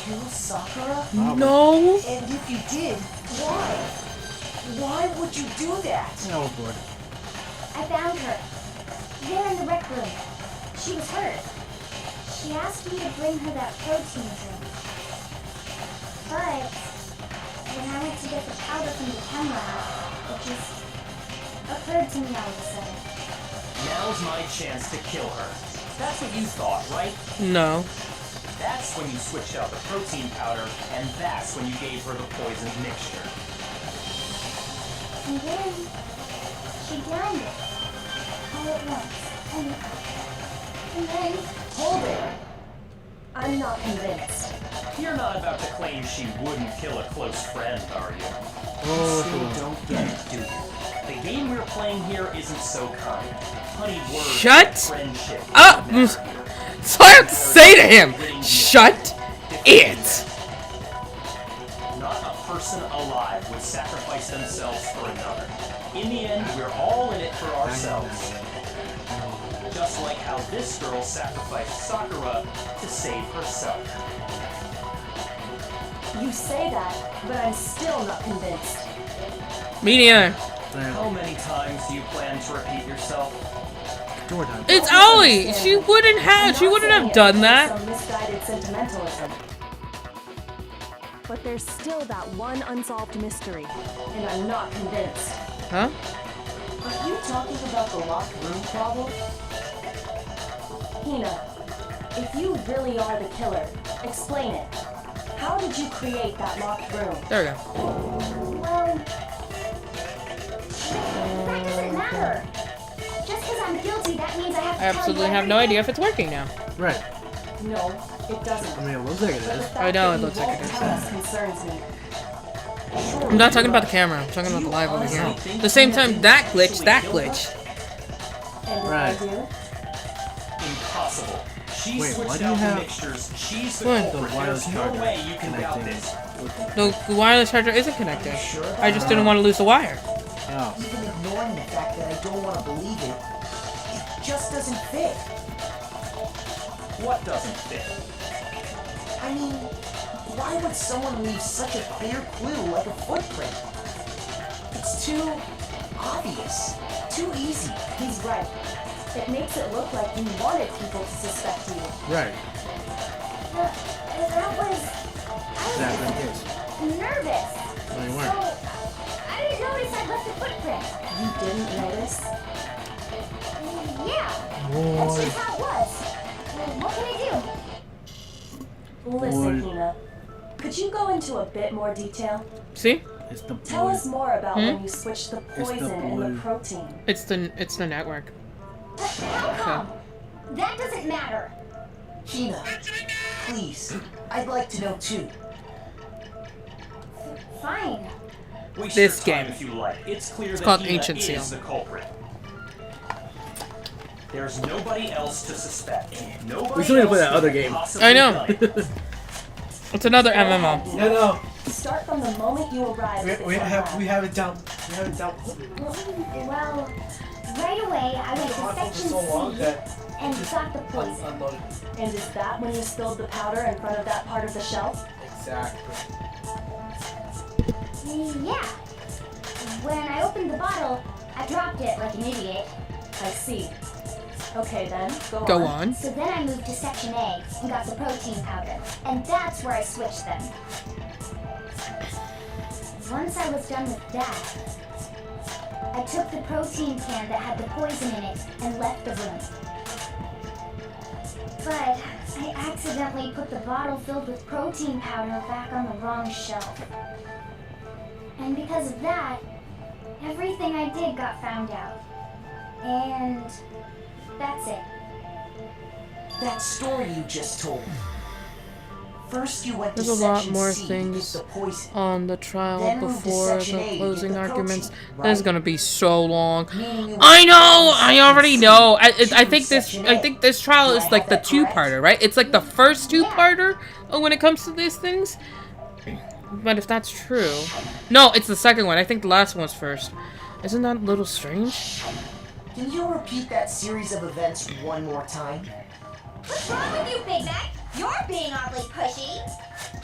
Speaker 4: kill Sakura?
Speaker 1: No.
Speaker 4: And if you did, why? Why would you do that?
Speaker 9: Oh boy.
Speaker 2: I found her. There in the rec room. She was hurt. She asked me to bring her that protein drink. But when I went to get the powder from the chem lab, it just occurred to me all of a sudden.
Speaker 8: Now's my chance to kill her. That's what you thought, right?
Speaker 1: No.
Speaker 8: That's when you switched out the protein powder, and that's when you gave her the poisoned mixture.
Speaker 2: And then she drowned it. All at once. And then...
Speaker 4: Hold it!
Speaker 3: I'm not convinced.
Speaker 8: You're not about to claim she wouldn't kill a close friend, are you?
Speaker 9: Oh,
Speaker 8: Still don't get it, do you? The game we're playing here isn't so kind. Honeyed words
Speaker 1: Shut
Speaker 8: like friendship.
Speaker 1: up! So I have to say to him, shut it!
Speaker 8: sacrifice themselves for another. In the end, we're all in it for ourselves. Just like how this girl sacrificed Sakura to save herself.
Speaker 3: You say that, but I'm still not convinced.
Speaker 1: Me neither.
Speaker 8: How many times do you plan to repeat yourself?
Speaker 9: Door time.
Speaker 1: It's Aoi. She wouldn't have done that.
Speaker 3: Some misguided sentimentalism. But there's still that one unsolved mystery, and I'm not convinced.
Speaker 1: Huh?
Speaker 4: Are you talking about the locked room problem?
Speaker 3: Hina, if you really are the killer, explain it. How did you create that locked room?
Speaker 1: There we go.
Speaker 2: Well, that doesn't matter. Just because I'm guilty, that means I have to
Speaker 1: I absolutely have no idea if it's working now.
Speaker 9: Right.
Speaker 3: No, it doesn't.
Speaker 9: I mean, it looks like it
Speaker 3: But the
Speaker 9: is.
Speaker 3: fact
Speaker 1: I know,
Speaker 3: that
Speaker 1: it
Speaker 3: you
Speaker 1: looks like
Speaker 3: won't
Speaker 1: it is.
Speaker 3: tell us concerns me.
Speaker 1: I'm not talking about the camera. I'm talking about the live over here. At the same time, that glitch.
Speaker 3: And if
Speaker 9: Right.
Speaker 3: I do,
Speaker 8: Impossible. She
Speaker 9: Wait, why
Speaker 8: switched
Speaker 9: do you
Speaker 8: out the
Speaker 9: have
Speaker 8: mixtures. She's the
Speaker 1: What?
Speaker 8: culprit.
Speaker 9: The wireless
Speaker 8: There's no
Speaker 9: charger
Speaker 8: way you can doubt
Speaker 9: connecting
Speaker 8: this.
Speaker 1: The wireless charger isn't connected. I just didn't want to lose the wire.
Speaker 9: Oh.
Speaker 4: Even ignoring the fact that I don't want to believe it, it just doesn't fit.
Speaker 8: What doesn't fit?
Speaker 4: I mean, why would someone leave such a clear clue like a footprint? It's too obvious, too easy.
Speaker 3: he's right. It makes it look like you wanted people to suspect you.
Speaker 9: Right.
Speaker 2: That was...
Speaker 9: Exactly the case.
Speaker 2: nervous.
Speaker 9: No, you
Speaker 2: So,
Speaker 9: weren't.
Speaker 2: I didn't notice I left a footprint.
Speaker 3: You didn't notice?
Speaker 2: Yeah, that's just how it was. Well, what can I do?
Speaker 3: Listen,
Speaker 9: Boy.
Speaker 3: Hina. Could you go into a bit more detail?
Speaker 1: See?
Speaker 9: It's the
Speaker 3: Tell
Speaker 9: boy.
Speaker 3: us more about when you switched the
Speaker 9: the
Speaker 3: poison and
Speaker 9: blue.
Speaker 3: the protein.
Speaker 1: It's the network.
Speaker 2: How come? That doesn't matter.
Speaker 4: Hina, please, I'd like to know too.
Speaker 2: Fine.
Speaker 8: Waste
Speaker 1: This
Speaker 8: your time
Speaker 1: game.
Speaker 8: if you like. It's clear that
Speaker 1: called
Speaker 8: Hina
Speaker 1: Ancient
Speaker 8: is
Speaker 1: Seal.
Speaker 8: the culprit. There's nobody else to suspect. Nobody
Speaker 9: We still need to play
Speaker 8: else
Speaker 9: that other
Speaker 8: could
Speaker 9: game.
Speaker 8: possibly
Speaker 1: I know.
Speaker 8: done it.
Speaker 1: It's another MMO.
Speaker 10: No, no.
Speaker 3: Start from the moment you arrived at the
Speaker 10: We
Speaker 3: Sun
Speaker 10: have
Speaker 3: Lab.
Speaker 10: we have it down. We have it down.
Speaker 2: Well, right away I went
Speaker 10: For
Speaker 2: to section
Speaker 10: so long
Speaker 2: C
Speaker 10: that
Speaker 2: and got the poison.
Speaker 10: unloaded.
Speaker 3: And is that when you spilled the powder in front of that part of the shelf?
Speaker 10: Exactly.
Speaker 2: Yeah. When I opened the bottle, I dropped it like an idiot.
Speaker 3: I see. Okay then,
Speaker 1: Go on.
Speaker 2: So then I moved to section A and got the protein powder. And that's where I switched them. Once I was done with that, I took the protein can that had the poison in it and left the room. But I accidentally put the bottle filled with protein powder back on the wrong shelf. And because of that, everything I did got found out. And that's it.
Speaker 4: That story you just told. First you went
Speaker 1: There's
Speaker 4: to
Speaker 1: a lot
Speaker 4: section
Speaker 1: more
Speaker 4: C to
Speaker 1: things
Speaker 4: get the poison.
Speaker 1: on the trial
Speaker 4: Then move to
Speaker 1: before
Speaker 4: section A
Speaker 1: the
Speaker 4: to
Speaker 1: closing
Speaker 4: get the
Speaker 1: arguments.
Speaker 4: protein,
Speaker 1: This is
Speaker 4: right?
Speaker 1: gonna be so long.
Speaker 4: Meaning you
Speaker 1: I
Speaker 4: went
Speaker 1: know.
Speaker 4: from
Speaker 1: I already
Speaker 4: section
Speaker 1: know.
Speaker 4: C
Speaker 1: I
Speaker 4: to
Speaker 1: think this.
Speaker 4: section
Speaker 1: I
Speaker 4: A.
Speaker 1: think this trial
Speaker 4: Do
Speaker 1: is
Speaker 4: I
Speaker 1: like
Speaker 4: have
Speaker 1: the
Speaker 4: that correct?
Speaker 1: two-parter, right? It's like the first two-parter when it comes to these things. But if that's true, no, it's the second one. I think the last one's first. Isn't that a little strange?
Speaker 4: Can you repeat that series of events one more time?
Speaker 2: What's wrong with you, Big Mac? You're being awfully pushy.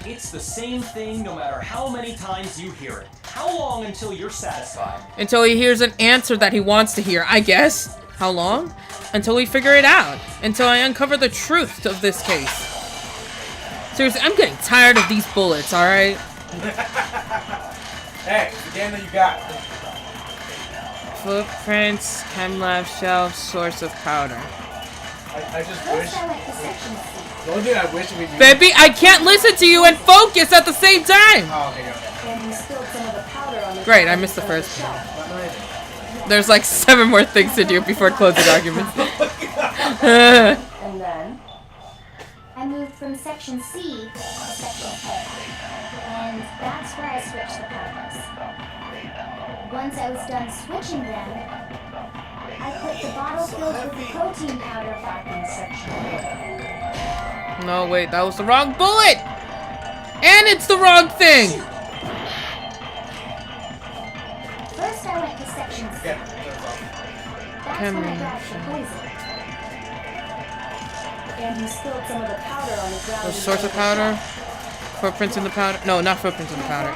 Speaker 8: It's the same thing no matter how many times you hear it. How long until you're satisfied?
Speaker 1: Until he hears an answer that he wants to hear, I guess. How long? Until we figure it out. Until I uncover the truth of this case. Seriously, I'm getting tired of these bullets, alright?
Speaker 10: Hey, the game that you got.
Speaker 1: Footprints, chem lab shelf, source of powder.
Speaker 10: I just
Speaker 2: First
Speaker 10: wish.
Speaker 2: I went to section C.
Speaker 10: The only thing I wish we knew.
Speaker 1: Baby, I can't listen to you and focus at the same time!
Speaker 10: Oh, okay, okay.
Speaker 3: And you spilled some of the powder on the
Speaker 1: Great, I
Speaker 3: ground
Speaker 1: missed the
Speaker 3: in front of
Speaker 1: first
Speaker 3: shelf.
Speaker 10: Not either.
Speaker 1: There's like 7 more things to do before closing arguments.
Speaker 3: And then,
Speaker 2: I moved from section C to section A. And that's where I switched the powders. Once I was done switching them, I put the bottle filled with the protein powder back in section A.
Speaker 1: No, wait, that was the wrong bullet! And it's the wrong thing!
Speaker 2: First, I went to section C.
Speaker 10: Yeah, that's all.
Speaker 2: That's when I grabbed the poison.
Speaker 3: And you spilled some of the powder on the ground.
Speaker 1: The source of powder? Footprints in the powder? No, not footprints in the powder.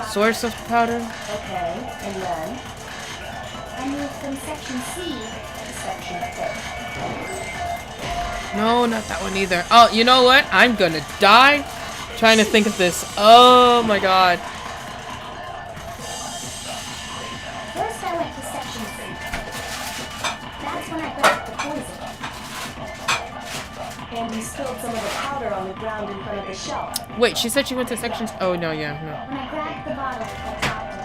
Speaker 1: Source of the powder?
Speaker 3: Okay, and then
Speaker 2: I moved from section C to section A.
Speaker 1: No, not that one either. Oh, you know what? I'm gonna die trying to think of this. Oh my god.
Speaker 2: First, I went to section C. That's when I grabbed the poison.
Speaker 3: and you spilled some of the powder on the ground in front of the shelf.
Speaker 1: Wait, she said she went to sections. Oh no, yeah, no.
Speaker 2: When I grabbed the bottle, I dropped it.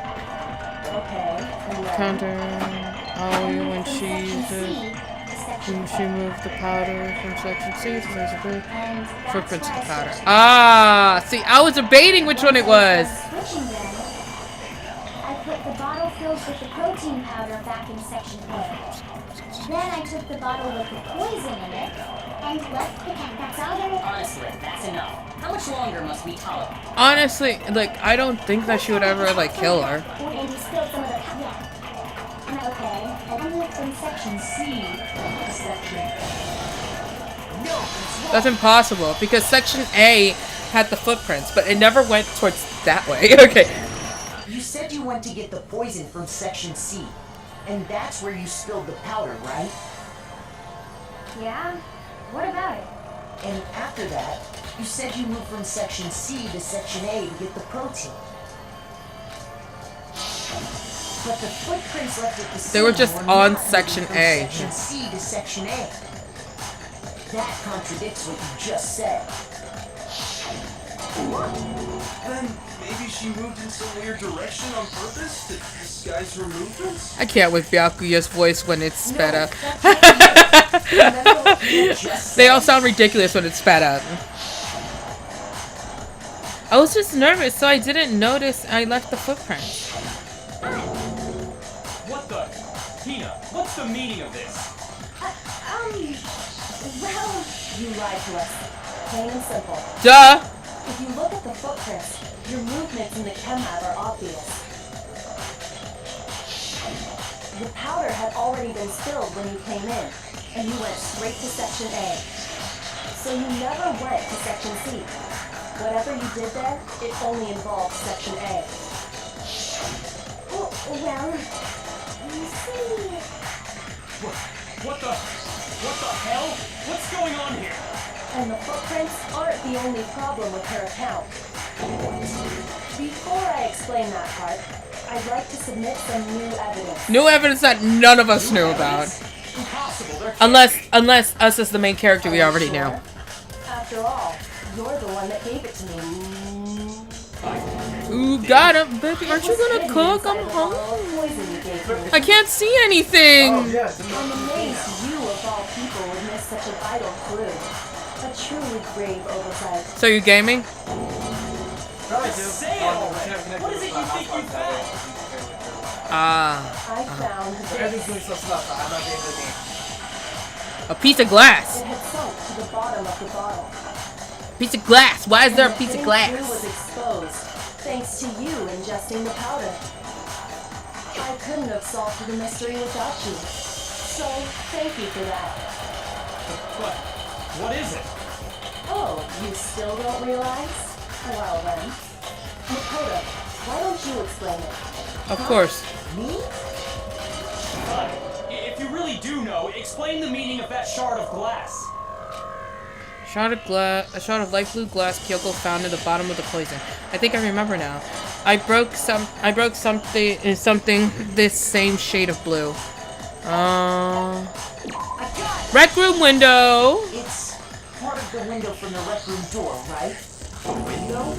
Speaker 3: Okay, and then
Speaker 1: Counter. Oh, when she moved the powder from section C to section B.
Speaker 2: And
Speaker 1: Footprints of the powder. Ah, see, I was debating which one it was.
Speaker 2: Switching then, I put the bottle filled with the protein powder back in section A. Then I took the bottle with the poison in it and left the pen. That's all there is.
Speaker 5: Honestly, that's enough. How much longer must we tolerate?
Speaker 1: Honestly, like, I don't think that she would ever, like, kill her.
Speaker 2: And you spilled some of the powder. Yeah. Okay. I moved from section C to section A.
Speaker 1: That's impossible, because section A had the footprints, but it never went towards that way. Okay.
Speaker 4: You said you went to get the poison from section C, and that's where you spilled the powder, right?
Speaker 2: Yeah? What about it?
Speaker 4: And after that, you said you moved from section C to section A to get the protein. But the footprints left at the
Speaker 1: They were
Speaker 4: scene
Speaker 1: just
Speaker 4: not
Speaker 1: on
Speaker 4: moving
Speaker 1: section
Speaker 4: from
Speaker 1: A.
Speaker 4: Section C to section A. That contradicts what you just said.
Speaker 7: Then maybe she moved in some weird direction on purpose to disguise her movements?
Speaker 1: I can't with Byakuya's voice when it's sped up.
Speaker 4: Remember what you just
Speaker 1: They
Speaker 4: said?
Speaker 1: all sound ridiculous when it's sped up. I was just nervous, so I didn't notice I left the footprints.
Speaker 8: What the? Tina, what's the meaning of this?
Speaker 2: Well,
Speaker 3: You lied to us. Plain and simple.
Speaker 1: Duh!
Speaker 3: If you look at the footprints, your movements in the chem lab are obvious. The powder had already been spilled when you came in, and you went straight to section A. So you never went to section C. Whatever you did there, it only involved section A.
Speaker 2: well, you see...
Speaker 8: What the hell? What's going on here?
Speaker 3: And the footprints aren't the only problem with her account. Before I explain that part, I'd like to submit some new evidence.
Speaker 1: New evidence that none of us knew about.
Speaker 8: Impossible. There
Speaker 1: Unless us as the main character we already knew.
Speaker 3: After all, you're the one that gave it to me.
Speaker 1: Ooh, got him, baby. Aren't you gonna cook? I'm hungry. I can't see anything.
Speaker 10: Oh, yes.
Speaker 3: I'm amazed you, of all people, would miss such a vital clue. A truly grave oversight.
Speaker 1: So you gaming?
Speaker 10: Probably do.
Speaker 8: Say it already. What is it you think you found?
Speaker 1: Ah,
Speaker 3: I found
Speaker 10: Everything's
Speaker 3: this.
Speaker 10: doing some stuff, but I'm not being the game.
Speaker 1: a piece of glass.
Speaker 3: It had sunk to the bottom of the bottle.
Speaker 1: Piece of glass. Why is there a
Speaker 3: And
Speaker 1: piece
Speaker 3: the
Speaker 1: of
Speaker 3: hidden clue was
Speaker 1: glass?
Speaker 3: exposed, thanks to you ingesting the powder. I couldn't have solved the mystery without you. So, thank you for that.
Speaker 8: What is it?
Speaker 3: Oh, you still don't realize? Well then. Makoto, why don't you explain it?
Speaker 1: Of course.
Speaker 4: Me?
Speaker 8: If you really do know, explain the meaning of that shard of glass.
Speaker 1: A shot of light blue glass Kyoko found in the bottom of the poison. I think I remember now. I broke something this same shade of blue. Rec room window.
Speaker 4: It's part of the window from the rec room door, right? The window?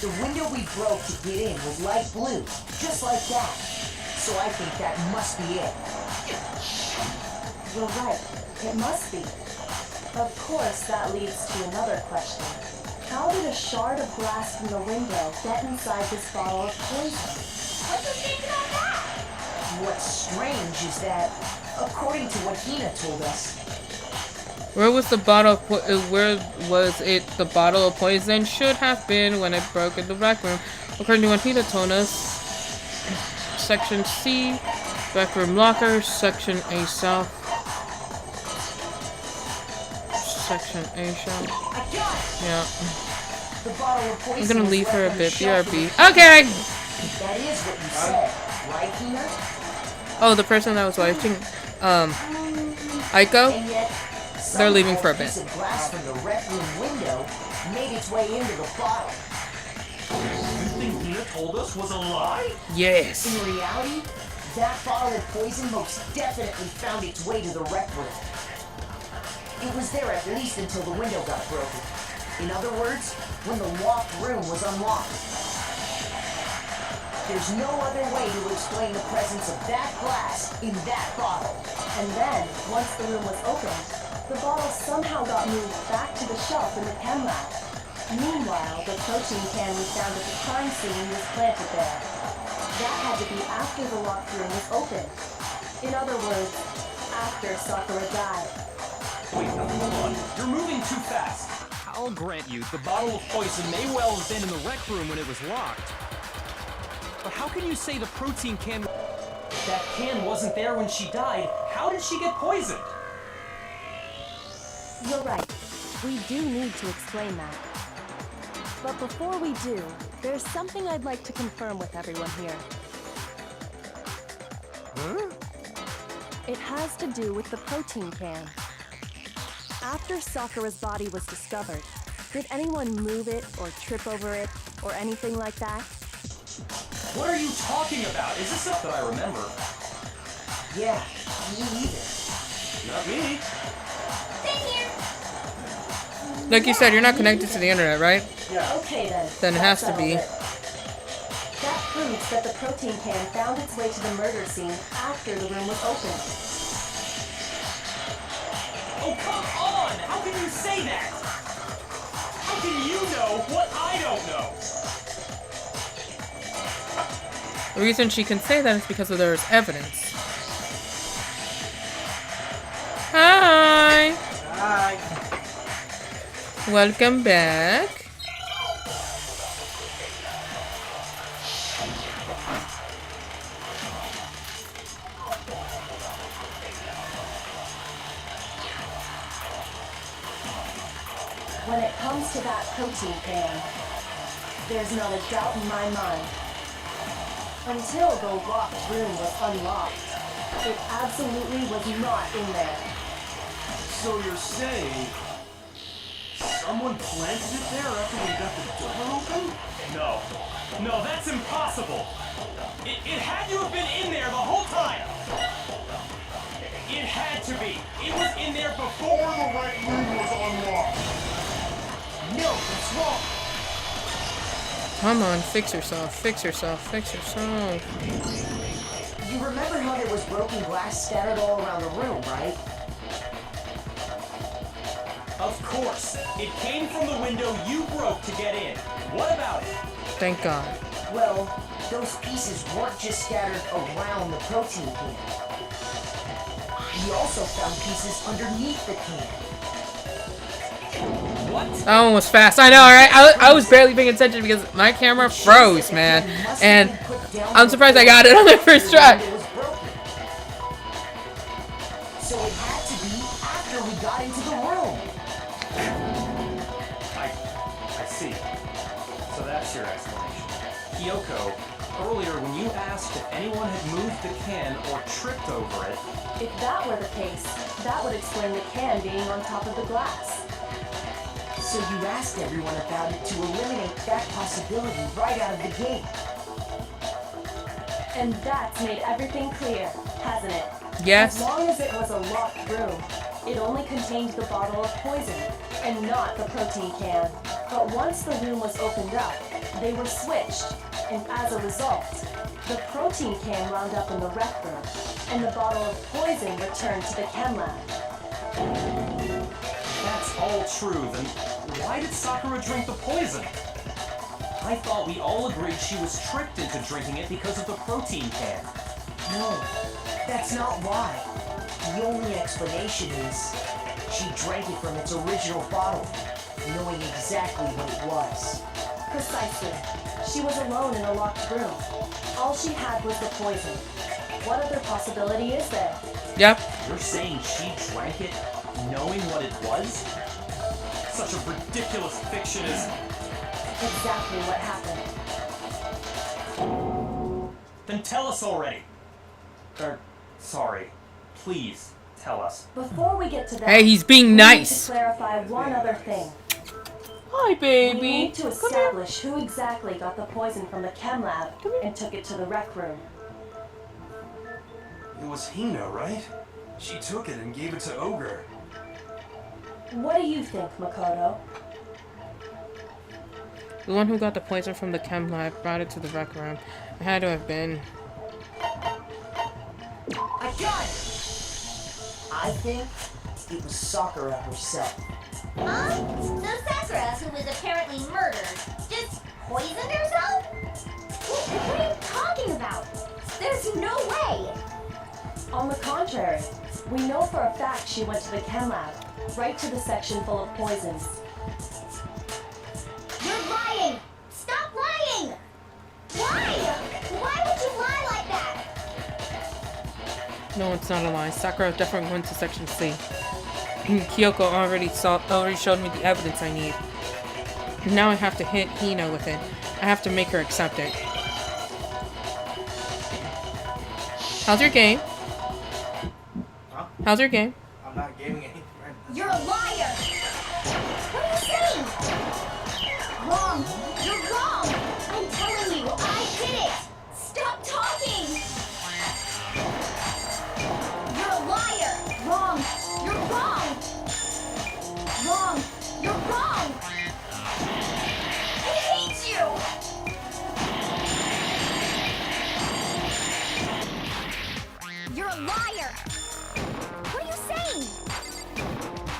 Speaker 4: The window we broke to get in was light blue, just like that. So I think that must be it.
Speaker 3: You're right. It must be. Of course, that leads to another question. How did a shard of glass from the window get inside this bottle of poison?
Speaker 2: What do you think about that?
Speaker 4: What's strange is that, according to what Hina told us,
Speaker 1: Where was the bottle of where was it the bottle of poison should have been when it broke in the rec room? According to what Hita told us, Section C, rec room locker, Section A south. Section A south. Yeah.
Speaker 4: The bottle of poison
Speaker 1: I'm gonna
Speaker 4: was
Speaker 1: leave
Speaker 4: left
Speaker 1: her a
Speaker 4: on
Speaker 1: bit.
Speaker 4: the shelf
Speaker 1: BRB.
Speaker 4: in the-
Speaker 1: Okay!
Speaker 4: That is what you said, right, Hina?
Speaker 1: Oh, the person that was watching, Aiko?
Speaker 4: And yet,
Speaker 1: They're leaving
Speaker 4: somehow
Speaker 1: for a
Speaker 4: piece
Speaker 1: bit.
Speaker 4: of glass from the rec room window made its way into the bottle.
Speaker 7: Everything Hina told us was a lie?
Speaker 1: Yes.
Speaker 4: In reality, that bottle of poison most definitely found its way to the rec room. It was there at least until the window got broken. In other words, when the locked room was unlocked. There's no other way to explain the presence of that glass in that bottle.
Speaker 3: And then, once the room was opened, the bottle somehow got moved back to the shelf in the chem lab. Meanwhile, the protein can we found at the crime scene was planted there. That had to be after the locked room was opened. In other words, after Sakura died.
Speaker 8: Wait, hold on. You're moving too fast.
Speaker 11: I'll grant you, the bottle of poison may well have been in the rec room when it was locked. But how can you say the protein can...
Speaker 8: That can wasn't there when she died. How did she get poisoned?
Speaker 3: You're right. We do need to explain that. But before we do, there's something I'd like to confirm with everyone here.
Speaker 11: Huh?
Speaker 3: It has to do with the protein can. After Sakura's body was discovered, did anyone move it or trip over it or anything like that?
Speaker 8: What are you talking about? Is this stuff that I remember?
Speaker 4: Yeah, me either.
Speaker 8: Not me.
Speaker 1: Like you said, you're not connected to the internet, right?
Speaker 3: Okay then.
Speaker 1: Then it has to be.
Speaker 3: That proves that the protein can found its way to the murder scene after the room was opened.
Speaker 8: Oh, come on! How can you say that? How can you know what I don't know?
Speaker 1: The reason she can say that is because of there's evidence. Hi!
Speaker 9: Hi.
Speaker 1: Welcome back.
Speaker 3: When it comes to that protein can, there's not a doubt in my mind. Until the locked room was unlocked, it absolutely was not in there.
Speaker 7: So you're saying someone planted it there after we got the door open?
Speaker 8: No. No, that's impossible. It had to have been in there the whole time. It had to be. It was in there before the rec room was unlocked.
Speaker 4: No, it's wrong.
Speaker 1: Come on, fix yourself, fix yourself, fix yourself.
Speaker 4: You remember how there was broken glass scattered all around the room, right?
Speaker 8: Of course. It came from the window you broke to get in. What about it?
Speaker 1: Thank God.
Speaker 4: Well, those pieces weren't just scattered around the protein can. We also found pieces underneath the can.
Speaker 8: What?
Speaker 1: That one was fast. I know, right? I was barely paying attention because my camera froze, man. And I'm surprised I got it on the first try.
Speaker 4: So it had to be after we got into the room.
Speaker 8: I see. So that's your explanation. Kyoko, earlier when you asked if anyone had moved the can or tripped over it,
Speaker 3: If that were the case, that would explain the can being on top of the glass.
Speaker 4: So you asked everyone about it to eliminate that possibility right out of the gate.
Speaker 3: And that's made everything clear, hasn't it?
Speaker 1: Yes.
Speaker 3: As long as it was a locked room, it only contained the bottle of poison, and not the protein can. But once the room was opened up, they were switched, and as a result, the protein can wound up in the rec room, and the bottle of poison returned to the chem lab.
Speaker 8: that's all true, then why did Sakura drink the poison? I thought we all agreed she was tricked into drinking it because of the protein can.
Speaker 4: No, that's not why. The only explanation is she drank it from its original bottle, knowing exactly what it was.
Speaker 3: Precisely. She was alone in a locked room. All she had was the poison. What other possibility is there?
Speaker 1: Yep.
Speaker 8: You're saying she drank it knowing what it was? Such a ridiculous fiction is...
Speaker 3: Exactly what happened.
Speaker 8: Then tell us already. Sorry. Please, tell us.
Speaker 3: Before we get to that,
Speaker 1: Hey, he's being
Speaker 3: we
Speaker 1: nice.
Speaker 3: need to clarify one other thing.
Speaker 1: Hi,
Speaker 3: We
Speaker 1: baby.
Speaker 3: need to establish who exactly got the poison from the chem lab and took it to the rec room.
Speaker 7: It was Hina, right? She took it and gave it to Ogre.
Speaker 3: What do you think, Makoto?
Speaker 1: The one who got the poison from the chem lab brought it to the rec room. It had to have been.
Speaker 4: I got it! I think it was Sakura herself.
Speaker 2: Huh? So Sakura, who was apparently murdered, just poisoned herself? What are you talking about? There's no way!
Speaker 3: On the contrary, we know for a fact she went to the chem lab, right to the section full of poisons.
Speaker 2: You're lying! Stop lying! Why? Why would you lie like that?
Speaker 1: No, it's not a lie. Sakura definitely went to section C. Kyoko already showed me the evidence I need. Now I have to hit Hina with it. I have to make her accept it. How's your game?
Speaker 10: Huh?
Speaker 1: How's your game?
Speaker 10: I'm not gaming anything right now.
Speaker 2: You're a liar! What are you saying? Wrong! You're wrong! I'm telling you, I did it! Stop talking! You're a liar! Wrong! You're wrong! Wrong! You're wrong! I hate you! You're a liar! What are you saying?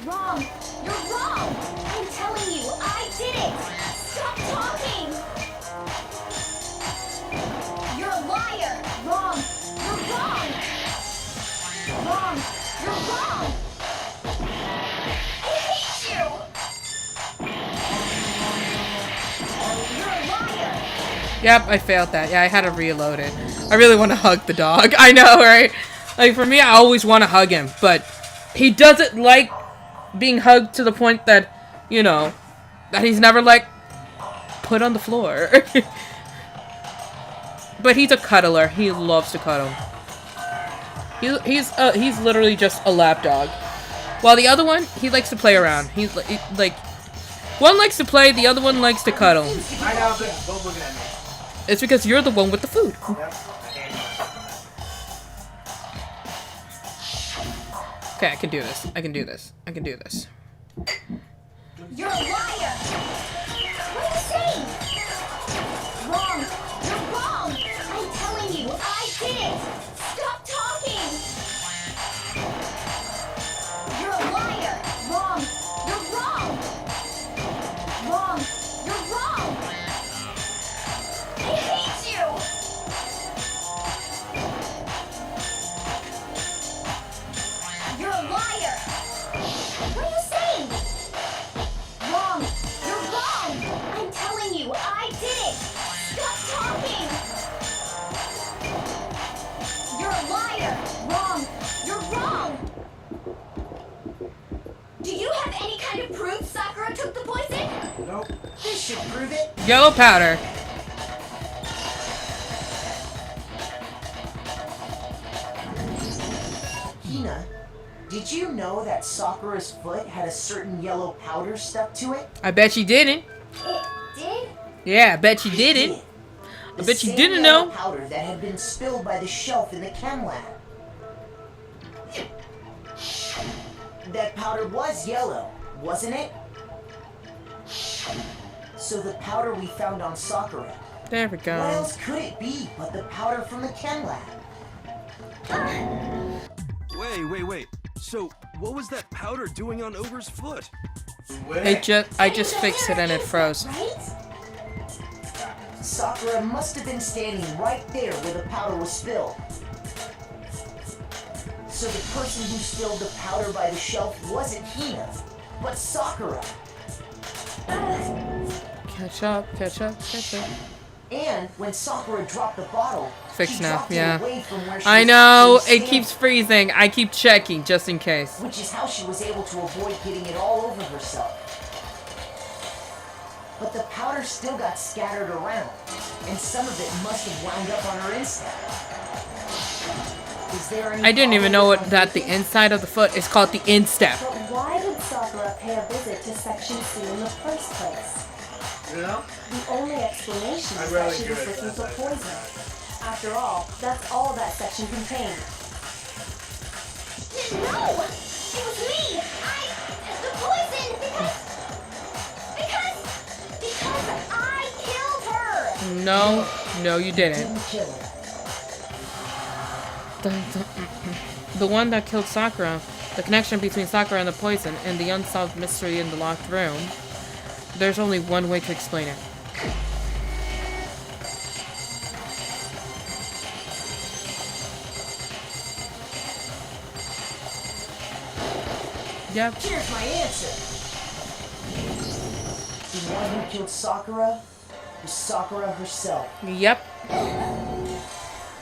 Speaker 2: Wrong! You're wrong! I'm telling you, I did it! Stop talking! You're a liar! Wrong! You're wrong! Wrong! You're wrong! I hate you! You're a liar!
Speaker 1: Yep, I failed that. Yeah, I had to reload it. I really want to hug the dog. I know, right? Like, for me, I always want to hug him, but he doesn't like being hugged to the point that, you know, that he's never, like, put on the floor. But he's a cuddler. He loves to cuddle. He's literally just a lap dog. While the other one, he likes to play around. He's like one likes to play, the other one likes to cuddle.
Speaker 10: I know, but don't look at me.
Speaker 1: It's because you're the one with the food.
Speaker 10: Yep, I hate it.
Speaker 1: Okay, I can do this. I can do this. I can do this.
Speaker 2: You're a liar! What are you saying? Wrong! You're wrong! I'm telling you, I did it! Stop talking! You're a liar! Wrong! You're wrong! Wrong! You're wrong! I hate you! You're a liar! What are you saying? Wrong! You're wrong! I'm telling you, I did it! Stop talking! You're a liar! Wrong! You're wrong! Do you have any kind of proof Sakura took the poison?
Speaker 10: Nope.
Speaker 4: This should prove it.
Speaker 1: Yellow powder.
Speaker 4: Hina, did you know that Sakura's foot had a certain yellow powder stuck to it?
Speaker 1: I bet you didn't.
Speaker 2: It did?
Speaker 1: Yeah, I bet you
Speaker 4: It
Speaker 1: didn't.
Speaker 4: did.
Speaker 1: I
Speaker 4: The
Speaker 1: bet you
Speaker 4: same
Speaker 1: didn't
Speaker 4: yellow
Speaker 1: know.
Speaker 4: powder that had been spilled by the shelf in the chem lab. That powder was yellow, wasn't it? So the powder we found on Sakura.
Speaker 1: There we
Speaker 4: What
Speaker 1: go.
Speaker 4: else could it be but the powder from the chem lab?
Speaker 7: Wait. So, what was that powder doing on Ogre's foot?
Speaker 1: I just fixed it and it froze.
Speaker 2: Right?
Speaker 4: Sakura must have been standing right there where the powder was spilled. So the person who spilled the powder by the shelf wasn't Hina, but Sakura.
Speaker 1: Catch up, catch up, catch up.
Speaker 4: And when Sakura dropped the bottle,
Speaker 1: Fixed
Speaker 4: she
Speaker 1: now,
Speaker 4: dropped
Speaker 1: yeah.
Speaker 4: it away from where she
Speaker 1: I
Speaker 4: was
Speaker 1: know,
Speaker 4: actually
Speaker 1: it keeps
Speaker 4: standing,
Speaker 1: freezing. I keep checking just in case.
Speaker 4: which is how she was able to avoid getting it all over herself. But the powder still got scattered around, and some of it must have wound up on her instep. Is there any
Speaker 1: I didn't even know
Speaker 4: problem
Speaker 1: that the inside of the foot is called the instep.
Speaker 3: But why did Sakura pay a visit to Section C in the first place?
Speaker 10: You know?
Speaker 3: The only explanation
Speaker 10: I'm
Speaker 3: is
Speaker 10: really
Speaker 3: that she was
Speaker 10: good at
Speaker 3: looking for
Speaker 10: that.
Speaker 3: poison. After all, that's all that section contained.
Speaker 2: No! It was me! The poison! Because I killed her!
Speaker 1: No, no, you didn't.
Speaker 4: Didn't kill her.
Speaker 1: The one that killed Sakura, the connection between Sakura and the poison, and the unsolved mystery in the locked room. There's only one way to explain it. Yep.
Speaker 4: Here's my answer. The one who killed Sakura was Sakura herself.
Speaker 1: Yep.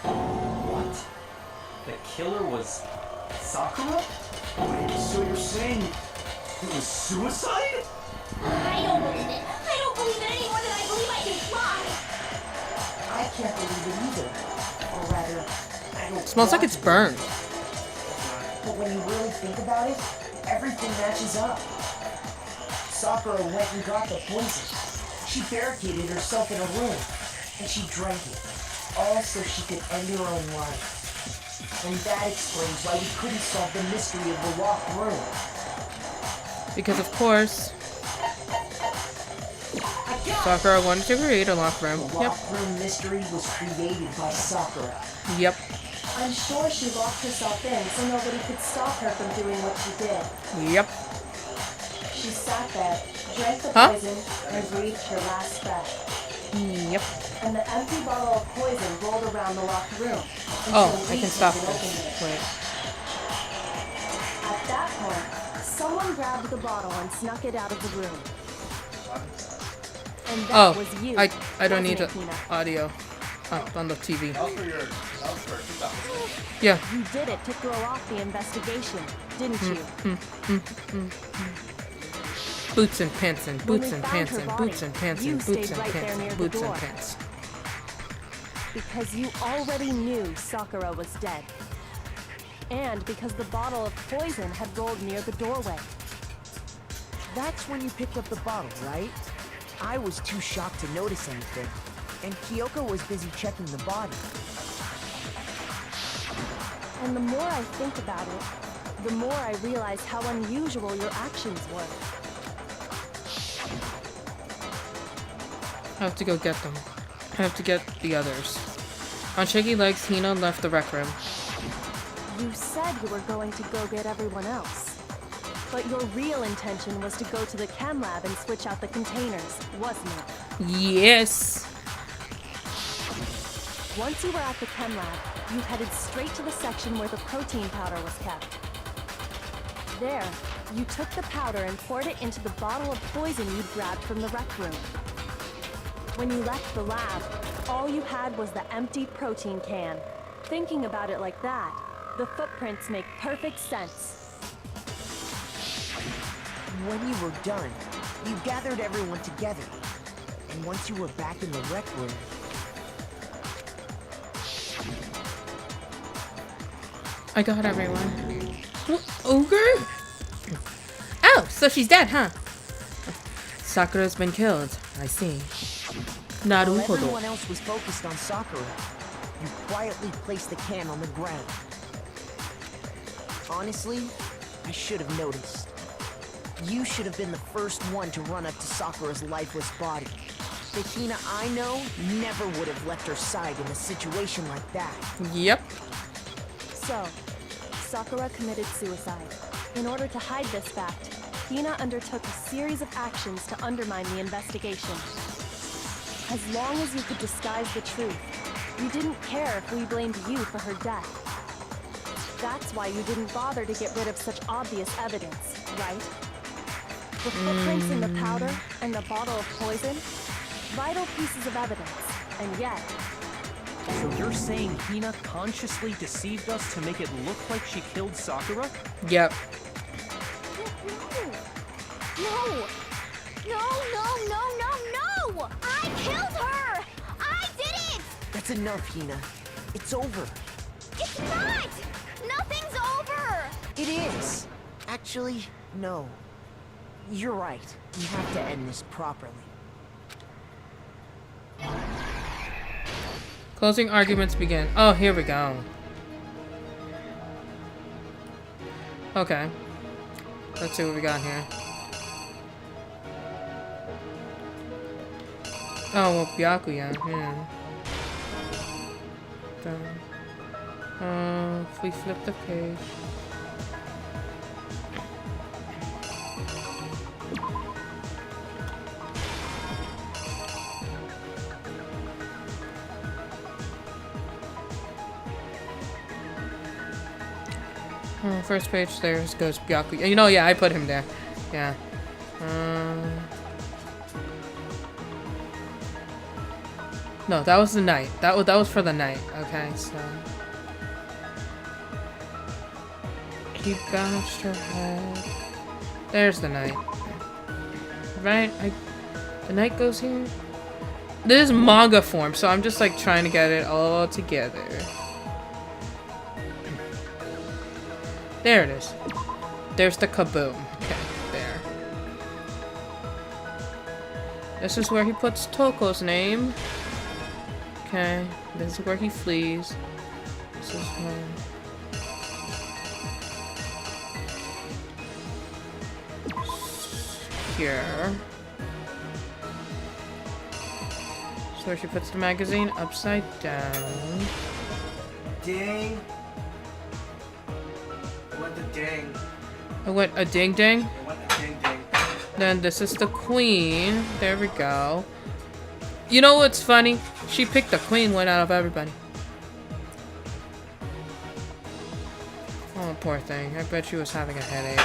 Speaker 8: What? The killer was Sakura?
Speaker 7: Wait, so you're saying it was suicide?
Speaker 2: I don't believe it. I don't believe it any more than I believe I can fly.
Speaker 4: I can't believe it either. Or rather, I don't
Speaker 1: Smells like
Speaker 4: want
Speaker 1: it's
Speaker 4: to
Speaker 1: burned.
Speaker 4: believe it. But when you really think about it, everything matches up. Sakura went and got the poison. She barricaded herself in a room, and she drank it, all so she could end her own life. And that explains why we couldn't solve the mystery of the locked room.
Speaker 1: Because of course, Sakura wanted to create a locked room.
Speaker 4: The locked room mystery was created by Sakura.
Speaker 1: Yep.
Speaker 3: I'm sure she locked herself in so nobody could stop her from doing what she did.
Speaker 1: Yep.
Speaker 3: She sat there, drank the
Speaker 1: Huh?
Speaker 3: poison, and breathed her last breath.
Speaker 1: Yep.
Speaker 3: And the empty bottle of poison rolled around the locked room.
Speaker 1: Oh,
Speaker 3: until
Speaker 1: I can
Speaker 3: Reese
Speaker 1: stop
Speaker 3: had opened
Speaker 1: this.
Speaker 3: it.
Speaker 1: Wait.
Speaker 3: At that point, someone grabbed the bottle and snuck it out of the room. And that
Speaker 1: Oh,
Speaker 3: was you.
Speaker 1: I don't need the
Speaker 3: wasn't it, Hina?
Speaker 1: audio on the TV.
Speaker 10: That was for your. That was for 2006.
Speaker 1: Yeah.
Speaker 3: You did it to throw off the investigation, didn't you?
Speaker 1: Boots and pants and
Speaker 3: When
Speaker 1: boots
Speaker 3: we
Speaker 1: and
Speaker 3: found
Speaker 1: pants
Speaker 3: her
Speaker 1: and
Speaker 3: body,
Speaker 1: boots and pants
Speaker 3: you
Speaker 1: and boots
Speaker 3: stayed
Speaker 1: and
Speaker 3: right there
Speaker 1: pants
Speaker 3: near
Speaker 1: and
Speaker 3: the
Speaker 1: boots and
Speaker 3: door.
Speaker 1: pants.
Speaker 3: Because you already knew Sakura was dead. And because the bottle of poison had rolled near the doorway.
Speaker 12: That's when you picked up the bottle, right? I was too shocked to notice anything, and Kyoko was busy checking the body.
Speaker 3: And the more I think about it, the more I realize how unusual your actions were.
Speaker 1: I have to go get them. I have to get the others. On shaky legs, Hina left the rec room.
Speaker 3: You said you were going to go get everyone else. But your real intention was to go to the chem lab and switch out the containers, wasn't it?
Speaker 1: Yes.
Speaker 3: Once you were at the chem lab, you headed straight to the section where the protein powder was kept. There, you took the powder and poured it into the bottle of poison you'd grabbed from the rec room. When you left the lab, all you had was the empty protein can. Thinking about it like that, the footprints make perfect sense.
Speaker 12: When you were done, you gathered everyone together. And once you were back in the rec room,
Speaker 1: I got everyone. Ogre? Oh, so she's dead, huh? Sakura's been killed. I see.
Speaker 12: while
Speaker 1: Naruhodo.
Speaker 12: everyone else was focused on Sakura, you quietly placed the can on the ground. Honestly, I should have noticed. You should have been the first one to run up to Sakura's lifeless body. The Hina I know never would have left her side in a situation like that.
Speaker 1: Yep.
Speaker 3: So, Sakura committed suicide. In order to hide this fact, Hina undertook a series of actions to undermine the investigation. As long as you could disguise the truth, you didn't care if we blamed you for her death. That's why you didn't bother to get rid of such obvious evidence, right? The footprints in the powder and the bottle of poison, vital pieces of evidence, and yet...
Speaker 11: So you're saying Hina consciously deceived us to make it look like she killed Sakura?
Speaker 1: Yep.
Speaker 2: No! No! I killed her! I did it!
Speaker 12: That's enough, Hina. It's over.
Speaker 2: It's not! Nothing's over!
Speaker 12: It is. Actually, no. You're right. We have to end this properly.
Speaker 1: Closing arguments begin. Oh, here we go. Okay. Let's see what we got here. Oh, well, Byakuya. Yeah. If we flip the page. First page, there goes Byakuya. You know, yeah, I put him there. Yeah. No, that was the night. That was for the night. Okay, so he bashed her head. There's the night. Right? The night goes here. This is manga form, so I'm just like trying to get it all together. There it is. There's the kaboom. Okay, there. This is where he puts Toko's name. Okay, this is where he flees. This is where... Here. This is where she puts the magazine upside down.
Speaker 10: Ding. What the ding?
Speaker 1: I went a ding ding.
Speaker 10: What the ding ding?
Speaker 1: Then this is the queen. There we go. You know what's funny? She picked the queen one out of everybody. Oh, poor thing. I bet she was having a headache.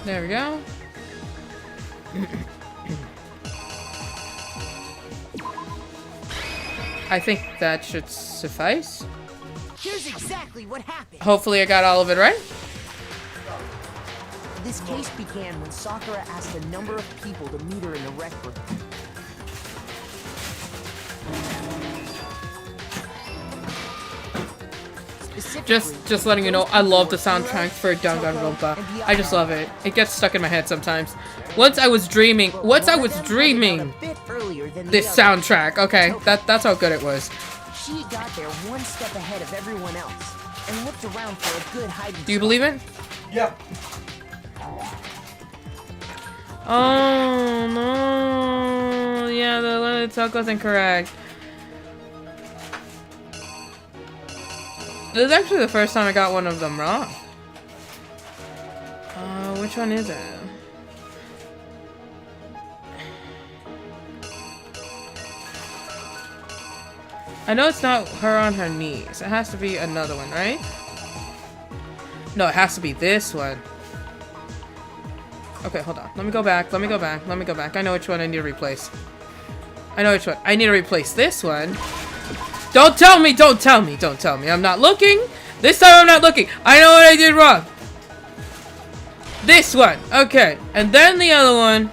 Speaker 1: There we go. I think that should suffice.
Speaker 12: Here's exactly what happened.
Speaker 1: Hopefully I got all of it right.
Speaker 12: This case began when Sakura asked a number of people to meet her in the rec room.
Speaker 1: Just letting you know, I love the soundtrack for Danganronpa. I just love it. It gets stuck in my head sometimes. Once I was dreaming this soundtrack. Okay, that's how good it was.
Speaker 12: She got there one step ahead of everyone else and looked around for a good hiding spot.
Speaker 1: Do you believe it?
Speaker 10: Yep.
Speaker 1: Oh no! Yeah, the one itself was incorrect. This is actually the first time I got one of them wrong. Which one is it? I know it's not her on her knees. It has to be another one, right? No, it has to be this one. Okay, hold on. Let me go back. I know which one I need to replace. I need to replace this one. Don't tell me! I'm not looking! This time I'm not looking! I know what I did wrong! This one! Okay. And then the other one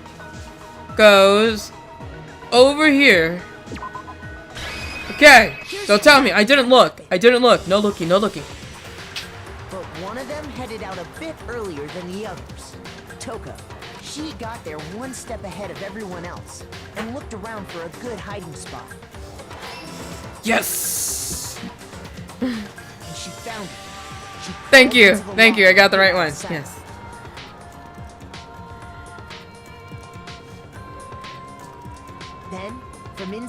Speaker 1: goes over here. Okay. Don't tell me. I didn't look. No looking.
Speaker 12: But one of them headed out a bit earlier than the others. Toko. She got there one step ahead of everyone else and looked around for a good hiding spot.
Speaker 1: Yes!
Speaker 12: And she found it.
Speaker 1: Thank you. I got the right one. Yes.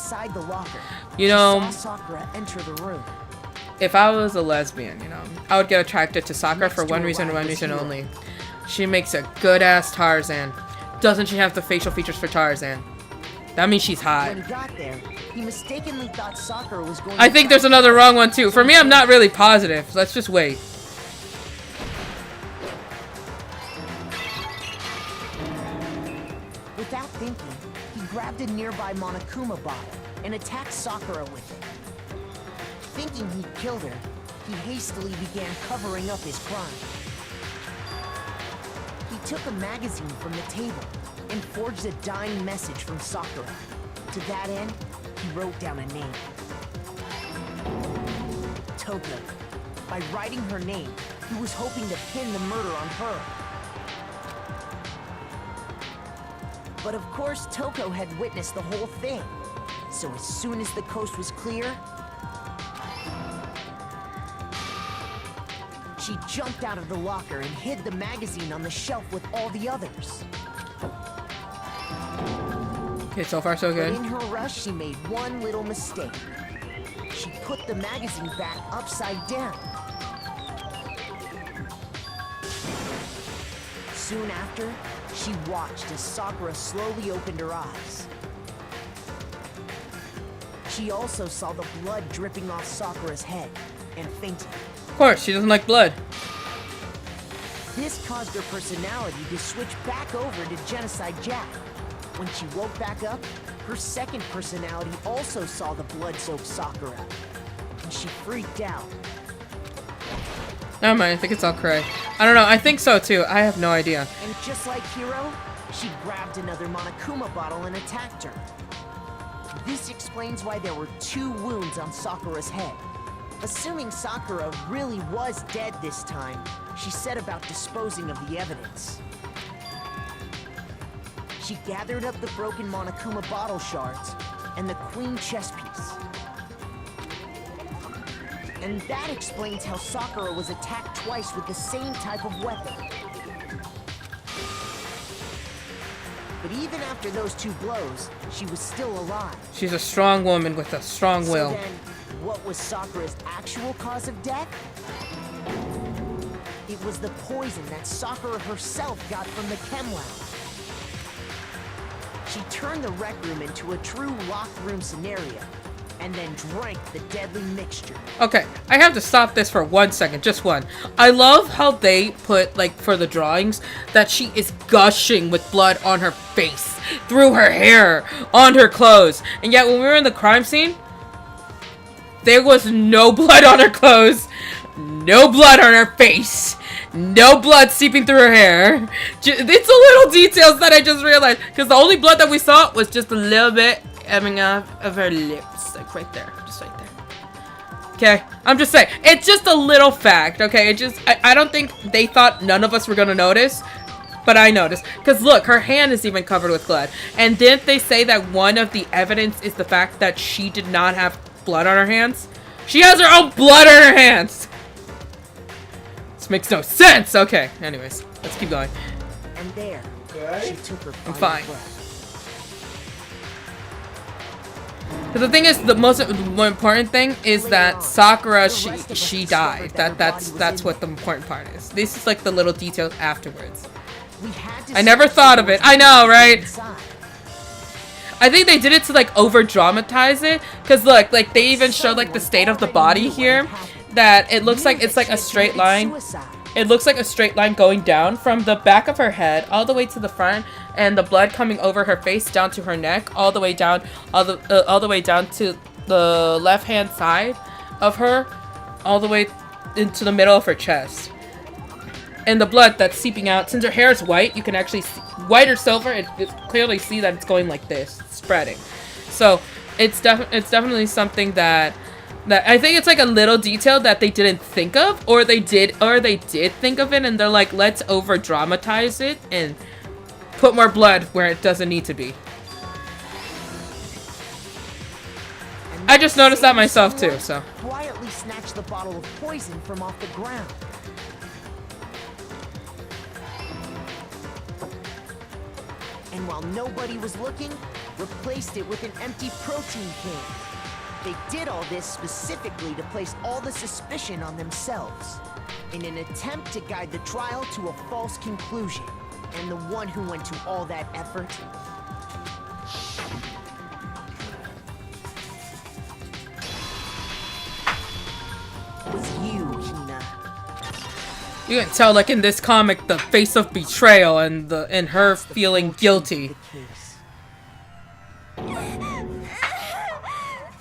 Speaker 12: inside the locker,
Speaker 1: You know,
Speaker 12: she saw Sakura enter the room.
Speaker 1: if I was a lesbian, you know, I would get attracted to Sakura for one reason and one reason only. She makes a good-ass Tarzan. Doesn't she have the facial features for Tarzan? That means she's hot.
Speaker 12: When he got there, he mistakenly thought Sakura was going
Speaker 1: I think there's another wrong one too. For me, I'm not really positive. Let's just wait.
Speaker 12: Without thinking, he grabbed a nearby Monokuma bottle and attacked Sakura with it. Thinking he'd killed her, he hastily began covering up his crime. He took a magazine from the table and forged a dying message from Sakura. To that end, he wrote down a name. Toko. By writing her name, he was hoping to pin the murder on her. But of course, Toko had witnessed the whole thing. So as soon as the coast was clear, she jumped out of the locker and hid the magazine on the shelf with all the others.
Speaker 1: Okay, so far so good.
Speaker 12: But in her rush, she made one little mistake. She put the magazine back upside down. Soon after, she watched as Sakura slowly opened her eyes. She also saw the blood dripping off Sakura's head and fainted.
Speaker 1: Of course, she doesn't like blood.
Speaker 12: This caused her personality to switch back over to Genocide Jack. When she woke back up, her second personality also saw the blood-soaked Sakura, and she freaked out.
Speaker 1: Never mind, I think it's all correct. I don't know, I think so too. I have no idea.
Speaker 12: And just like Hiro, she grabbed another Monokuma bottle and attacked her. This explains why there were 2 wounds on Sakura's head. Assuming Sakura really was dead this time, she set about disposing of the evidence. She gathered up the broken Monokuma bottle shards and the queen chess piece. And that explains how Sakura was attacked twice with the same type of weapon. But even after those 2 blows, she was still alive.
Speaker 1: She's a strong woman with a strong will.
Speaker 12: So then, what was Sakura's actual cause of death? It was the poison that Sakura herself got from the chem lab. She turned the rec room into a true locked room scenario, and then drank the deadly mixture.
Speaker 1: Okay, I have to stop this for 1 second, just one. I love how they put, like, for the drawings, that she is gushing with blood on her face, through her hair, on her clothes. And yet, when we were in the crime scene, there was no blood on her clothes, no blood on her face, no blood seeping through her hair. It's the little details that I just realized, because the only blood that we saw was just a little bit coming off of her lips, like right there, just right there. Okay, I'm just saying, it's just a little fact, okay? It just, I don't think they thought none of us were gonna notice, but I noticed. Because look, her hand is even covered with blood. And didn't they say that one of the evidence is the fact that she did not have blood on her hands? She has her own blood on her hands! This makes no sense! Okay, anyways, let's keep going.
Speaker 12: And there, she took her
Speaker 1: I'm
Speaker 12: final
Speaker 1: fine.
Speaker 12: breath.
Speaker 1: Because the thing is, the more important thing is that Sakura, she died. That's what the important part is. This is like the little details afterwards. I never thought of it. I know, right? I think they did it to like over dramatize it. Cause look, like they even showed like the state of the body here. That it looks like it's like a straight line. It looks like a straight line going down from the back of her head all the way to the front, and the blood coming over her face down to her neck, all the way down, all the way down to the left hand side of her, all the way into the middle of her chest. And the blood that's seeping out, since her hair is white, you can actually see, white or silver, it clearly see that it's going like this, spreading. So it's definitely something that I think it's like a little detail that they didn't think of, or they did think of it, and they're like, let's over dramatize it and put more blood where it doesn't need to be. I just noticed that myself too, so.
Speaker 12: Quietly snatched the bottle of poison from off the ground. And while nobody was looking, replaced it with an empty protein can. They did all this specifically to place all the suspicion on themselves, in an attempt to guide the trial to a false conclusion. And the one who went to all that effort was you, Hina.
Speaker 1: You can tell, like in this comic, the face of betrayal and her feeling guilty.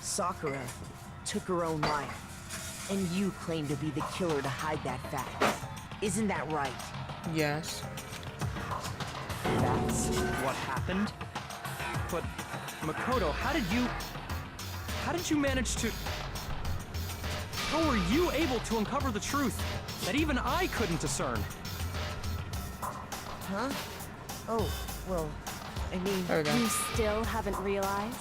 Speaker 12: Sakura took her own life, and you claim to be the killer to hide that fact. Isn't that right?
Speaker 1: Yes.
Speaker 11: That's what happened? But, Makoto, how did you manage to... How were you able to uncover the truth that even I couldn't discern?
Speaker 12: Huh? Oh, well, I mean...
Speaker 1: There we go.
Speaker 3: You still haven't realized?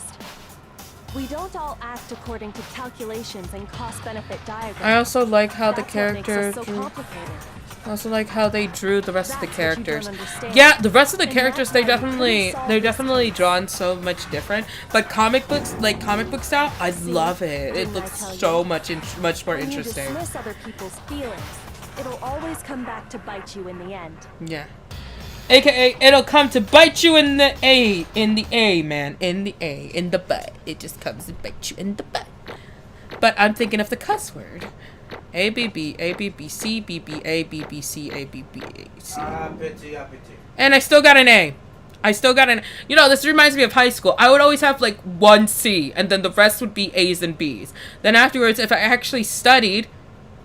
Speaker 3: We don't all act according to calculations and cost-benefit diagrams.
Speaker 1: I also like how the
Speaker 3: That's what makes
Speaker 1: character
Speaker 3: us so
Speaker 1: drew.
Speaker 3: complicated.
Speaker 1: I also like how they drew the rest of the
Speaker 3: That's what you don't
Speaker 1: characters.
Speaker 3: understand.
Speaker 1: Yeah, the rest of the
Speaker 3: And
Speaker 1: characters
Speaker 3: that's
Speaker 1: they're
Speaker 3: why we couldn't solve
Speaker 1: definitely
Speaker 3: this
Speaker 1: drawn so much different. But comic book style, I
Speaker 3: See,
Speaker 1: love it. It
Speaker 3: didn't I
Speaker 1: looks
Speaker 3: tell
Speaker 1: so
Speaker 3: you?
Speaker 1: much more
Speaker 3: When
Speaker 1: interesting.
Speaker 3: you dismiss other people's feelings, it'll always come back to bite you in the end.
Speaker 1: Yeah. AKA, it'll come to bite you in the A, man. In the butt. It just comes to bite you in the butt. But I'm thinking of the cuss word. ABB, ABB, CBB, ABB, C, ABB, C. And I still got an A. You know, this reminds me of high school. I would always have like one C, and then the rest would be A's and B's. Then afterwards, if I actually studied,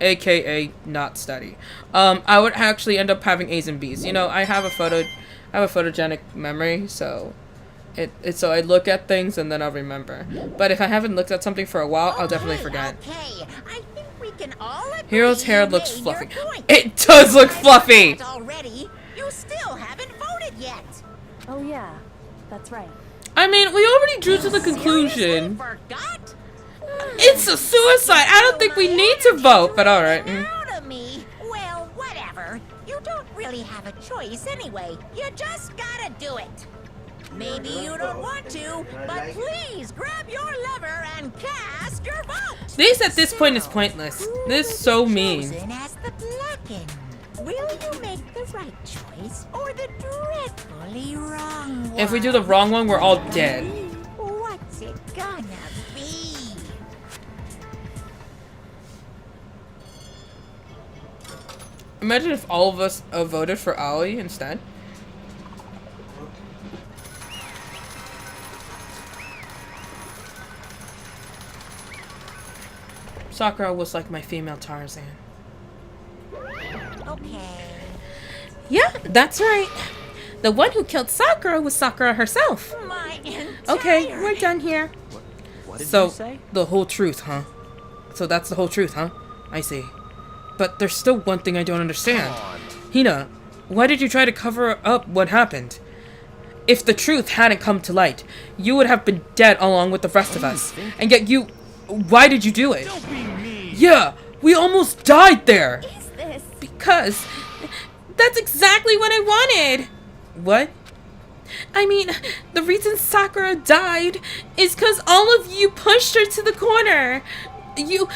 Speaker 1: AKA not study, I would actually end up having A's and B's. You know, I have a photogenic memory, so so I look at things and then I'll remember. But if I haven't looked at something for a while, I'll definitely forget.
Speaker 13: Okay, I think we can all agree
Speaker 1: Hero's hair
Speaker 13: you
Speaker 1: looks
Speaker 13: made
Speaker 1: fluffy.
Speaker 13: your point.
Speaker 1: It does look fluffy!
Speaker 13: Already, you still haven't voted yet.
Speaker 3: Oh yeah, that's right.
Speaker 1: I mean, we already drew to the conclusion.
Speaker 13: Forgot?
Speaker 1: It's a suicide. I don't think we need to vote, but alright.
Speaker 13: Out of me. Well, whatever. You don't really have a choice anyway. You just gotta do it. Maybe you don't want to, but please grab your lever and cast your vote.
Speaker 1: This at this point is pointless. This is so mean.
Speaker 13: Chosen as the blackened. Will you make the right choice or the dreadfully wrong one?
Speaker 1: If we do the wrong one, we're all dead.
Speaker 13: What's it gonna be?
Speaker 1: Imagine if all of us voted for Aoi instead. Sakura was like my female Tarzan.
Speaker 13: Okay.
Speaker 6: Yeah, that's right. The one who killed Sakura was Sakura herself.
Speaker 13: My
Speaker 6: Okay,
Speaker 13: entire-
Speaker 6: we're done here.
Speaker 11: What did
Speaker 1: So,
Speaker 11: you say?
Speaker 1: the whole truth, huh? So that's the whole truth, huh? I see. But there's still one thing I don't understand. Hina, why did you try to cover up what happened? If the truth hadn't come to light, you would have been dead along with the rest of us. And yet you... Why did you do it?
Speaker 11: Don't be mean.
Speaker 1: Yeah, we almost died there.
Speaker 3: Is this?
Speaker 6: Because that's exactly what I wanted.
Speaker 1: What?
Speaker 6: I mean, the reason Sakura died is because all of you pushed her to the corner. You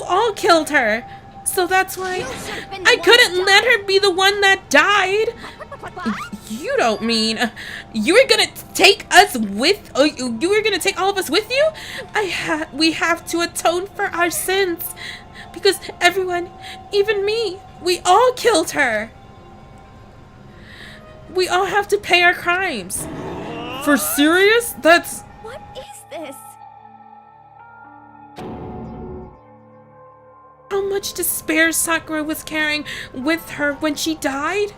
Speaker 6: all killed her. So that's why I couldn't let her be the one that died. You don't mean you were gonna take us with? You were gonna take all of us with you? We have to atone for our sins because everyone, even me, we all killed her. We all have to pay our crimes.
Speaker 1: For serious? That's...
Speaker 3: What is this?
Speaker 6: How much despair Sakura was carrying with her when she died?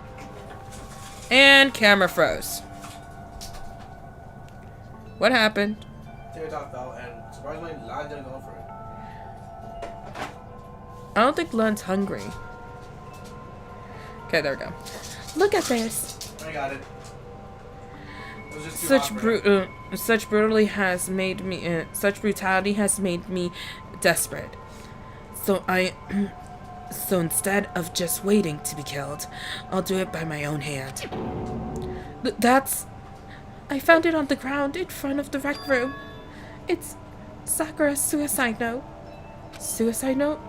Speaker 1: And camera froze. What happened?
Speaker 10: Teardrop fell, and surprisingly, Lan didn't go for it.
Speaker 1: I don't think Lun's hungry. Okay, there we go.
Speaker 6: Look at this.
Speaker 10: I got it. It was just too hot for him.
Speaker 1: Such brutality has made me desperate. So instead of just waiting to be killed, I'll do it by my own hand.
Speaker 6: I found it on the ground in front of the rec room. It's Sakura's suicide note. Suicide note?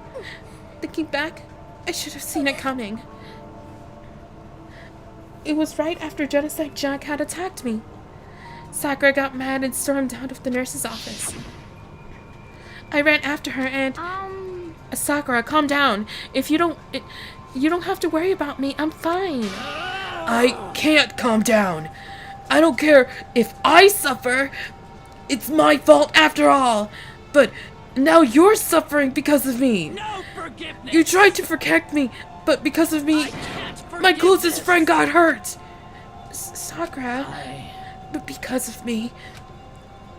Speaker 6: Thinking back, I should have seen it coming. It was right after Genocide Jack had attacked me. Sakura got mad and stormed out of the nurse's office. I ran after her and... Sakura, calm down. If you don't... you don't have to worry about me. I'm fine.
Speaker 9: I can't calm down. I don't care if I suffer. It's my fault after all. But now you're suffering because of me.
Speaker 11: No forgiveness.
Speaker 9: You tried to protect me, but because of me, my closest friend got hurt.
Speaker 6: Sakura,
Speaker 9: but because of me,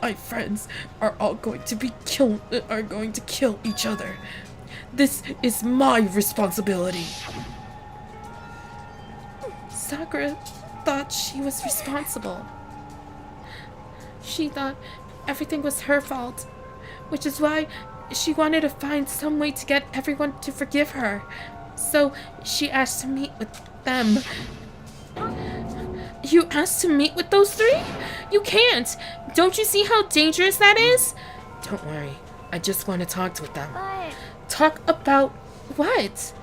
Speaker 9: my friends are all going to kill each other. This is my responsibility.
Speaker 6: Sakura thought she was responsible. She thought everything was her fault, which is why she wanted to find some way to get everyone to forgive her. So she asked to meet with them. You asked to meet with those three? You can't! Don't you see how dangerous that is?
Speaker 9: Don't worry, I just want to talk with them.
Speaker 2: But...
Speaker 6: Talk about what?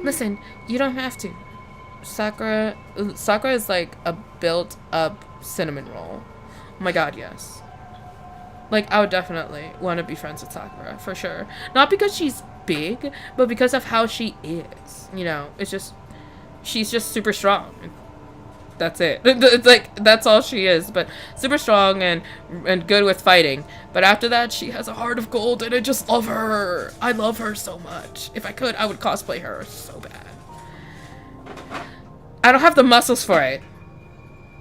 Speaker 6: Listen, you don't have to. Sakura is like a built-up cinnamon roll. Oh my god, yes. Like, I would definitely want to be friends with Sakura, for sure. Not because she's big, but because of how she is. You know, it's just... She's just super strong. That's it. It's like, that's all she is. But super strong and good with fighting. But after that, she has a heart of gold, and I just love her. I love her so much. If I could, I would cosplay her so bad. I don't have the muscles for it.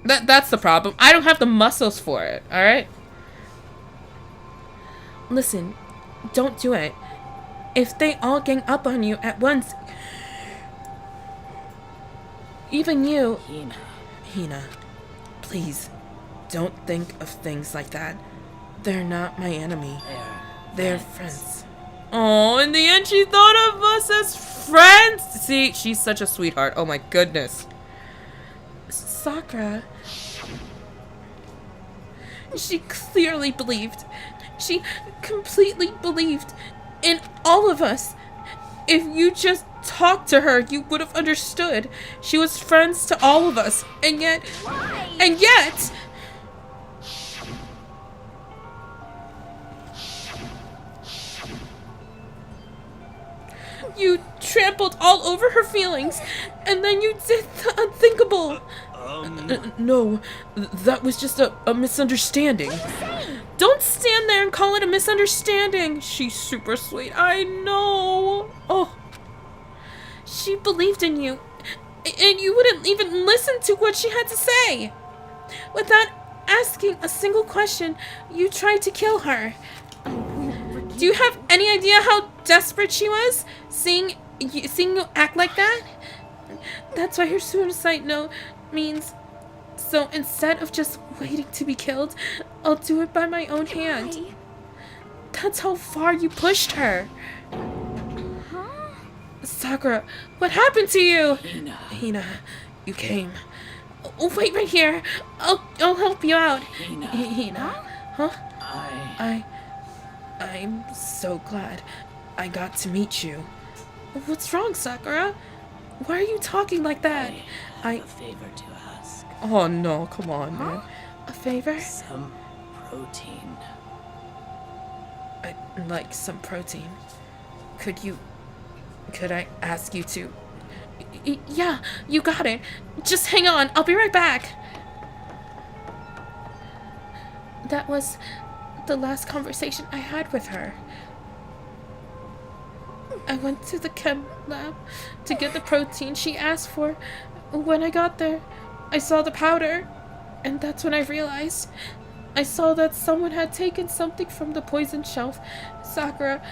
Speaker 6: That's the problem. I don't have the muscles for it, alright? Listen, don't do it. If they all gang up on you at once, even you...
Speaker 9: Hina, please, don't think of things like that. They're not my enemy. They're friends.
Speaker 1: Oh, in the end, she thought of us as friends. See, she's such a sweetheart. Oh my goodness.
Speaker 6: Sakura. She clearly believed. She completely believed in all of us. If you just talked to her, you would have understood. She was friends to all of us. And yet...
Speaker 2: Why?
Speaker 6: And yet... You trampled all over her feelings, and then you did the unthinkable.
Speaker 9: No, that was just a misunderstanding.
Speaker 6: Don't stand there and call it a misunderstanding. She's super sweet. I know. Oh. She believed in you, and you wouldn't even listen to what she had to say. Without asking a single question, you tried to kill her. Do you have any idea how desperate she was, seeing you act like that? That's why her suicide note means... So instead of just waiting to be killed, I'll do it by my own hand. That's how far you pushed her.
Speaker 2: Huh?
Speaker 6: Sakura, what happened to you?
Speaker 9: Hina, you came.
Speaker 6: Oh, wait right here. I'll help you out.
Speaker 9: Hina.
Speaker 6: Huh?
Speaker 9: I'm so glad I got to meet you.
Speaker 6: What's wrong, Sakura? Why are you talking like that?
Speaker 14: I have a favor to ask.
Speaker 1: Oh no, come on, man.
Speaker 6: A favor?
Speaker 14: Some protein.
Speaker 9: I'd like some protein. Could I ask you to?
Speaker 6: Yeah, you got it. Just hang on. I'll be right back. That was the last conversation I had with her. I went to the chem lab to get the protein she asked for. When I got there, I saw the powder, and that's when I realized. I saw that someone had taken something from the poison shelf, Sakura.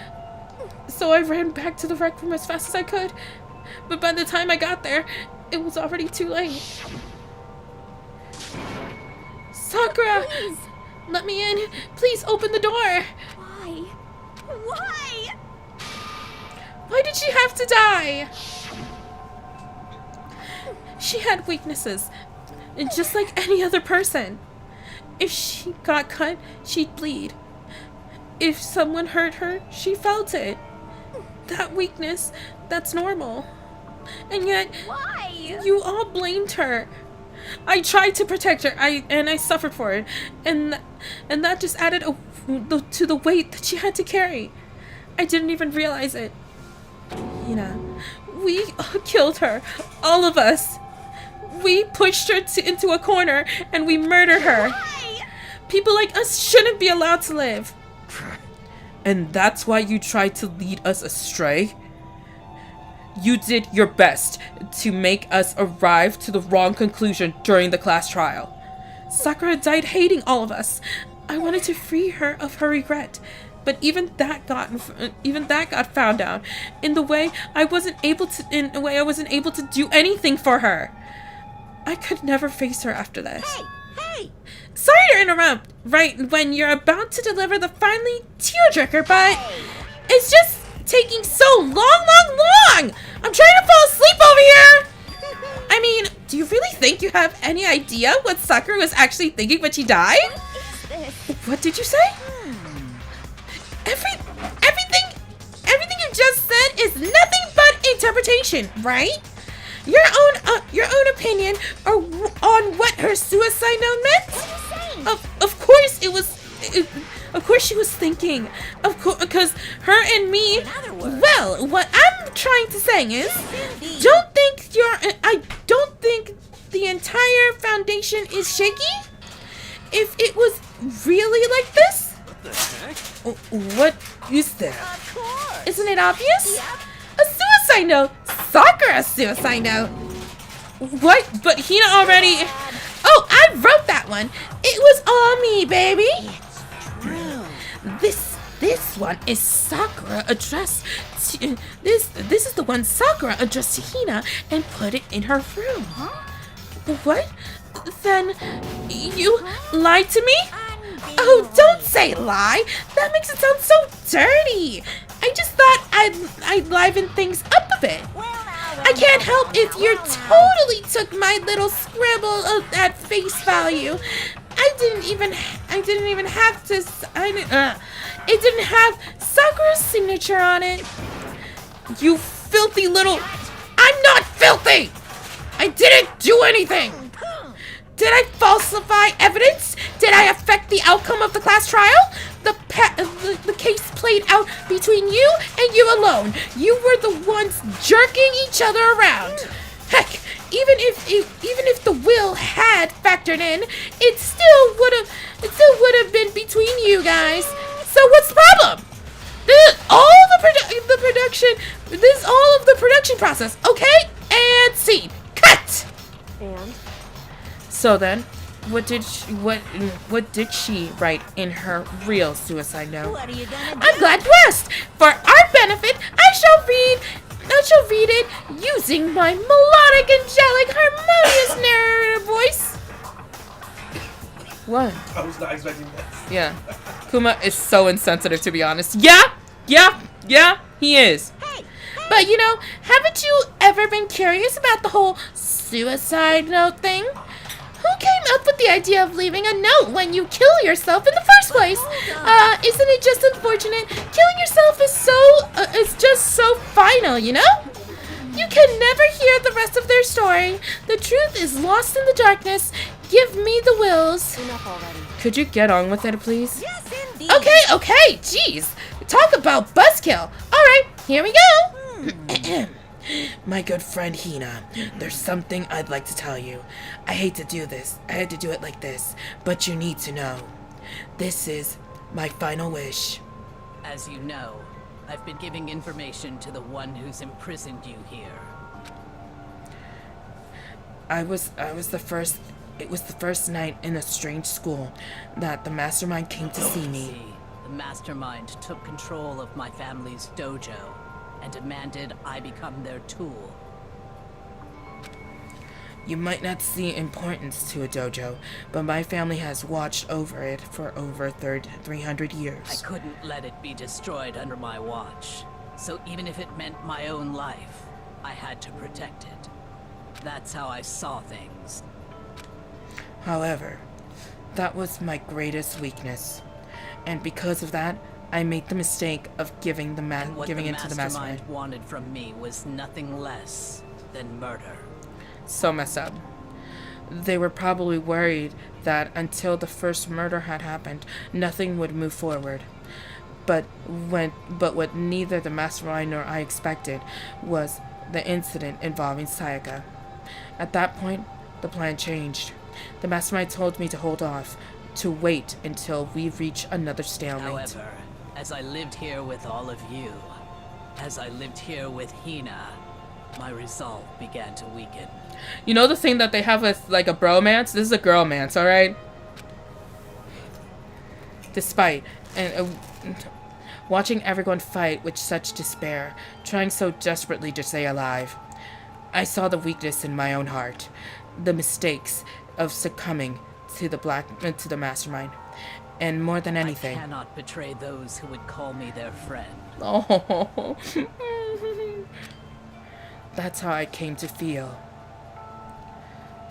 Speaker 6: So I ran back to the rec room as fast as I could. But by the time I got there, it was already too late. Sakura!
Speaker 2: Please.
Speaker 6: Let me in. Please open the door.
Speaker 2: Why? Why?
Speaker 6: Why did she have to die? She had weaknesses. just like any other person. If she got cut, she'd bleed. If someone hurt her, she felt it. That weakness, that's normal. And yet,
Speaker 13: Why?
Speaker 6: you all blamed her. I tried to protect her, and I suffered for it. And that just added to the weight that she had to carry. I didn't even realize it. We killed her. All of us. We pushed her into a corner, and we murdered her.
Speaker 13: Why?
Speaker 6: People like us shouldn't be allowed to live.
Speaker 9: And that's why you tried to lead us astray? You did your best to make us arrive to the wrong conclusion during the class trial.
Speaker 6: Sakura died hating all of us. I wanted to free her of her regret, but even that got found out. In a way, I wasn't able to do anything for her. I could never face her after this.
Speaker 13: Hey!
Speaker 6: Sorry to interrupt right when you're about to deliver the finally tearjerker, but it's just taking so long. I'm trying to fall asleep over here. I mean, do you really think you have any idea what Sakura was actually thinking when she died? What did you say? Everything you just said is nothing but interpretation, right? Your own opinion on what her suicide note meant? Of course it was. Of course she was thinking. Of course, because her and me. Well, what I'm trying to say is, I don't think the entire foundation is shaky. If it was really like this.
Speaker 11: What the heck?
Speaker 9: What is that?
Speaker 13: Of course.
Speaker 6: Isn't it obvious?
Speaker 13: Yep.
Speaker 6: A suicide note! Sakura's suicide note! What? But Hina already... Oh, I wrote that one! It was all me, baby! This one is Sakura addressed to... This is the one Sakura addressed to Hina and put it in her room. What? Then you lied to me? Oh, don't say lie! That makes it sound so dirty! I just thought I'd liven things up a bit. I can't help if you totally took my little scribble at face value. It didn't have Sakura's signature on it. You filthy little... I'm not filthy! I didn't do anything! Did I falsify evidence? Did I affect the outcome of the class trial? The case played out between you and you alone. You were the ones jerking each other around. Heck, even if the will had factored in, it still would have been between you guys. So what's the problem? This is all of the production process. Okay, and scene cut.
Speaker 3: And
Speaker 6: So then, what did she write in her real suicide note?
Speaker 13: What are you gonna do?
Speaker 6: I'm glad you asked. For our benefit, I shall read it using my melodic, angelic, harmonious narrator voice. What?
Speaker 10: I was not expecting that.
Speaker 9: Yeah. Kuma is so insensitive, to be honest. Yeah, he is.
Speaker 6: But haven't you ever been curious about the whole suicide note thing? Who came up with the idea of leaving a note when you kill yourself in the first place? Isn't it just unfortunate? Killing yourself is just so final, you know? You can never hear the rest of their story. The truth is lost in the darkness. Give me the wills.
Speaker 3: enough already.
Speaker 9: Could you get on with it, please?
Speaker 13: Yes, indeed.
Speaker 6: Okay, jeez. Talk about buzzkill. All right, here we go.
Speaker 9: My good friend Hina, there's something I'd like to tell you. I hate to do this. I had to do it like this, but you need to know. This is my final wish.
Speaker 14: As you know, I've been giving information to the one who's imprisoned you here.
Speaker 9: It was the first night in a strange school that the mastermind came to see me.
Speaker 14: See, the mastermind took control of my family's dojo and demanded I become their tool.
Speaker 9: You might not see importance to a dojo, but my family has watched over it for over 300 years.
Speaker 14: I couldn't let it be destroyed under my watch, so even if it meant my own life, I had to protect it. That's how I saw things.
Speaker 9: However, that was my greatest weakness. And because of that, I made the mistake of giving into the mastermind.
Speaker 14: Mastermind wanted from me was nothing less than murder.
Speaker 9: So messed up. They were probably worried that until the first murder had happened, nothing would move forward. But what neither the mastermind nor I expected was the incident involving Sayaka. At that point, the plan changed. The mastermind told me to hold off, to wait until we reach another stalemate.
Speaker 14: However, as I lived here with all of you, as I lived here with Hina, my resolve began to weaken.
Speaker 9: You know the thing that they have with like a bromance? This is a girlmance, alright? Despite watching everyone fight with such despair, trying so desperately to stay alive, I saw the weakness in my own heart, the mistakes of succumbing to the mastermind, and more than anything,
Speaker 14: I cannot betray those who would call me their friend.
Speaker 9: Oh, that's how I came to feel.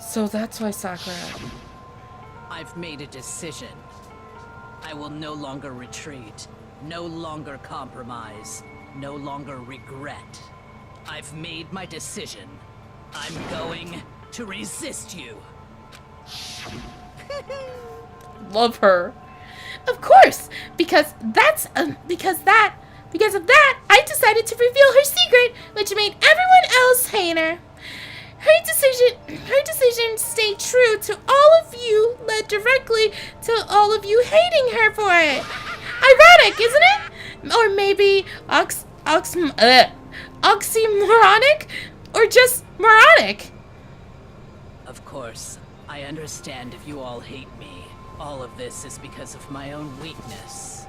Speaker 9: So that's why Sakura.
Speaker 14: I've made a decision. I will no longer retreat, no longer compromise, no longer regret. I've made my decision. I'm going to resist you.
Speaker 9: Love her.
Speaker 6: Of course, because of that, I decided to reveal her secret, which made everyone else hate her. Her decision to stay true to all of you led directly to all of you hating her for it. Ironic, isn't it? Or maybe oxymoronic, or just moronic.
Speaker 14: Of course, I understand if you all hate me. All of this is because of my own weakness.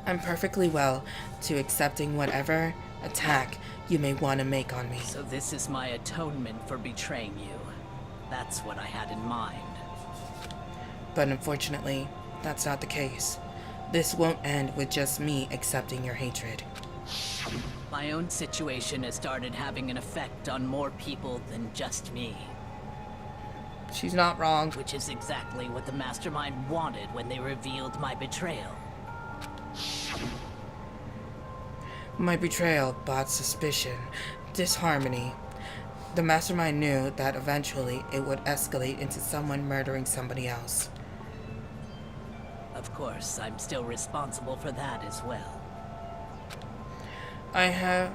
Speaker 9: I'm perfectly well to accepting whatever attack you may want to make on me.
Speaker 14: So this is my atonement for betraying you. That's what I had in mind.
Speaker 9: But unfortunately, that's not the case. This won't end with just me accepting your hatred.
Speaker 14: My own situation has started having an effect on more people than just me.
Speaker 9: She's not wrong.
Speaker 14: Which is exactly what the mastermind wanted when they revealed my betrayal.
Speaker 9: My betrayal brought suspicion, disharmony. The mastermind knew that eventually it would escalate into someone murdering somebody else.
Speaker 14: Of course, I'm still responsible for that as well.
Speaker 9: I have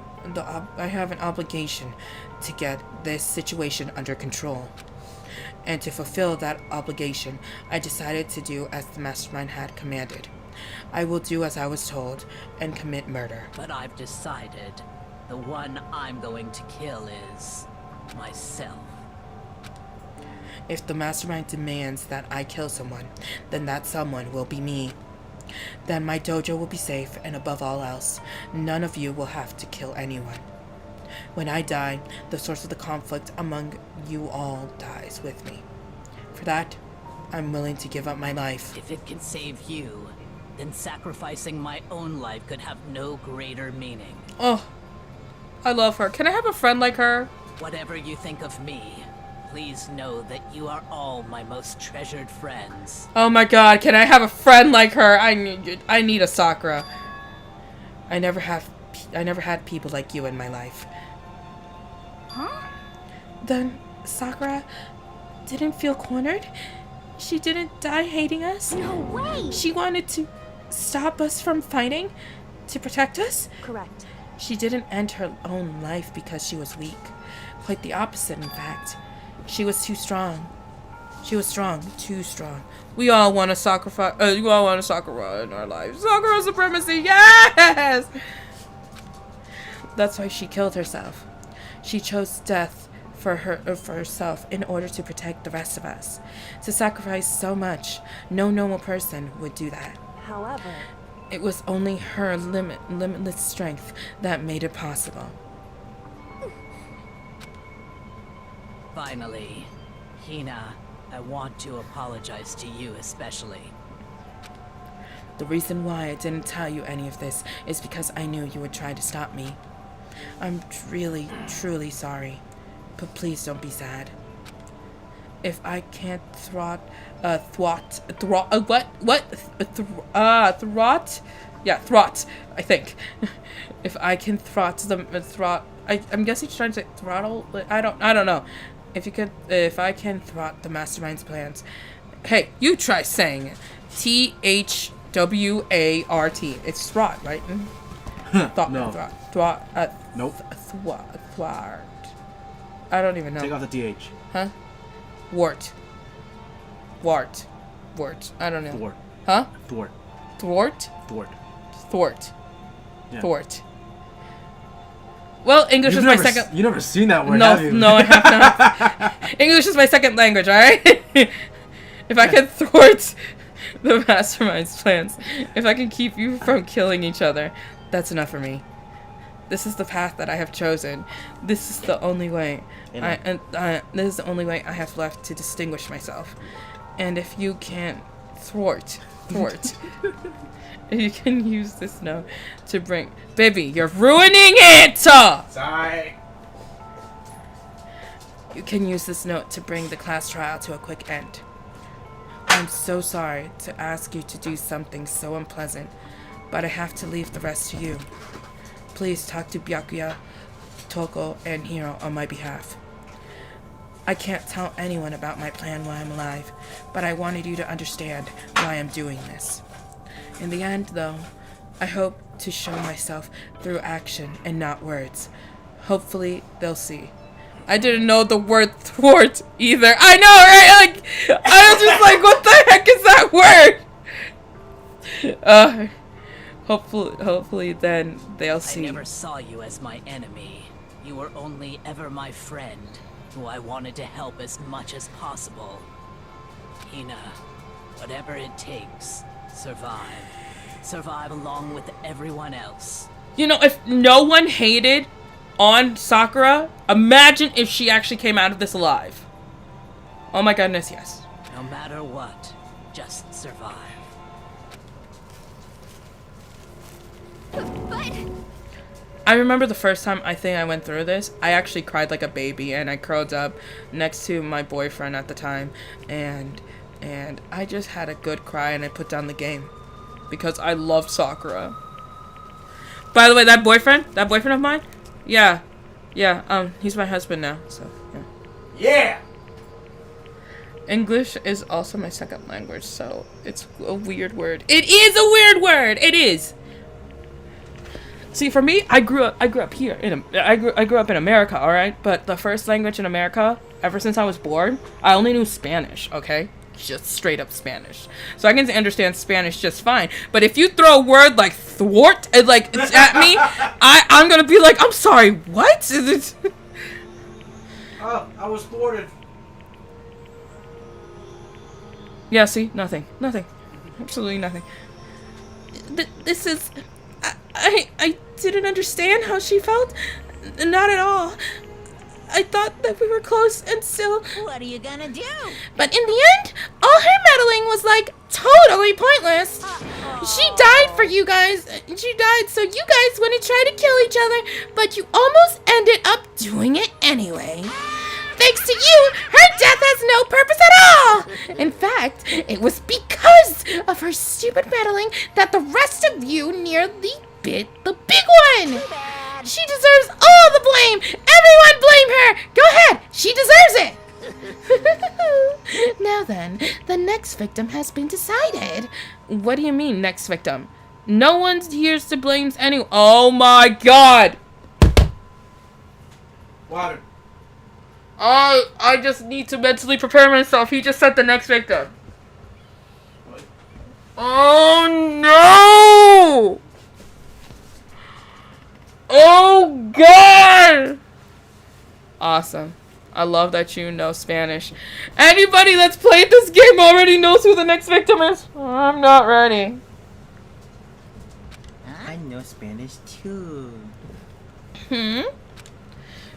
Speaker 9: an obligation to get this situation under control. And to fulfill that obligation, I decided to do as the mastermind had commanded. I will do as I was told and commit murder.
Speaker 14: But I've decided the one I'm going to kill is myself.
Speaker 9: If the mastermind demands that I kill someone, then that someone will be me. Then my dojo will be safe, and above all else, none of you will have to kill anyone. When I die, the source of the conflict among you all dies with me. For that, I'm willing to give up my life.
Speaker 14: If it can save you, then sacrificing my own life could have no greater meaning.
Speaker 9: Oh, I love her. Can I have a friend like her?
Speaker 14: Whatever you think of me, please know that you are all my most treasured friends.
Speaker 9: Oh my god, can I have a friend like her? I need a Sakura. I never had people like you in my life.
Speaker 6: Huh?
Speaker 9: Then Sakura didn't feel cornered? She didn't die hating us?
Speaker 2: No way!
Speaker 9: She wanted to stop us from fighting? To protect us?
Speaker 3: Correct.
Speaker 9: She didn't end her own life because she was weak. Quite the opposite, in fact. She was too strong. She was strong, too strong. We all want a Sakura in our lives. Sakura supremacy, yes! That's why she killed herself. She chose death for herself in order to protect the rest of us. To sacrifice so much, no normal person would do that.
Speaker 3: However,
Speaker 9: it was only her limitless strength that made it possible.
Speaker 14: Finally, Hina, I want to apologize to you especially.
Speaker 9: The reason why I didn't tell you any of this is because I knew you would try to stop me. I'm really, truly sorry, but please don't be sad. if I can't thwart, I think. If I can I'm guessing she's trying to say throttle. I don't know. If I can thwart the mastermind's plans. Hey, you try saying it. THWART. It's thwart, right?
Speaker 10: No. Nope.
Speaker 9: Thwart. I don't even know.
Speaker 10: Take off the TH.
Speaker 9: Huh? Wart. I don't know.
Speaker 10: Thwart.
Speaker 9: Huh?
Speaker 10: Thwart.
Speaker 9: Thwart?
Speaker 10: Thwart.
Speaker 9: Thwart.
Speaker 10: Yeah.
Speaker 9: Thwart. Well, English is my second.
Speaker 10: You've never seen that word, have you?
Speaker 9: No, I have not. English is my second language, alright? If I can thwart the mastermind's plans, if I can keep you from killing each other, that's enough for me. This is the path that I have chosen. This is the only way. This is the only way I have left to distinguish myself. And if you can't thwart, you can use this note to bring. Baby, you're ruining it!
Speaker 10: Sorry.
Speaker 9: You can use this note to bring the class trial to a quick end. I'm so sorry to ask you to do something so unpleasant, but I have to leave the rest to you. Please talk to Byakuya, Toko, and Hiro on my behalf. I can't tell anyone about my plan while I'm alive, but I wanted you to understand why I'm doing this. In the end, though, I hope to show myself through action and not words. Hopefully, they'll see. I didn't know the word thwart either. I know, right? Like, I was just like, what the heck is that word? Hopefully then they'll see.
Speaker 14: I never saw you as my enemy. You were only ever my friend, who I wanted to help as much as possible. Hina, whatever it takes, survive. Survive along with everyone else.
Speaker 1: You know, if no one hated on Sakura, imagine if she actually came out of this alive. Oh my goodness, yes.
Speaker 14: No matter what, just survive.
Speaker 2: But
Speaker 1: I remember the first time I think I went through this, I actually cried like a baby, and I curled up next to my boyfriend at the time, and I just had a good cry, and I put down the game because I loved Sakura. By the way, that boyfriend of mine, yeah, he's my husband now, so
Speaker 10: Yeah.
Speaker 1: English is also my second language, so it's a weird word. It is a weird word. It is. See, for me, I grew up here I grew up in America, all right? But the first language in America, ever since I was born, I only knew Spanish, okay? Just straight up Spanish. So I can understand Spanish just fine. But if you throw a word like thwart at me, I'm gonna be like, I'm sorry, what?
Speaker 10: Oh, I was thwarted.
Speaker 1: Yeah, see, nothing, absolutely nothing. This is. I didn't understand how she felt. Not at all. I thought that we were close and still.
Speaker 13: What are you gonna do?
Speaker 6: But in the end, all her meddling was like totally pointless. She died for you guys. She died so you guys wouldn't try to kill each other, but you almost ended up doing it anyway. Thanks to you, her death has no purpose at all! In fact, it was because of her stupid meddling that the rest of you nearly bit the big one! She deserves all the blame! Everyone blame her! Go ahead, she deserves it! Now then, the next victim has been decided.
Speaker 1: What do you mean, next victim? No one's here to blame anyone. Oh my god!
Speaker 10: Water.
Speaker 1: I just need to mentally prepare myself. He just said the next victim.
Speaker 10: What?
Speaker 1: Oh no! Oh god! Awesome. I love that you know Spanish. Anybody that's played this game already knows who the next victim is. I'm not ready.
Speaker 15: I know Spanish too.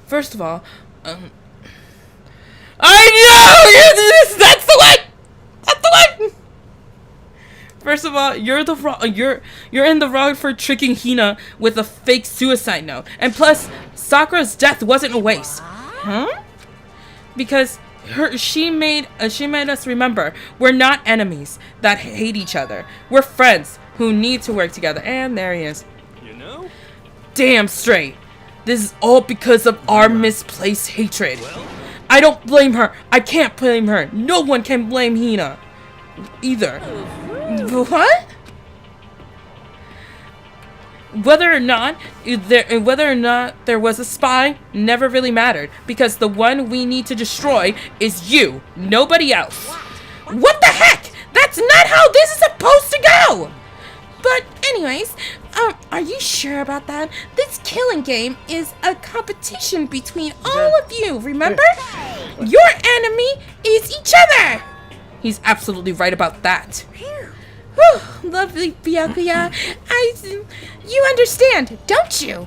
Speaker 1: First of all, I know! That's the one! That's the one! First of all, you're in the wrong for tricking Hina with a fake suicide note. And plus, Sakura's death wasn't a waste. Huh? Because
Speaker 9: She made us remember we're not enemies that hate each other. We're friends who need to work together. And there he is.
Speaker 11: You know?
Speaker 9: Damn straight. This is all because of our misplaced hatred. I don't blame her. I can't blame her. No one can blame Hina either. What? Whether or not there was a spy never really mattered, because the one we need to destroy is you, nobody else. What the heck? That's not how this is supposed to go. But anyways, are you sure about that? This killing game is a competition between all of you, remember? Your enemy is each other. He's absolutely right about that. Whew, lovely Byakuya. You understand, don't you?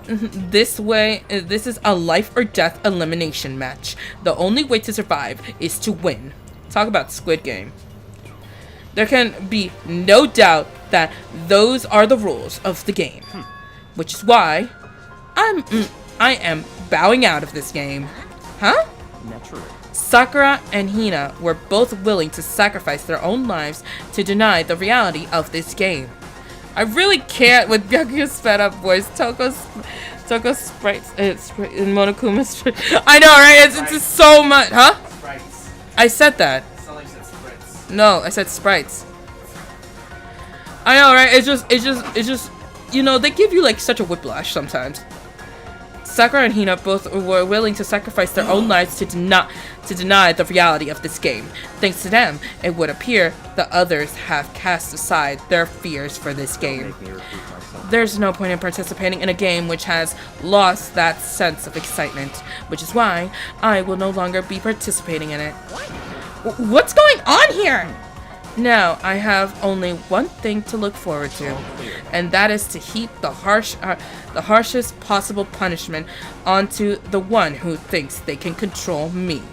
Speaker 9: This is a life or death elimination match. The only way to survive is to win. Talk about Squid Game. There can be no doubt that those are the rules of the game, which is why I am bowing out of this game. Huh?
Speaker 8: Naturally.
Speaker 9: Sakura and Hina were both willing to sacrifice their own lives to deny the reality of this game. I really can't with Byakuya's fed up voice. Toko's sprites, and Monokuma's sprites. I know, right? It's just so much, huh?
Speaker 10: Sprites.
Speaker 9: I said that.
Speaker 10: It sounded like you said sprites.
Speaker 9: No, I said sprites. I know, right? It's just, you know, they give you like such a whiplash sometimes. Sakura and Hina both were willing to sacrifice their own lives to deny the reality of this game. Thanks to them, it would appear the others have cast aside their fears for this game. There's no point in participating in a game which has lost that sense of excitement, which is why I will no longer be participating in it. What's going on here? Now, I have only one thing to look forward to, and that is to heap the harshest possible punishment onto the one who thinks they can control me.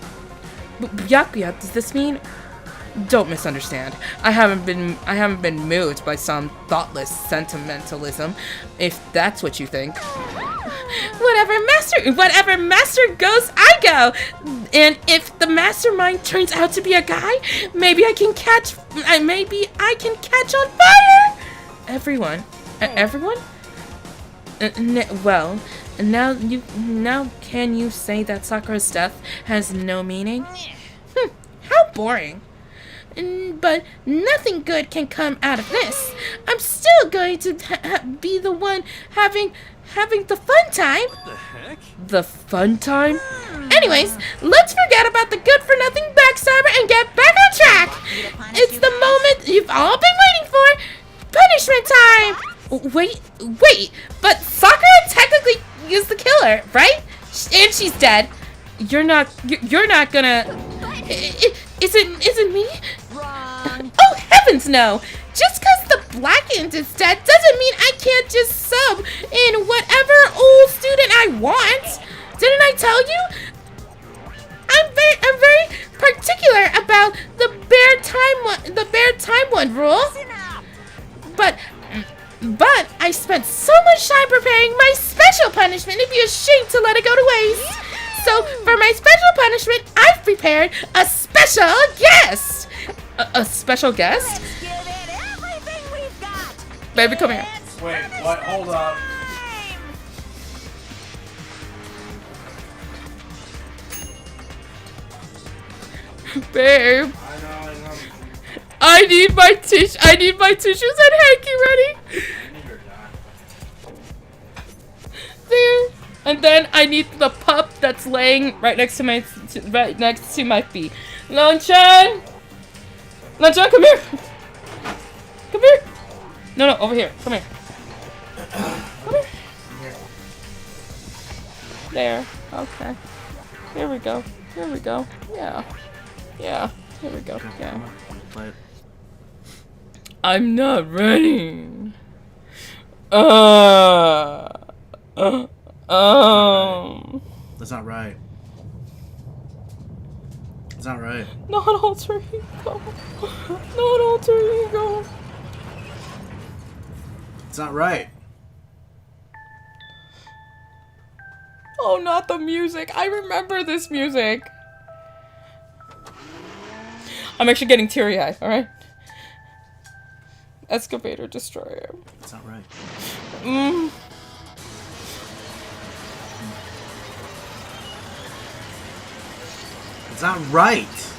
Speaker 9: Byakuya, does this mean? Don't misunderstand. I haven't been moved by some thoughtless sentimentalism, if that's what you think. Whatever master goes, I go. And if the mastermind turns out to be a guy, maybe I can catch on fire. Everyone? Well, now can you say that Sakura's death has no meaning? How boring. But nothing good can come out of this. I'm still going to be the one having the fun time.
Speaker 11: What the heck?
Speaker 9: The fun time? Anyways, let's forget about the good-for-nothing backstabber and get back on track. It's the moment you've all been waiting for. Punishment time. Wait, but Sakura technically is the killer, right? And she's dead. You're not gonna. Is it me?
Speaker 13: Wrong.
Speaker 9: Oh heavens no! Just because the blackened is dead doesn't mean I can't just sub in whatever old student I want. Didn't I tell you? I'm very particular about the bare time one rule. But I spent so much time preparing my special punishment, it'd be a shame to let it go to waste. So, for my special punishment, I've prepared a special guest! A special guest?
Speaker 13: Let's give it everything we've got.
Speaker 9: Baby, come here.
Speaker 10: Wait, what? Hold up.
Speaker 9: Babe.
Speaker 10: I know.
Speaker 9: I need my tissues and hanky ready. There. And then I need the pup that's laying right next to my feet. Lonchan, come here. Come here. No, over here. Come here. Come here. There. Okay. Here we go. Yeah. Here we go. Yeah. I'm not ready.
Speaker 10: That's not right. It's not right.
Speaker 9: Not alter ego. Not alter ego.
Speaker 10: It's not right.
Speaker 9: Oh, not the music. I remember this music.
Speaker 1: I'm actually getting teary-eyed, alright? Excavator Destroyer.
Speaker 10: That's not right. It's not right.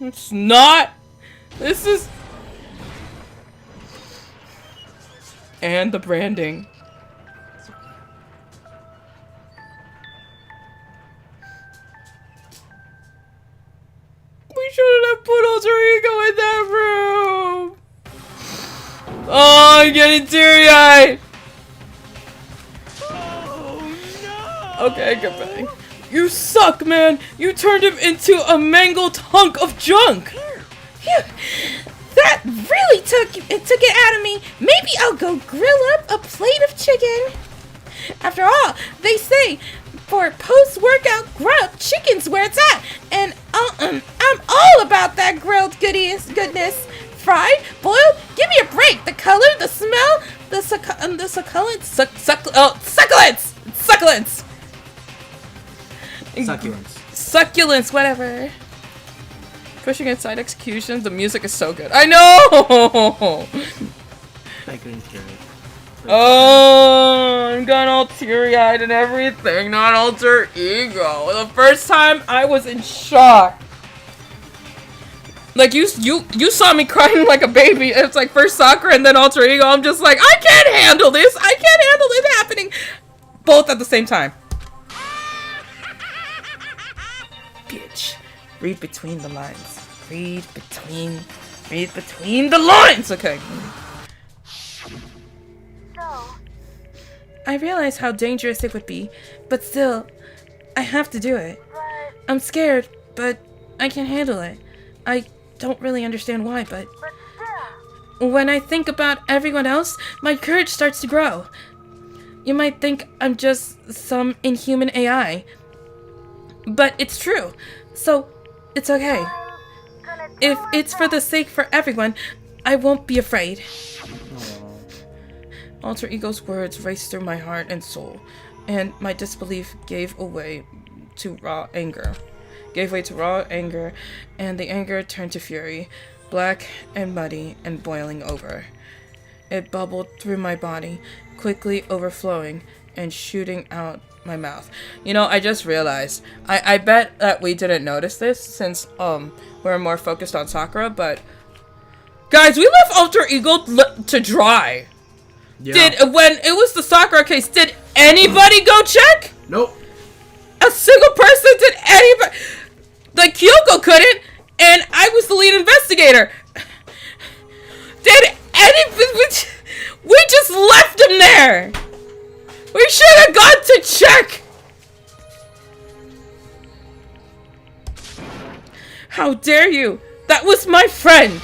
Speaker 1: It's not. This is. And the branding. We shouldn't have put Alter Ego in that room. Oh, I'm getting teary-eyed. Oh, no. Okay, goodbye. You suck, man. You turned him into a mangled hunk of junk.
Speaker 6: Phew. That really took it out of me. Maybe I'll go grill up a plate of chicken. After all, they say for post-workout grub, chicken's where it's at. And I'm all about that grilled goodness. Fried, boiled, give me a break. The color, the smell, the succulents. Succulents, whatever. Pushing inside executions, the music is so good. I know!
Speaker 10: I couldn't hear it.
Speaker 1: Oh, I'm going all teary-eyed and everything, not Alter Ego. The first time, I was in shock. Like, you saw me crying like a baby. It's like first Sakura and then Alter Ego. I'm just like, I can't handle this. I can't handle it happening. Both at the same time. Bitch. Read between the lines. Read between the lines. Okay. I realize how dangerous it would be, but still, I have to do it. I'm scared, but I can handle it. I don't really understand why, but when I think about everyone else, my courage starts to grow. You might think I'm just some inhuman AI, but it's true. So, it's okay. If it's for the sake for everyone, I won't be afraid. Alter Ego's words raced through my heart and soul, and my disbelief gave way to raw anger, and the anger turned to fury, black and muddy and boiling over. It bubbled through my body, quickly overflowing and shooting out my mouth. You know, I just realized, I bet that we didn't notice this since we're more focused on Sakura, but guys, we left Alter Ego to dry. Yeah. When it was the Sakura case, did anybody go check?
Speaker 10: Nope.
Speaker 1: A single person? Did anybody? Like, Kyoko couldn't, and I was the lead investigator. Did anybody? We just left him there. We should have gone to check. How dare you? That was my friend.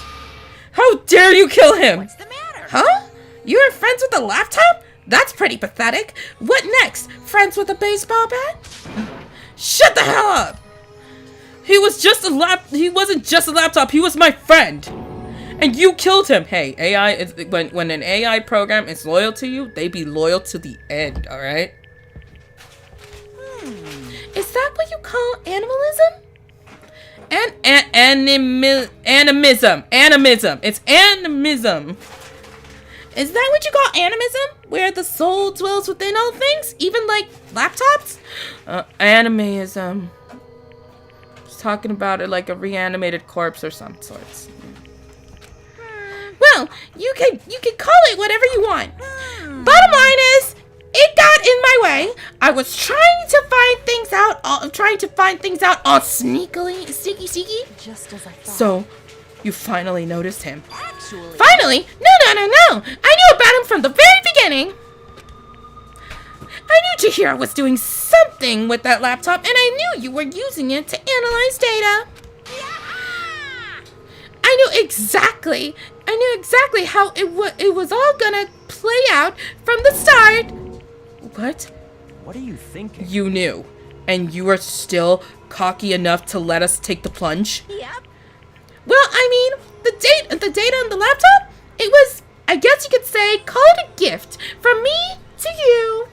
Speaker 1: How dare you kill him?
Speaker 13: What's the matter?
Speaker 6: Huh? You were friends with a laptop? That's pretty pathetic. What next? Friends with a baseball bat?
Speaker 1: Shut the hell up! He wasn't just a laptop, he was my friend. And you killed him. Hey, AI is when an AI program is loyal to you, they be loyal to the end, alright?
Speaker 6: Is that what you call animalism?
Speaker 1: Animism. It's animism.
Speaker 6: Is that what you call animism? Where the soul dwells within all things? Even like laptops?
Speaker 1: Animism. Just talking about it like a reanimated corpse or some sorts.
Speaker 6: Well, you can call it whatever you want. Bottom line is, it got in my way. I was trying to find things out all sneaky.
Speaker 3: Just as I thought.
Speaker 1: So, you finally noticed him.
Speaker 3: Actually,
Speaker 6: Finally? No. I knew about him from the very beginning. I knew Chihiro was doing something with that laptop, and I knew you were using it to analyze data. I knew exactly how it was all gonna play out from the start. What?
Speaker 11: What are you thinking?
Speaker 1: You knew, and you were still cocky enough to let us take the plunge?
Speaker 13: Yep.
Speaker 6: Well, I mean, the data on the laptop, it was, I guess you could say, called a gift from me to you.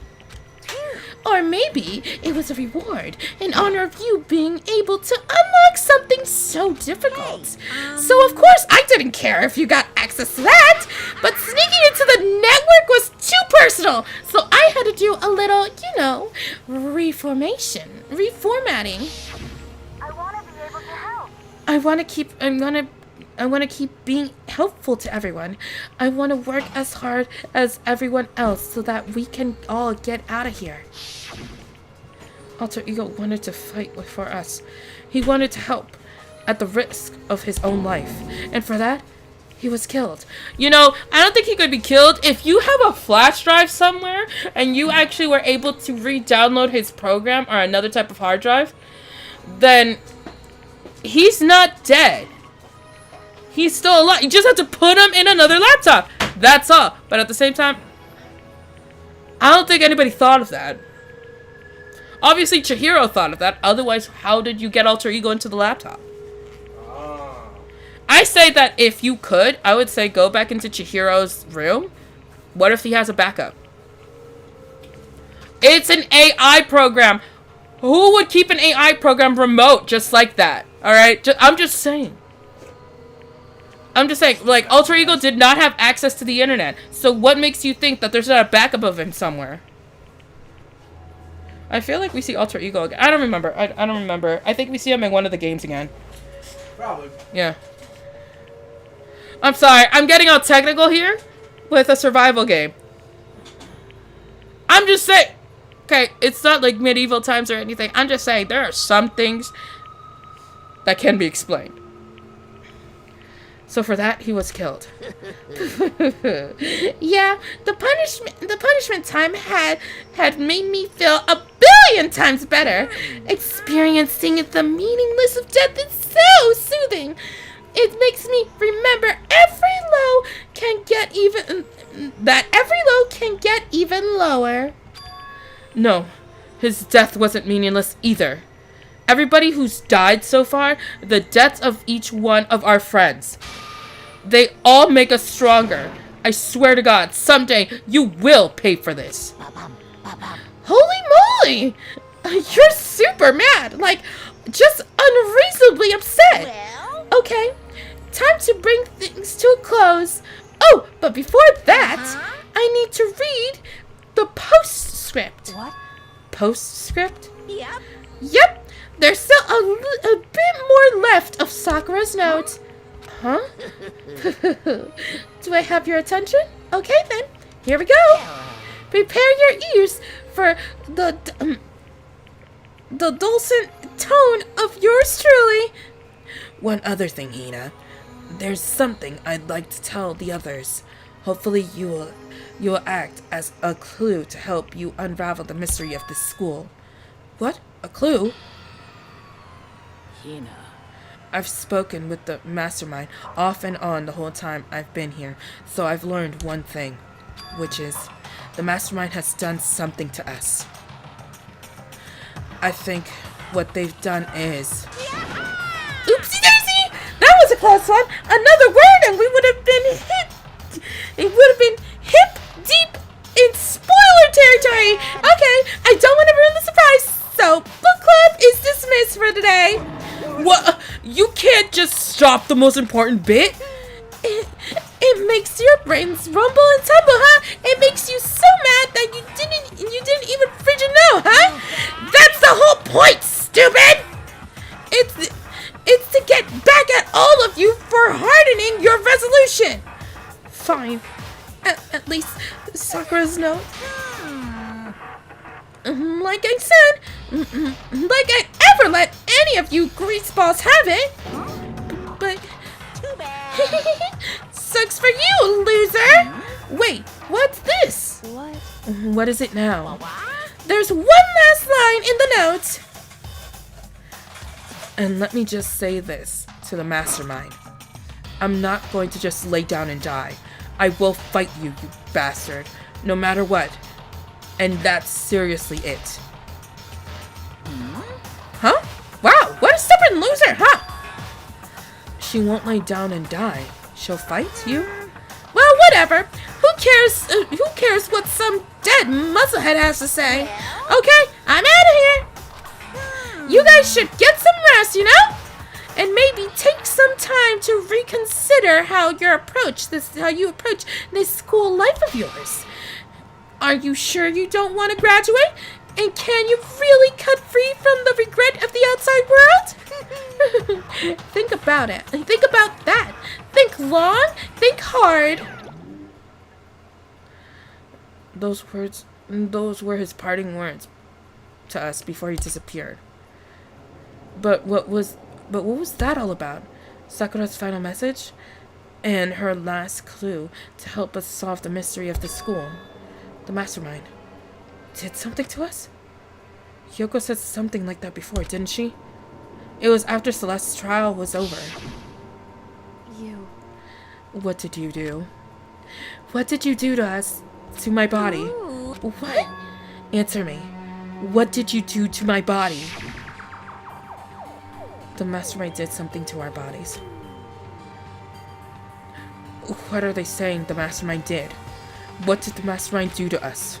Speaker 6: Or maybe it was a reward in honor of you being able to unlock something so difficult. So of course I didn't care if you got access to that, but sneaking into the network was too personal, so I had to do a little, you know, reformatting.
Speaker 2: I want to be able to help.
Speaker 6: I want to keep being helpful to everyone. I want to work as hard as everyone else so that we can all get out of here. Alter Ego wanted to fight for us. He wanted to help at the risk of his own life. And for that, he was killed.
Speaker 1: You know, I don't think he could be killed. If you have a flash drive somewhere and you actually were able to re-download his program or another type of hard drive, then he's not dead. He's still alive. You just have to put him in another laptop. That's all. But at the same time, I don't think anybody thought of that. Obviously, Chihiro thought of that. Otherwise, how did you get Alter Ego into the laptop? I say that if you could, I would say go back into Chihiro's room. What if he has a backup? It's an AI program. Who would keep an AI program remote just like that? Alright? I'm just saying. Like, Alter Ego did not have access to the internet. So what makes you think that there's not a backup of him somewhere? I feel like we see Alter Ego again. I don't remember. I don't remember. I think we see him in one of the games again.
Speaker 10: Probably.
Speaker 1: Yeah. I'm sorry. I'm getting all technical here with a survival game. I'm just saying. Okay, it's not like medieval times or anything. I'm just saying there are some things that can be explained. So for that, he was killed.
Speaker 6: Yeah, the punishment time had made me feel a billion times better. Experiencing the meaningless of death is so soothing. It makes me remember every low can get even lower.
Speaker 1: No, his death wasn't meaningless either. Everybody who's died so far, the deaths of each one of our friends, they all make us stronger. I swear to God, someday you will pay for this.
Speaker 6: Holy moly! You're super mad. Like, just unreasonably upset.
Speaker 13: Well?
Speaker 6: Okay, time to bring things to a close. Oh, but before that, I need to read the postscript.
Speaker 13: What?
Speaker 6: Postscript?
Speaker 13: Yep.
Speaker 6: Yep. There's still a bit more left of Sakura's note. Huh? Do I have your attention? Okay then, here we go. Prepare your ears for the dulcet tone of yours truly.
Speaker 9: One other thing, Ina. There's something I'd like to tell the others. Hopefully you will act as a clue to help you unravel the mystery of this school. What? A clue?
Speaker 14: Hina.
Speaker 9: I've spoken with the mastermind off and on the whole time I've been here, so I've learned one thing, which is the mastermind has done something to us. I think what they've done is...
Speaker 6: Oopsie daisy! That was a close one. Another word and we would have been hit. It would have been hip deep in spoiler territory. Okay, I don't want to ruin the surprise, so book club is dismissed for today.
Speaker 1: What? You can't just stop the most important bit.
Speaker 6: It makes your brains rumble and tumble, huh? It makes you so mad that you didn't even freaking know, huh? That's the whole point, stupid. It's to get back at all of you for hardening your resolution. Fine. At least Sakura's note. Like I said, like I'd ever let any of you greaseballs have it. But
Speaker 13: Too bad.
Speaker 6: sucks for you, loser. Wait, what's this?
Speaker 13: What?
Speaker 6: What is it now? There's one last line in the note.
Speaker 9: And let me just say this to the mastermind. I'm not going to just lay down and die. I will fight you, you bastard, no matter what. And that's seriously it.
Speaker 6: Huh? Wow, what a stubborn loser, huh?
Speaker 9: She won't lay down and die. She'll fight you?
Speaker 6: Well, whatever. Who cares what some dead musclehead has to say? Okay, I'm out of here. You guys should get some rest, you know? And maybe take some time to reconsider how you approach this school life of yours. Are you sure you don't want to graduate? And can you really cut free from the regret of the outside world? Think about it. Think about that. Think long, think hard. Those were his parting words to us before he disappeared. But what was that all about? Sakura's final message? And her last clue to help us solve the mystery of the school. The mastermind did something to us? Yoko said something like that before, didn't she? It was after Celeste's trial was over.
Speaker 16: You.
Speaker 6: What did you do? What did you do to us? To my body?
Speaker 16: Ooh.
Speaker 6: What? Answer me. What did you do to my body? The mastermind did something to our bodies. What are they saying the mastermind did? What did the mastermind do to us?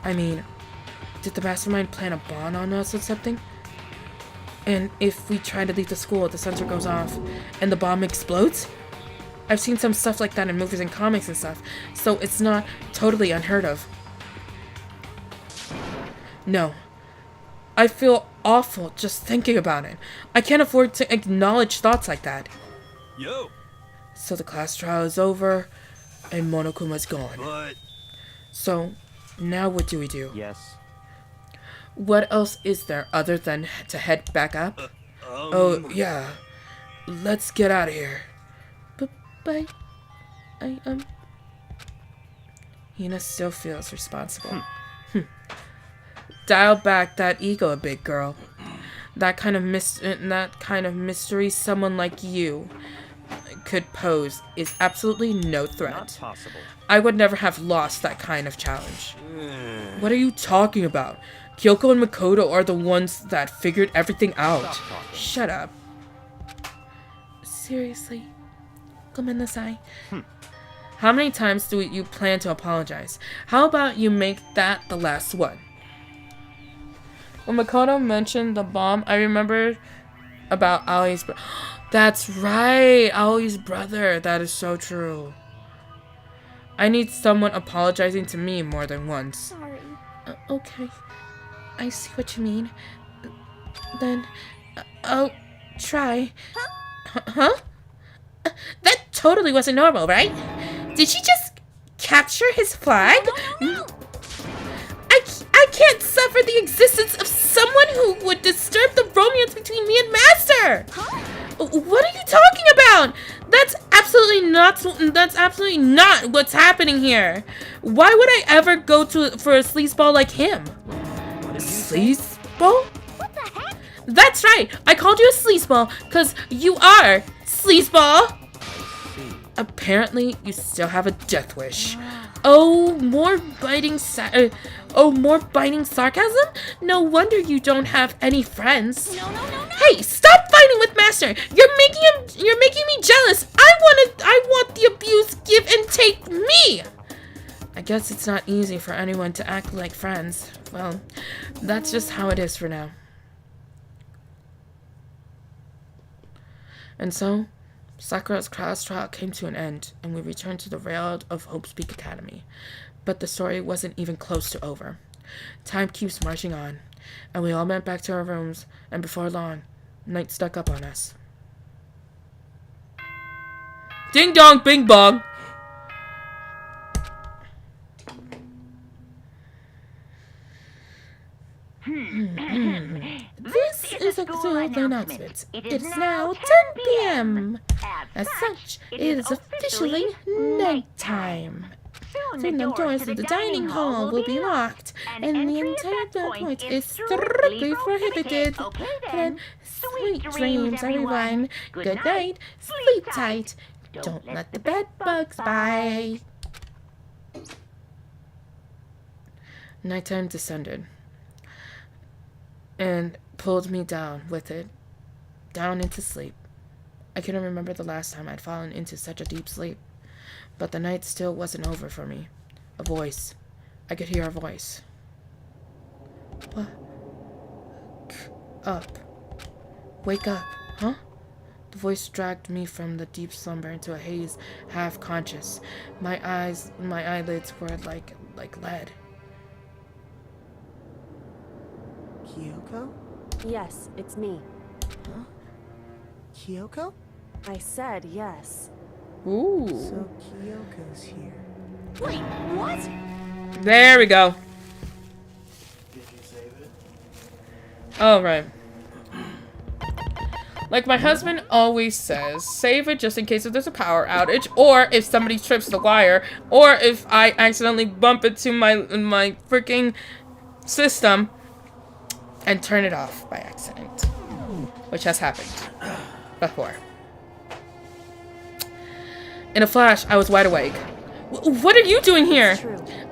Speaker 6: I mean, did the mastermind plant a bomb on us or something? And if we try to leave the school, the sensor goes off and the bomb explodes? I've seen some stuff like that in movies and comics and stuff, so it's not totally unheard of. No. I feel awful just thinking about it. I can't afford to acknowledge thoughts like that.
Speaker 7: Yo.
Speaker 6: So the class trial is over, and Monokuma's gone.
Speaker 7: But...
Speaker 6: So, now what do we do?
Speaker 8: Yes.
Speaker 6: What else is there other than to head back up? Oh, yeah. Let's get out of here. Bye. Hina still feels responsible. Dial back that ego a bit, girl. That kind of mystery someone like you could pose is absolutely no threat.
Speaker 8: Not possible.
Speaker 6: I would never have lost that kind of challenge. What are you talking about? Kyoko and Makoto are the ones that figured everything out. Shut up. Seriously. Gomenasai. How many times do you plan to apologize? How about you make that the last one? When Makoto mentioned the bomb, I remembered about Aoi's brother. That's right, Aoi's brother. That is so true. I need someone apologizing to me more than once.
Speaker 16: Sorry.
Speaker 6: Okay. I see what you mean. Then, I'll try. Huh? That totally wasn't normal, right? Did she just capture his flag?
Speaker 16: No.
Speaker 6: I can't suffer the existence of someone who would disturb the romance between me and Master!
Speaker 16: Huh?
Speaker 6: What are you talking about? That's absolutely not what's happening here. Why would I ever go for a sleazeball like him? Sleazeball?
Speaker 16: What the heck?
Speaker 6: That's right. I called you a sleazeball because you are sleazeball. Apparently, you still have a death wish. Oh, more biting sarcasm? No wonder you don't have any friends.
Speaker 16: No.
Speaker 6: Hey, stop fighting with Master. You're making me jealous. I want the abuse give and take me. I guess it's not easy for anyone to act like friends. Well, that's just how it is for now. And so, Sakura's class trial came to an end, and we returned to the rail of Hope's Peak Academy. But the story wasn't even close to over. Time keeps marching on, and we all went back to our rooms, and before long, night stuck up on us. Ding dong, bing bong! This is a school announcement. It is now 10 p.m. As such, it is officially nighttime. Soon the doors of the dining hall will be locked, and the entire point is strictly prohibited. And sweet dreams, everyone. Good night. Sleep tight. Don't let the bed bugs bite. Nighttime descended and pulled me down with it, down into sleep. I couldn't remember the last time I'd fallen into such a deep sleep, but the night still wasn't over for me. A voice. I could hear a voice.
Speaker 9: What? Up. Wake up, huh? The voice dragged me from the deep slumber into a haze, half conscious. My eyelids were like lead.
Speaker 12: Kyoko?
Speaker 3: Yes, it's me.
Speaker 12: Huh? Kyoko?
Speaker 3: I said yes.
Speaker 9: Ooh.
Speaker 12: So Kyoko's here.
Speaker 13: Wait, what?
Speaker 9: There we go.
Speaker 10: Did you save it?
Speaker 9: Oh, right. Like my husband always says, save it just in case if there's a power outage, or if somebody trips the wire, or if I accidentally bump into my freaking system and turn it off by accident, which has happened before. In a flash, I was wide awake. What are you doing here?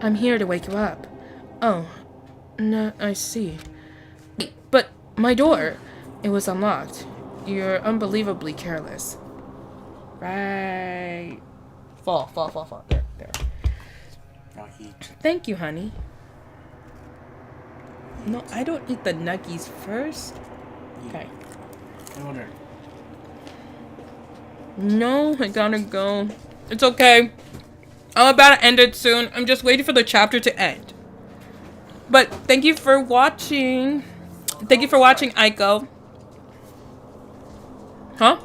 Speaker 9: I'm here to wake you up. Oh, no, I see. But my door, it was unlocked. You're unbelievably careless. Right. Fall. There.
Speaker 10: I'll eat.
Speaker 9: Thank you, honey. No, I don't eat the nuggies first. Okay.
Speaker 10: Order.
Speaker 9: No, I gotta go. It's okay. I'm about to end it soon. I'm just waiting for the chapter to end. But thank you for watching. Thank you for watching, Aiko. Huh?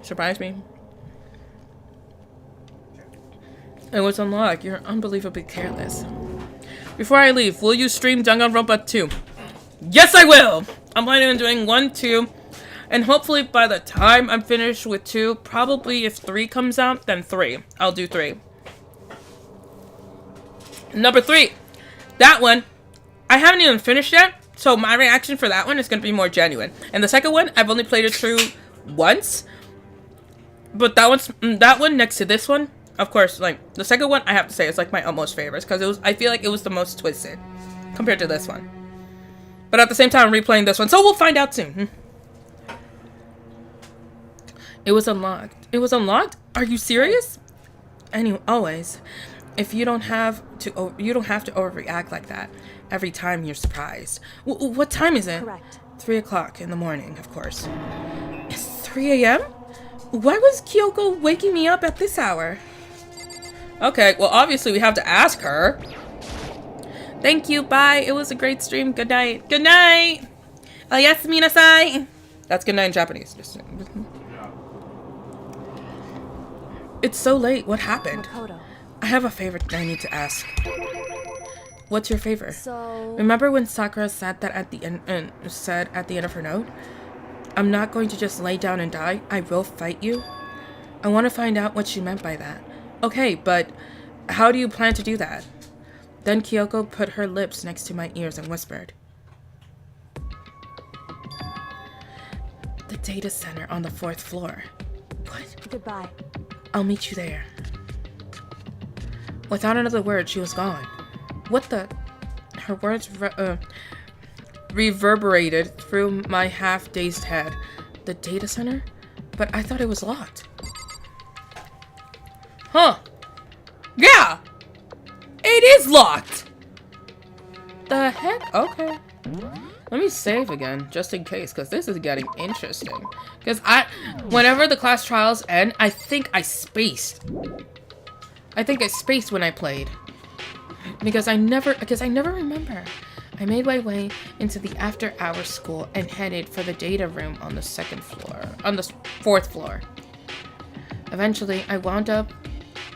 Speaker 9: Surprise me. It was unlocked. You're unbelievably careless. Before I leave, will you stream Danganronpa 2? Yes, I will! I'm planning on doing 1, 2, and hopefully by the time I'm finished with 2, probably if 3 comes out, then 3. I'll do 3. Number 3. That one, I haven't even finished yet, so my reaction for that one is going to be more genuine. And the second one, I've only played it through once. But that one next to this one, of course, like, the second one, I have to say, is like my almost favorites. Because I feel like it was the most twisted compared to this one. But at the same time, I'm replaying this one, so we'll find out soon. It was unlocked. It was unlocked? Are you serious? Anyway, always. If you don't have to overreact like that every time you're surprised. What time is it?
Speaker 3: Correct.
Speaker 9: 3 o'clock in the morning, of course. It's 3 a.m.? Why was Kyoko waking me up at this hour? Okay, well, obviously we have to ask her. Thank you, bye. It was a great stream. Good night. Good night! Oyasumi nasai! That's good night in Japanese. It's so late. What happened?
Speaker 3: Makoto.
Speaker 9: I have a favor I need to ask. What's your favor?
Speaker 3: So...
Speaker 9: Remember when Sakura said that at the end of her note? I'm not going to just lay down and die. I will fight you. I want to find out what she meant by that. Okay, but how do you plan to do that? Then Kyoko put her lips next to my ears and whispered. The data center on the 4th floor. What?
Speaker 3: Goodbye.
Speaker 9: I'll meet you there. Without another word, she was gone. What the? Her words reverberated through my half-dazed head. The data center? But I thought it was locked. Huh. Yeah! It is locked! The heck? Okay. Let me save again, just in case, because this is getting interesting. Because whenever the class trials end, I think I spaced. I think I spaced when I played. Because I never remember. I made my way into the after-hours school and headed for the data room on the 4th floor. Eventually, I wound up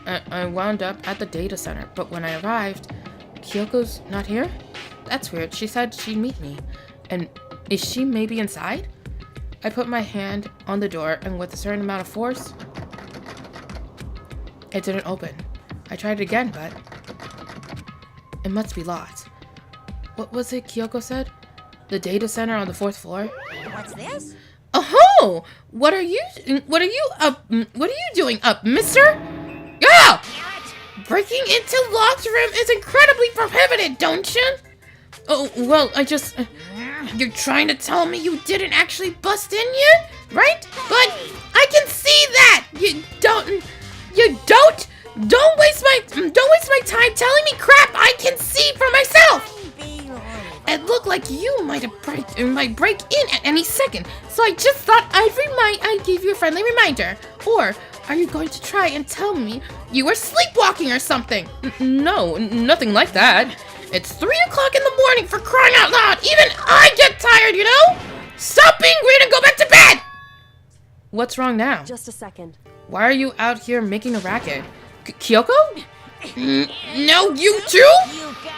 Speaker 9: at the data center, but when I arrived, Kyoko's not here? That's weird. She said she'd meet me. And is she maybe inside? I put my hand on the door, and with a certain amount of force, it didn't open. I tried it again, but it must be locked. What was it Kyoko said? The data center on the 4th floor?
Speaker 13: What's this?
Speaker 9: Oh! What are you doing up, mister? Yeah! Breaking into locked room is incredibly prohibited, don't you? Oh, well, you're trying to tell me you didn't actually bust in yet, right? But I can see that! Don't waste my time telling me crap I can see for myself!
Speaker 6: It looked like you might break in at any second, so I just thought I'd give you a friendly reminder. Or are you going to try and tell me you were sleepwalking or something?
Speaker 9: No, nothing like that.
Speaker 6: It's 3 o'clock in the morning, for crying out loud. Even I get tired, you know? Stop being weird and go back to bed!
Speaker 9: What's wrong now?
Speaker 16: Just a second.
Speaker 9: Why are you out here making a racket? Kyoko?
Speaker 6: No, you two?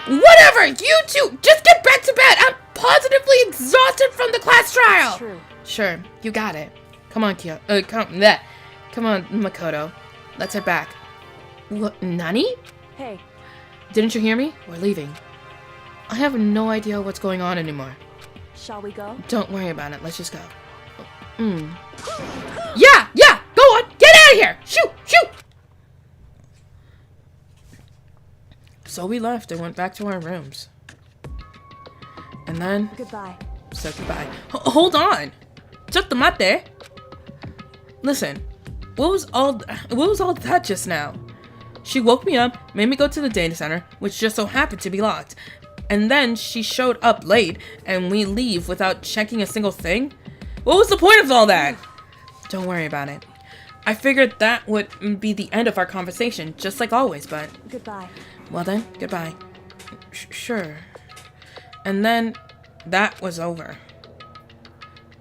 Speaker 6: Whatever, you two! Just get back to bed! I'm positively exhausted from the class trial!
Speaker 16: True.
Speaker 9: Sure, you got it. Come on, Come on, Makoto. Let's head back.
Speaker 6: What, Nani?
Speaker 16: Hey.
Speaker 9: Didn't you hear me? We're leaving. I have no idea what's going on anymore.
Speaker 16: Shall we go?
Speaker 9: Don't worry about it. Let's just go.
Speaker 6: Yeah! Go on! Get out of here! Shoot!
Speaker 9: So we left and went back to our rooms. And then...
Speaker 16: Goodbye.
Speaker 9: Said goodbye. Hold on! Mate. Listen, what was all that just now? She woke me up, made me go to the data center, which just so happened to be locked. And then she showed up late, and we leave without checking a single thing? What was the point of all that? Don't worry about it. I figured that would be the end of our conversation, just like always, but...
Speaker 16: Goodbye.
Speaker 9: Well then, goodbye. Sure. And then, that was over.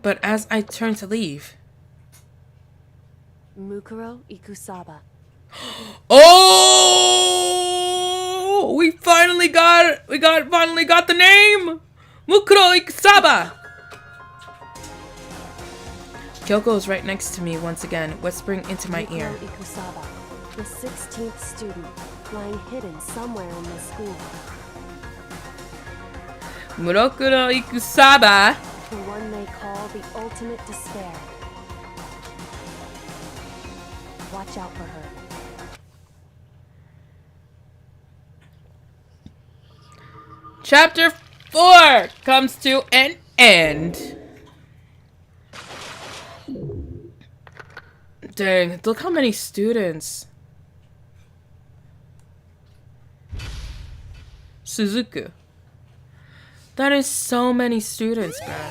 Speaker 9: But as I turned to leave...
Speaker 16: Mukuro Ikusaba.
Speaker 9: Oh! We finally got the name! Mukuro Ikusaba! Kyoko is right next to me once again, whispering into my ear.
Speaker 16: Mukuro Ikusaba, the 16th student, lying hidden somewhere in the school.
Speaker 9: Mukuro Ikusaba!
Speaker 16: The one they call the ultimate despair. Watch out for her.
Speaker 9: Chapter 4 comes to an end. Dang, look how many students. Suzuku. That is so many students, man.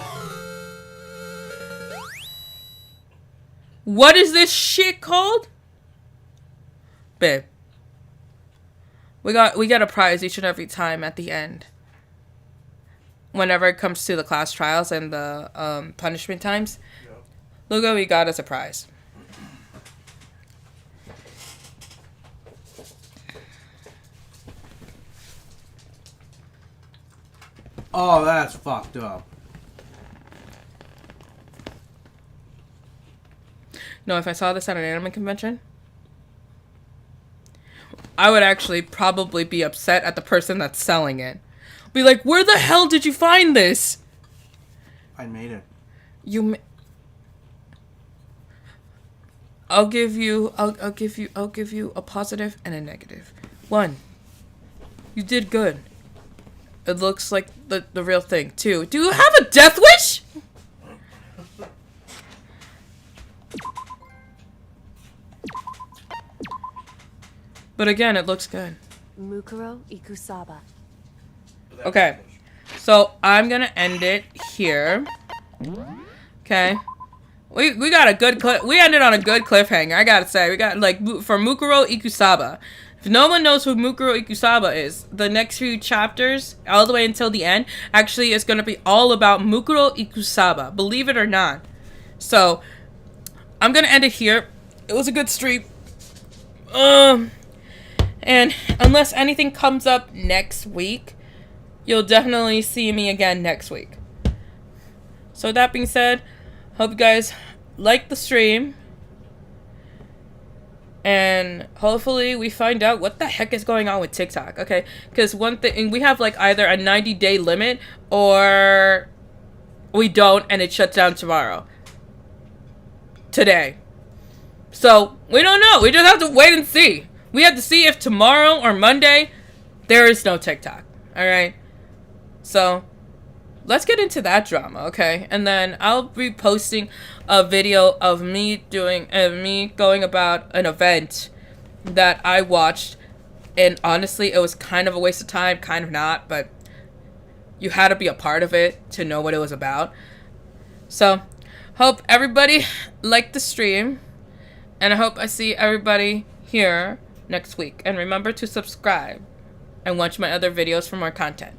Speaker 9: What is this shit called? Babe. We get a prize each and every time at the end. Whenever it comes to the class trials and the punishment times. Yep. Look what we got as a prize.
Speaker 10: Oh, that's fucked up.
Speaker 9: No, if I saw this at an anime convention, I would actually probably be upset at the person that's selling it. Be like, where the hell did you find this?
Speaker 10: I made it.
Speaker 9: I'll give you a positive and a negative. 1, you did good. It looks like the real thing. 2, do you have a death wish? But again, it looks good.
Speaker 16: Mukuro Ikusaba.
Speaker 9: Okay, so I'm gonna end it here. Okay, we got a good we ended on a good cliffhanger. I gotta say, we got like for Mukuro Ikusaba. If no one knows who Mukuro Ikusaba is, the next few chapters, all the way until the end, actually is gonna be all about Mukuro Ikusaba. Believe it or not. So I'm gonna end it here. It was a good stream. And unless anything comes up next week, you'll definitely see me again next week. So that being said, hope you guys like the stream. And hopefully we find out what the heck is going on with TikTok, okay? Because one thing, we have like either a 90-day limit or we don't and it shuts down today. So we don't know. We just have to wait and see. We have to see if tomorrow or Monday there is no TikTok, alright? So, let's get into that drama, okay? And then I'll be posting a video of me going about an event that I watched. And honestly, it was kind of a waste of time, kind of not. But
Speaker 1: You had to be a part of it to know what it was about. So, hope everybody liked the stream. And I hope I see everybody here next week. And remember to subscribe and watch my other videos for more content.